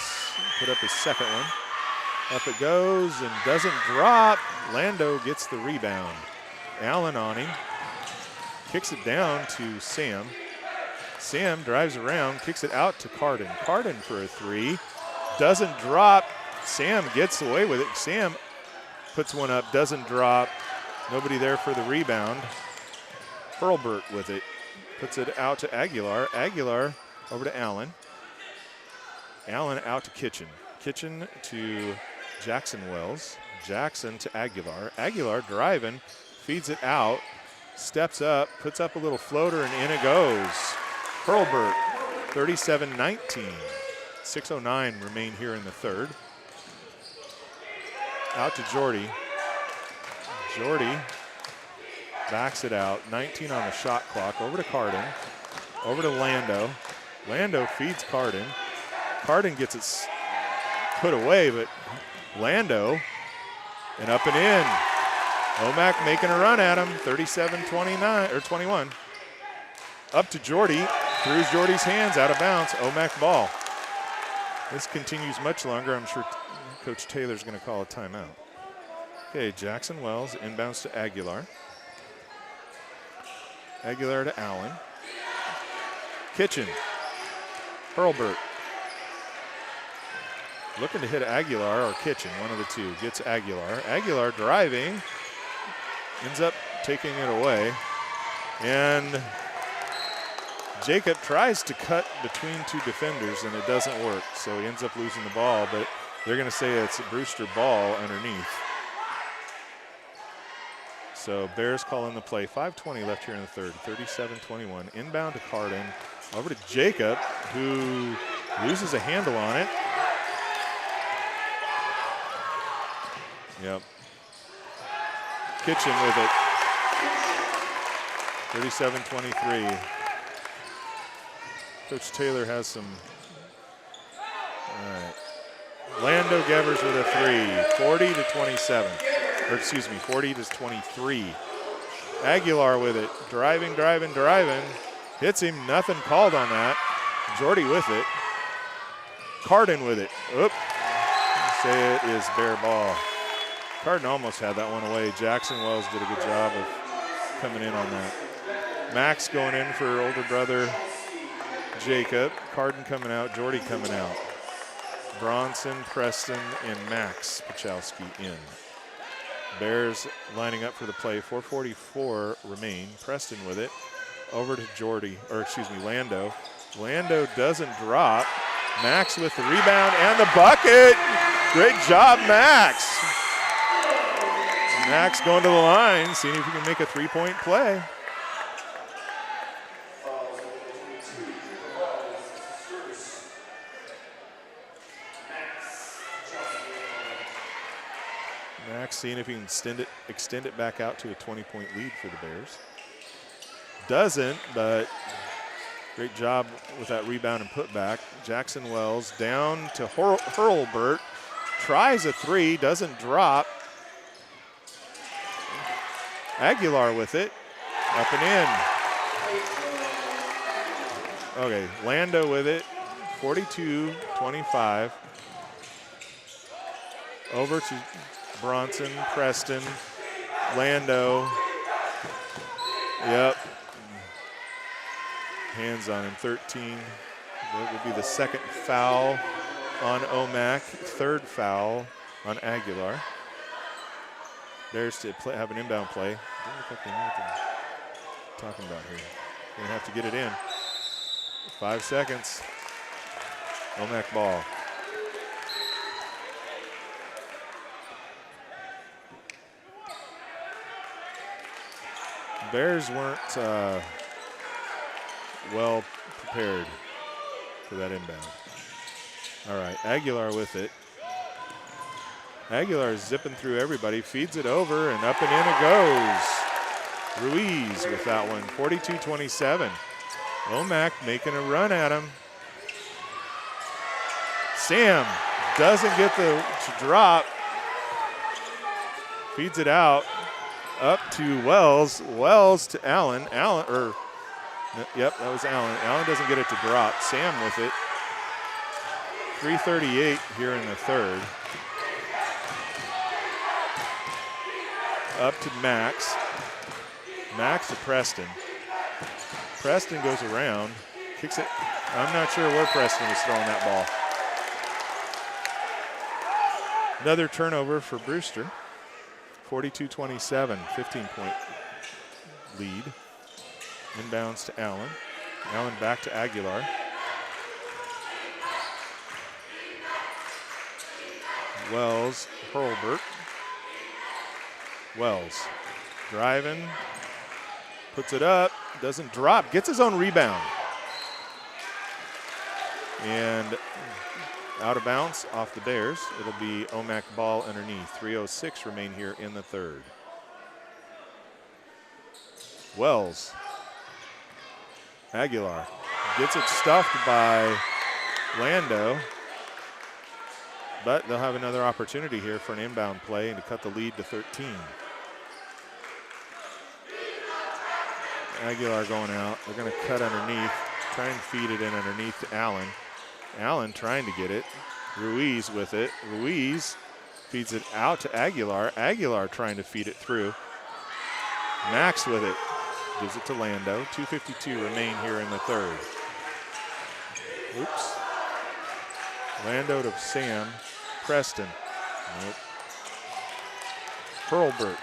put up his second one. Up it goes and doesn't drop. Lando gets the rebound. Allen on him. Kicks it down to Sam. Sam drives around, kicks it out to Carden. Carden for a 3. Doesn't drop. Sam gets away with it. Sam puts one up, doesn't drop. Nobody there for the rebound. Hurlburt with it. Puts it out to Aguilar. Aguilar over to Allen. Allen out to Kitchen. Kitchen to Jackson Wells. Jackson to Aguilar. Aguilar driving, feeds it out, steps up, puts up a little floater, and in it goes. Hurlburt, 37-19. 6:09 remain here in the third. Out to Jordy. Jordy backs it out. 19 on the shot clock. Over to Carden. Over to Lando. Lando feeds Carden. Carden gets it put away, but Lando and up and in. Omak making a run at him. 37-29 or 21. Up to Jordy. Through Jordy's hands, out of bounds. Omak ball. This continues much longer. I'm sure Coach Taylor's going to call a timeout. Okay, Jackson Wells inbounds to Aguilar. Aguilar to Allen. Kitchen. Hurlburt. Looking to hit Aguilar or Kitchen, one of the two. Gets Aguilar. Aguilar driving. Ends up taking it away. And Jacob tries to cut between 2 defenders, and it doesn't work. So he ends up losing the ball, but they're going to say it's a Brewster ball underneath. So Bears call in the play. 5:20 left here in the third. 37-21. Inbound to Carden. Over to Jacob, who loses a handle on it. Yep. Kitchen with it. 37-23. Coach Taylor has some. All right. Lando Gevers with a 3. 40-27. Or excuse me, 40-23. Aguilar with it. Driving. Hits him. Nothing called on that. Jordy with it. Carden with it. Oop. Say it is Bear ball. Carden almost had that one away. Jackson Wells did a good job of coming in on that. Max going in for older brother Jacob. Carden coming out. Jordy coming out. Bronson, Preston, and Max Pachowski in. Bears lining up for the play. 4:44 remain. Preston with it. Over to Jordy, or excuse me, Lando. Lando doesn't drop. Max with the rebound and the bucket. Great job, Max. Max going to the line, seeing if he can make a 3-point play. Max seeing if he can extend it back out to a 20-point lead for the Bears. Doesn't, but great job with that rebound and putback. Jackson Wells down to Hurlburt. Tries a 3, doesn't drop. Aguilar with it, up and in. Okay, Lando with it, 42-25. Over to Bronson, Preston, Lando. Yep. Hands on him, 13. That will be the second foul on Omak, third foul on Aguilar. Bears to have an inbound play. Don't look like they know what they're talking about here. Gonna have to get it in. 5 seconds. Omak ball. Bears weren't well prepared for that inbound. All right, Aguilar with it. Aguilar is zipping through everybody, feeds it over, and up and in it goes. Ruiz with that one, 42-27. Omak making a run at him. Sam doesn't get to drop. Feeds it out. Up to Wells. Wells to Allen. Yep, that was Allen. Allen doesn't get it to drop. Sam with it. 3:38 here in the third. Up to Max. Max to Preston. Preston goes around, kicks it. I'm not sure where Preston was throwing that ball. Another turnover for Brewster. 42-27, 15-point lead. Inbounds to Allen. Allen back to Aguilar. Wells, Hurlbert. Wells driving, puts it up, doesn't drop, gets his own rebound. And out of bounds off the Bears. It'll be Omak ball underneath. 3:06 remain here in the third. Wells. Aguilar gets it stuffed by Lando. But they'll have another opportunity here for an inbound play and to cut the lead to 13. Aguilar going out. They're going to cut underneath, try and feed it in underneath to Allen. Allen trying to get it. Ruiz with it. Ruiz feeds it out to Aguilar. Aguilar trying to feed it through. Max with it. Gives it to Lando. 2:52 remain here in the third. Oops. Lando to Sam. Preston. Nope. Hurlbert.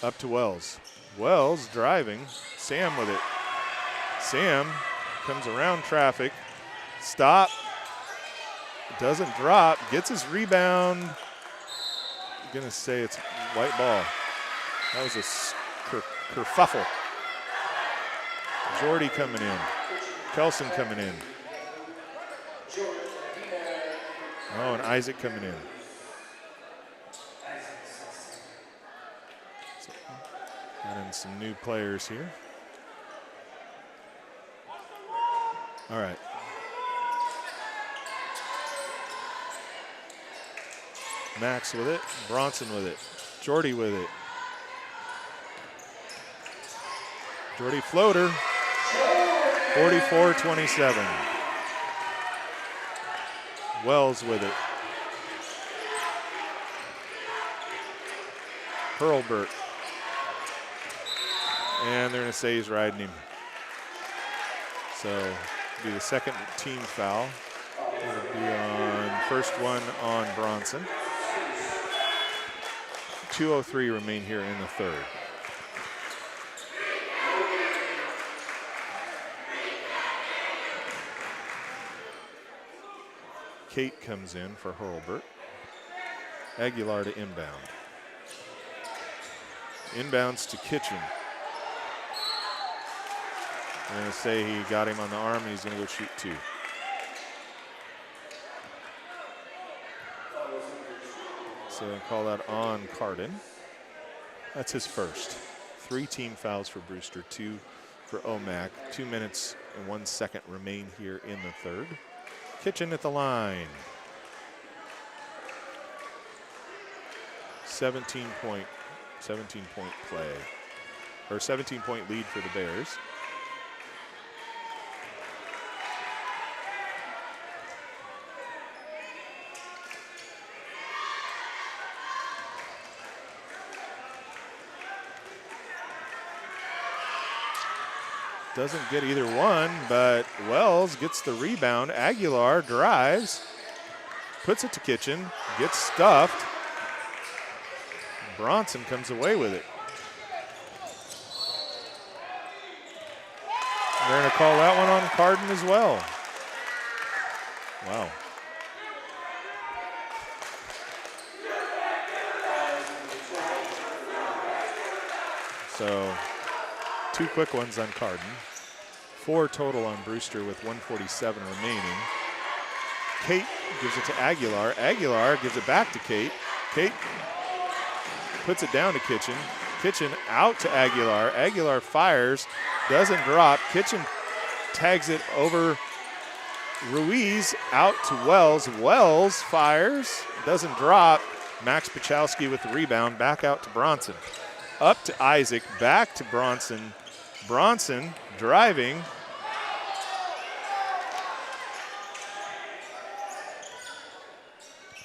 Up to Wells. Wells driving. Sam with it. Sam comes around traffic. Stop. Doesn't drop. Gets his rebound. I'm going to say it's white ball. That was a kerfuffle. Jordy coming in. Kelson coming in. Oh, and Isaac coming in. So, got in some new players here. All right. Max with it. Bronson with it. Jordy with it. Jordy floater. 44-27. Wells with it. Hurlbert. And they're going to say he's riding him. So it'll be the second team foul. It'll be on first one on Bronson. 2:03 remain here in the third. Kate comes in for Hurlbert. Aguilar to inbound. Inbounds to Kitchen. I'm going to say he got him on the arm and he's going to go shoot two. So call that on Cardin. That's his first. 3 team fouls for Brewster, 2 for Omak. 2 minutes and 1 second remain here in the third. Kitchen at the line. 17-point play, or 17-point lead for the Bears. Doesn't get either one, but Wells gets the rebound. Aguilar drives, puts it to Kitchen, gets stuffed. Bronson comes away with it. They're going to call that one on Carden as well. Wow. So 2 quick ones on Carden. 4 total on Brewster with 1:47 remaining. Kate gives it to Aguilar. Aguilar gives it back to Kate. Kate puts it down to Kitchen. Kitchen out to Aguilar. Aguilar fires, doesn't drop. Kitchen tags it over Ruiz, out to Wells. Wells fires, doesn't drop. Max Pachowski with the rebound, back out to Bronson. Up to Isaac, back to Bronson. Bronson driving.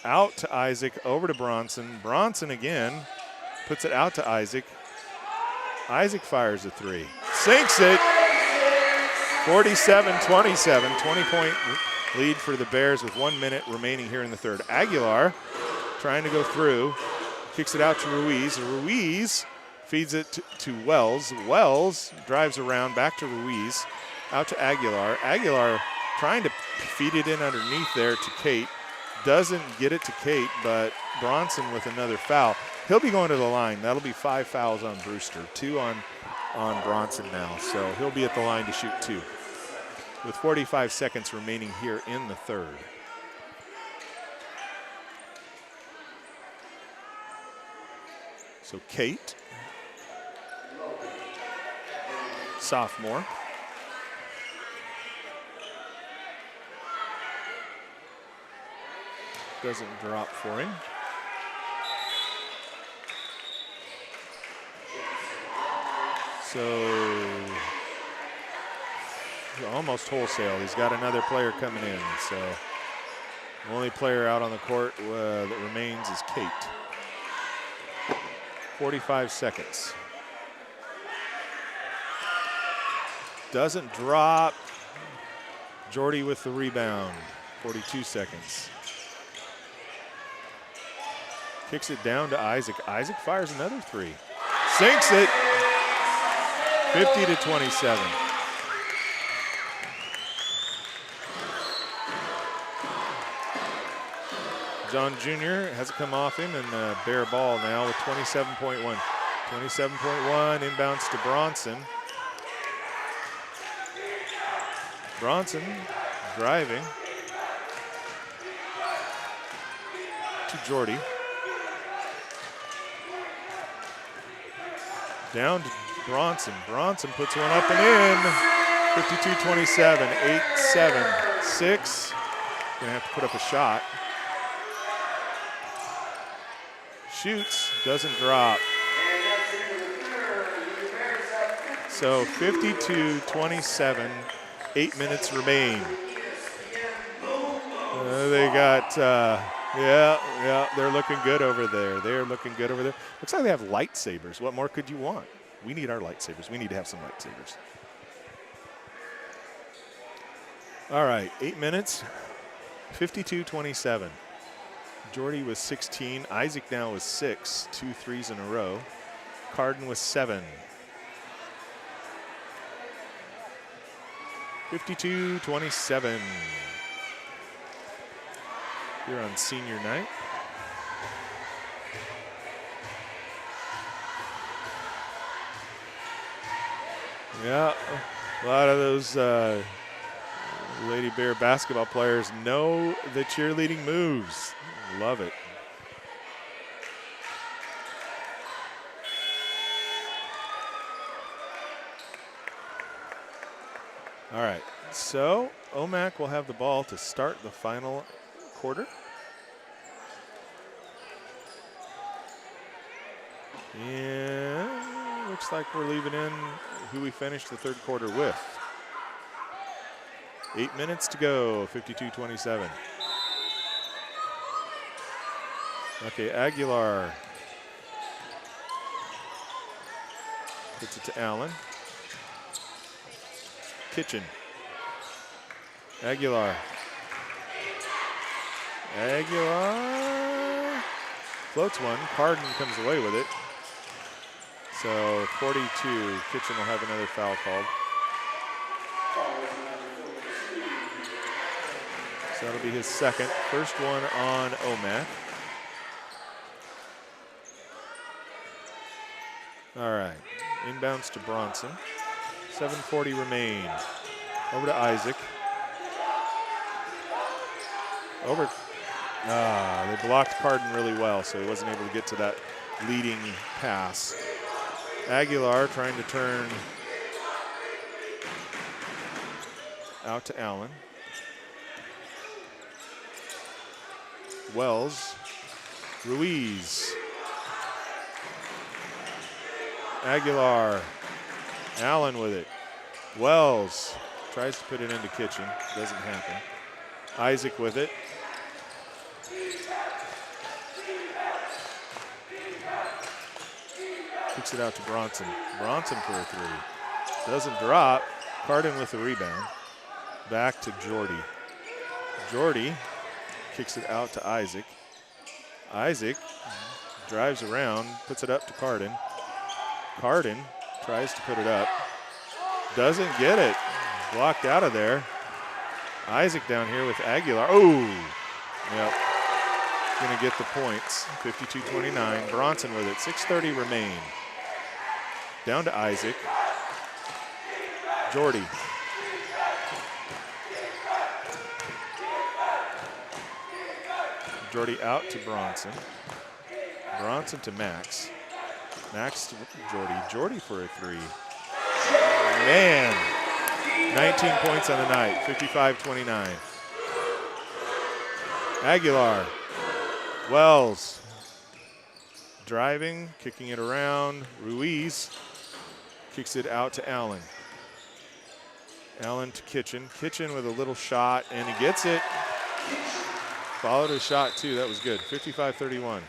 Out to Isaac, over to Bronson. Bronson again, puts it out to Isaac. Isaac fires a 3. Sinks it. 47-27, 20-point lead for the Bears with 1 minute remaining here in the third. Aguilar trying to go through, kicks it out to Ruiz. Ruiz feeds it to Wells. Wells drives around back to Ruiz, out to Aguilar. Aguilar trying to feed it in underneath there to Kate. Doesn't get it to Kate, but Bronson with another foul. He'll be going to the line. That'll be 5 fouls on Brewster, 2 on Bronson now. So he'll be at the line to shoot 2 with 45 seconds remaining here in the third. So Kate, sophomore. Doesn't drop for him. So almost wholesale. He's got another player coming in. So the only player out on the court that remains is Kate. 45 seconds. Doesn't drop. Jordy with the rebound. 42 seconds. Kicks it down to Isaac. Isaac fires another 3. Sinks it. 50-27. John Jr. has it come off him, and Bear ball now with 27.1. 27.1 inbounds to Bronson. Bronson driving to Jordy. Down to Bronson. Bronson puts one up and in. 52-27, 8-7, 6. Gonna have to put up a shot. Shoots, doesn't drop. So 52-27, 8 minutes remain. They got, they're looking good over there. They're looking good over there. Looks like they have lightsabers. What more could you want? We need our lightsabers. We need to have some lightsabers. All right, 8 minutes, 52-27. Jordy was 16. Isaac now was 6, 2 threes in a row. Carden was 7. 52-27. Here on senior night. Yeah, a lot of those Lady Bear basketball players know the cheerleading moves. Love it. All right, so Omak will have the ball to start the final quarter. And looks like we're leaving in who we finished the third quarter with. 8 minutes to go, 52-27. Okay, Aguilar gets it to Allen. Kitchen. Aguilar. Aguilar floats one. Carden comes away with it. So 42, Kitchen will have another foul called. So that'll be his second. First one on Omak. All right, inbounds to Bronson. 7:40 remain. Over to Isaac. Over. They blocked Carden really well, so he wasn't able to get to that leading pass. Aguilar trying to turn out to Allen. Wells. Ruiz. Aguilar. Allen with it. Wells tries to put it into Kitchen. Doesn't happen. Isaac with it. Kicks it out to Bronson. Bronson for a three. Doesn't drop. Carden with the rebound. Back to Jordy. Jordy kicks it out to Isaac. Isaac drives around, puts it up to Carden. Carden tries to put it up. Doesn't get it. Blocked out of there. Isaac down here with Aguilar. Oh! Yep. Gonna get the points. 52-29. Bronson with it. 6:30 remain. Down to Isaac. Jordy. Jordy out to Bronson. Bronson to Max. Max to Jordy. Jordy for a three. Man. 19 points on the night. 55-29. Aguilar. Wells. Driving, kicking it around. Ruiz kicks it out to Allen. Allen to Kitchen. Kitchen with a little shot, and he gets it. Followed a shot, too. That was good. 55-31.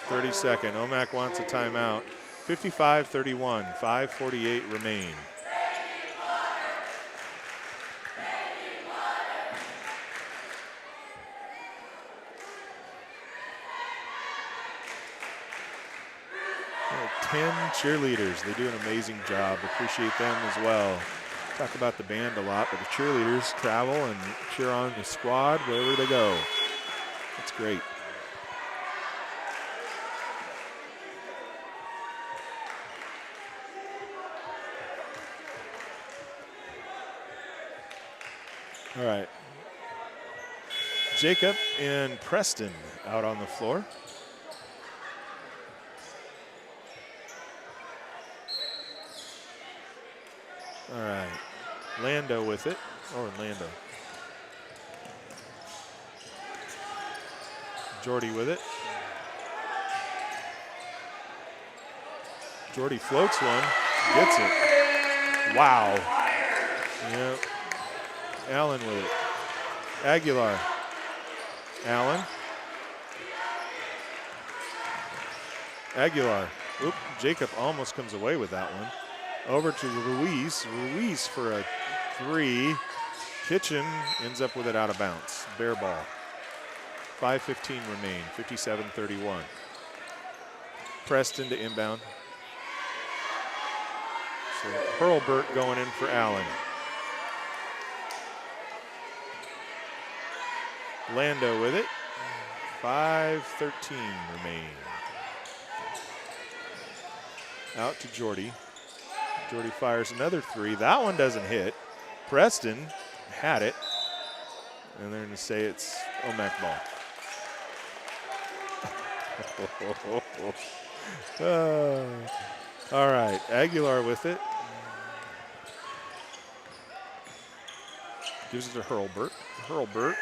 32nd. Omak wants a timeout. 55-31. 5:48 remain. There are 10 cheerleaders. They do an amazing job. Appreciate them as well. Talk about the band a lot, but the cheerleaders travel and cheer on the squad wherever they go. That's great. All right. Jacob and Preston out on the floor. All right. Lando with it. Orlando. Jordy with it. Jordy floats one. Gets it. Wow. Yep. Allen with it. Aguilar. Allen. Aguilar. Oop, Jacob almost comes away with that one. Over to Ruiz. Ruiz for a three. Kitchen ends up with it out of bounds. Bare ball. 5:15 remain. 57-31. Preston to inbound. So Hurlburt going in for Allen. Lando with it. 5:13 remain. Out to Jordy. Jordy fires another three. That one doesn't hit. Preston had it. And they're going to say it's Omak ball. All right, Aguilar with it. Gives it to Hurlburt. Hurlburt.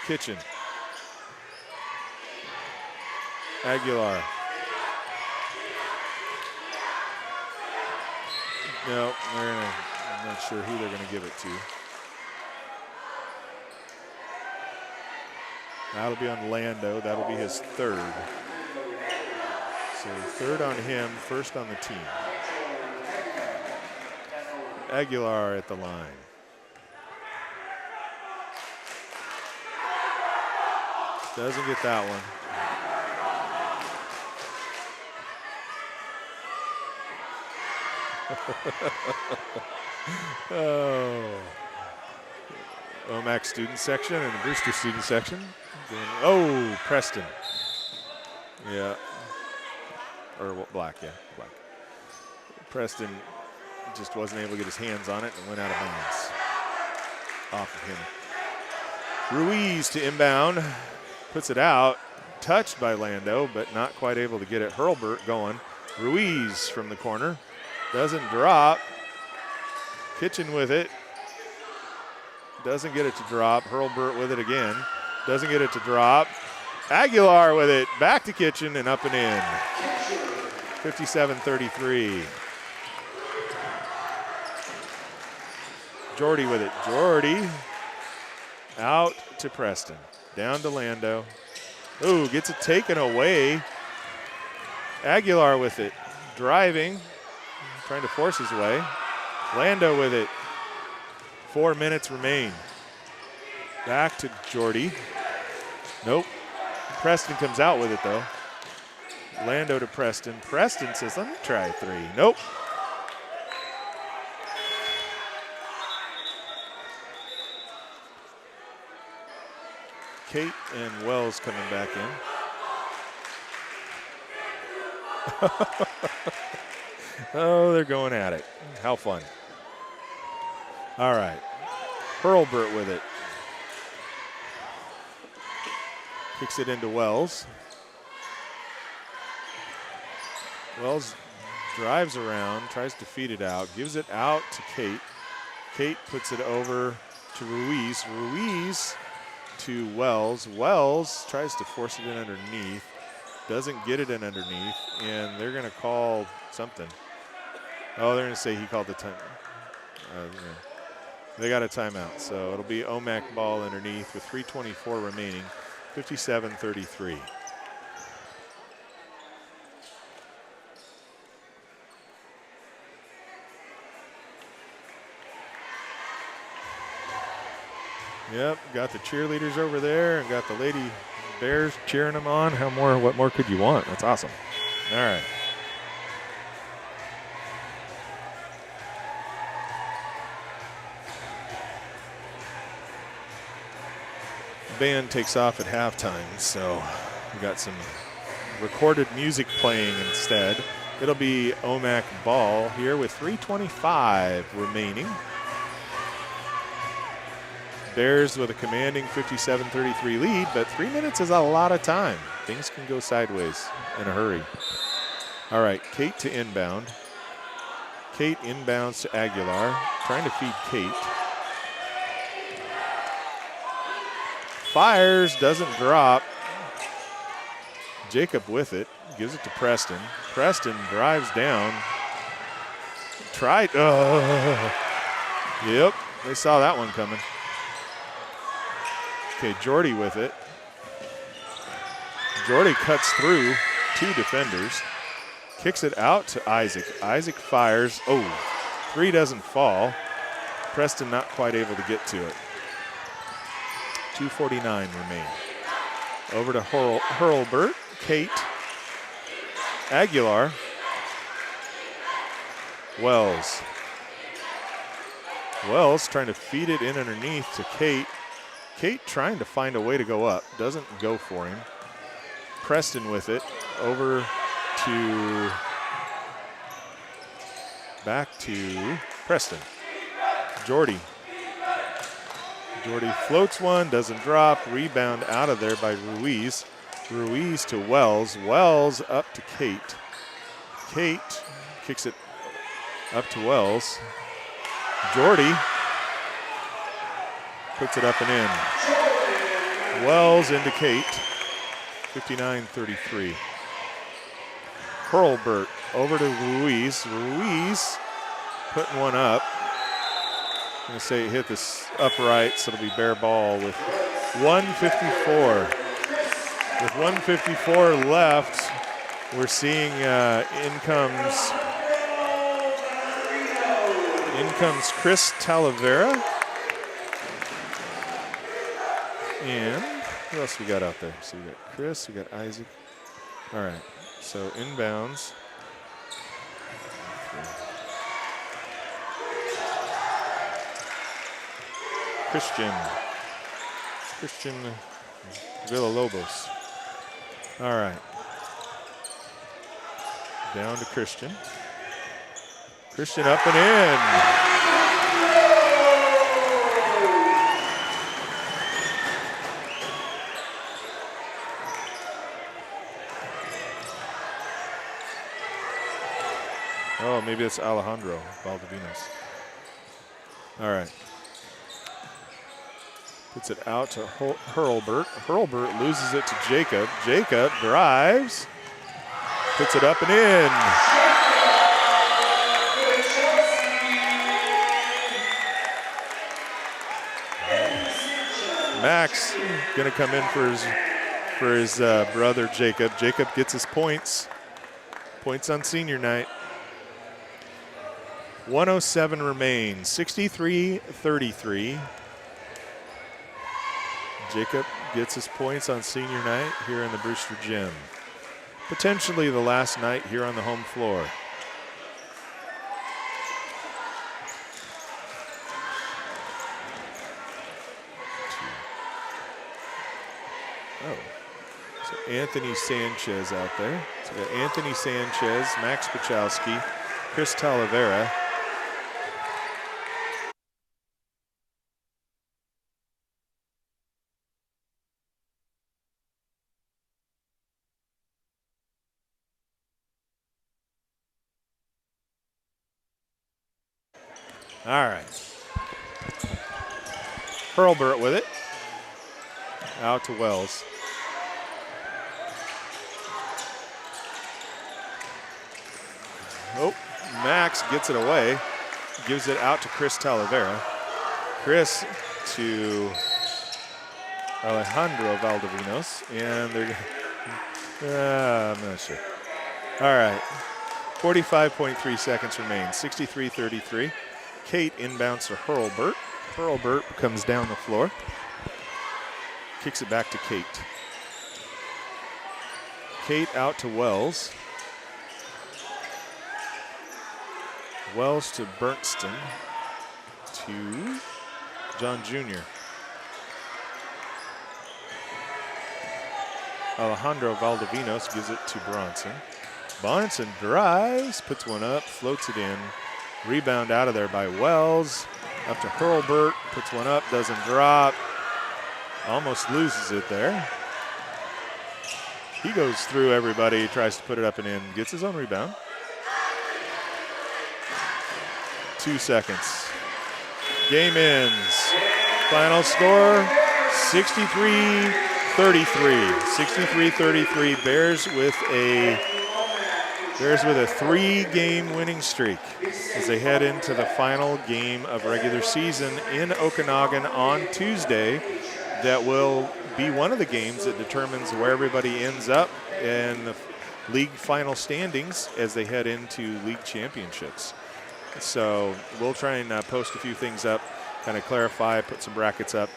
Kitchen. Aguilar. No, I'm not sure who they're going to give it to. That'll be on Lando. That'll be his third. So third on him, first on the team. Aguilar at the line. Doesn't get that one. Oh. Omak student section and the Brewster student section. Oh, Preston. Yeah. Or black, yeah, black. Preston just wasn't able to get his hands on it and went out of bounds off of him. Ruiz to inbound, puts it out, touched by Lando, but not quite able to get it. Hurlburt going. Ruiz from the corner, doesn't drop. Kitchen with it, doesn't get it to drop. Hurlburt with it again, doesn't get it to drop. Aguilar with it, back to Kitchen and up and in. 57-33. Jordy with it. Jordy out to Preston. Down to Lando. Ooh, gets it taken away. Aguilar with it. Driving. Trying to force his way. Lando with it. 4 minutes remain. Back to Jordy. Nope. Preston comes out with it though. Lando to Preston. Preston says, let me try three. Nope. Kate and Wells coming back in. Oh, they're going at it. How fun. All right. Hurlburt with it. Kicks it into Wells. Wells drives around, tries to feed it out, gives it out to Kate. Kate puts it over to Ruiz. Ruiz to Wells. Wells tries to force it in underneath, doesn't get it in underneath, and they're going to call something. Oh, they're going to say he called the time. Yeah. They got a timeout, so it'll be Omak ball underneath with 3:24 remaining, 57-33. Yep, got the cheerleaders over there and got the Lady Bears cheering them on. What more could you want? That's awesome. All right. The band takes off at halftime, so we got some recorded music playing instead. It'll be Omak ball here with 3:25 remaining. Bears with a commanding 57-33 lead, but 3 minutes is a lot of time. Things can go sideways in a hurry. All right, Kate to inbound. Kate inbounds to Aguilar, trying to feed Kate. Fires, doesn't drop. Jacob with it, gives it to Preston. Preston drives down. Tried, yep, they saw that one coming. Okay, Jordy with it. Jordy cuts through two defenders. Kicks it out to Isaac. Isaac fires. Oh, three doesn't fall. Preston not quite able to get to it. 2:49 remain. Over to Hurlburt. Kate. Aguilar. Wells. Wells trying to feed it in underneath to Kate. Kate trying to find a way to go up. Doesn't go for him. Preston with it. Over to, back to Preston. Jordy. Jordy floats one, doesn't drop. Rebound out of there by Ruiz. Ruiz to Wells. Wells up to Kate. Kate kicks it up to Wells. Jordy puts it up and in. Wells into Kate. 59-33. Hurlburt over to Ruiz. Ruiz putting one up. I'm going to say it hit this upright, so it'll be bare ball with 1:54. With 1:54 left, we're seeing in comes Chris Talavera. And Who else we got out there? So we got Chris, we got Isaac. All right, so inbounds. Christian Villalobos. All right. Down to Christian. Christian up and in. Oh, maybe it's Alejandro Valdivinos. All right. Puts it out to Hurlbert. Hurlbert loses it to Jacob. Jacob drives. Puts it up and in. Max going to come in for his brother Jacob. Jacob gets his points. Points on senior night. 107 remain, 63-33. Jacob gets his points on senior night here in the Brewster Gym. Potentially the last night here on the home floor. Oh, so Anthony Sanchez out there. So we got Anthony Sanchez, Max Pachowski, Chris Talavera. All right. Hurlbert with it. Out to Wells. Oh, Max gets it away. Gives it out to Chris Talavera. Chris to Alejandro Valdivinos. And they're, I'm not sure. All right. 45.3 seconds remain. 63-33. Kate inbounds to Hurlbert. Hurlbert comes down the floor. Kicks it back to Kate. Kate out to Wells. Wells to Bernston. To John Jr. Alejandro Valdivinos gives it to Bronson. Bronson drives, puts one up, floats it in. Rebound out of there by Wells. Up to Hurlbert, puts one up, doesn't drop. Almost loses it there. He goes through everybody, tries to put it up and in, gets his own rebound. 2 seconds. Game ends. Final score, 63-33. 63-33, Bears with a 3-game winning streak as they head into the final game of regular season in Okanagan on Tuesday. That will be one of the games that determines where everybody ends up in the league final standings as they head into league championships. So we'll try and post a few things up, kind of clarify, put some brackets up.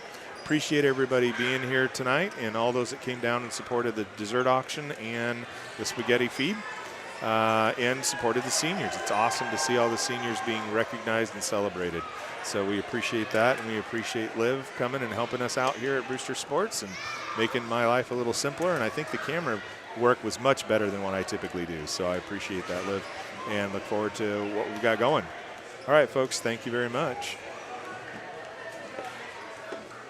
Appreciate everybody being here tonight and all those that came down and supported the dessert auction and the spaghetti feed. And supported the seniors. It's awesome to see all the seniors being recognized and celebrated. So we appreciate that, and we appreciate Liv coming and helping us out here at Brewster Sports and making my life a little simpler. And I think the camera work was much better than what I typically do. So I appreciate that, Liv, and look forward to what we've got going. All right, folks, thank you very much.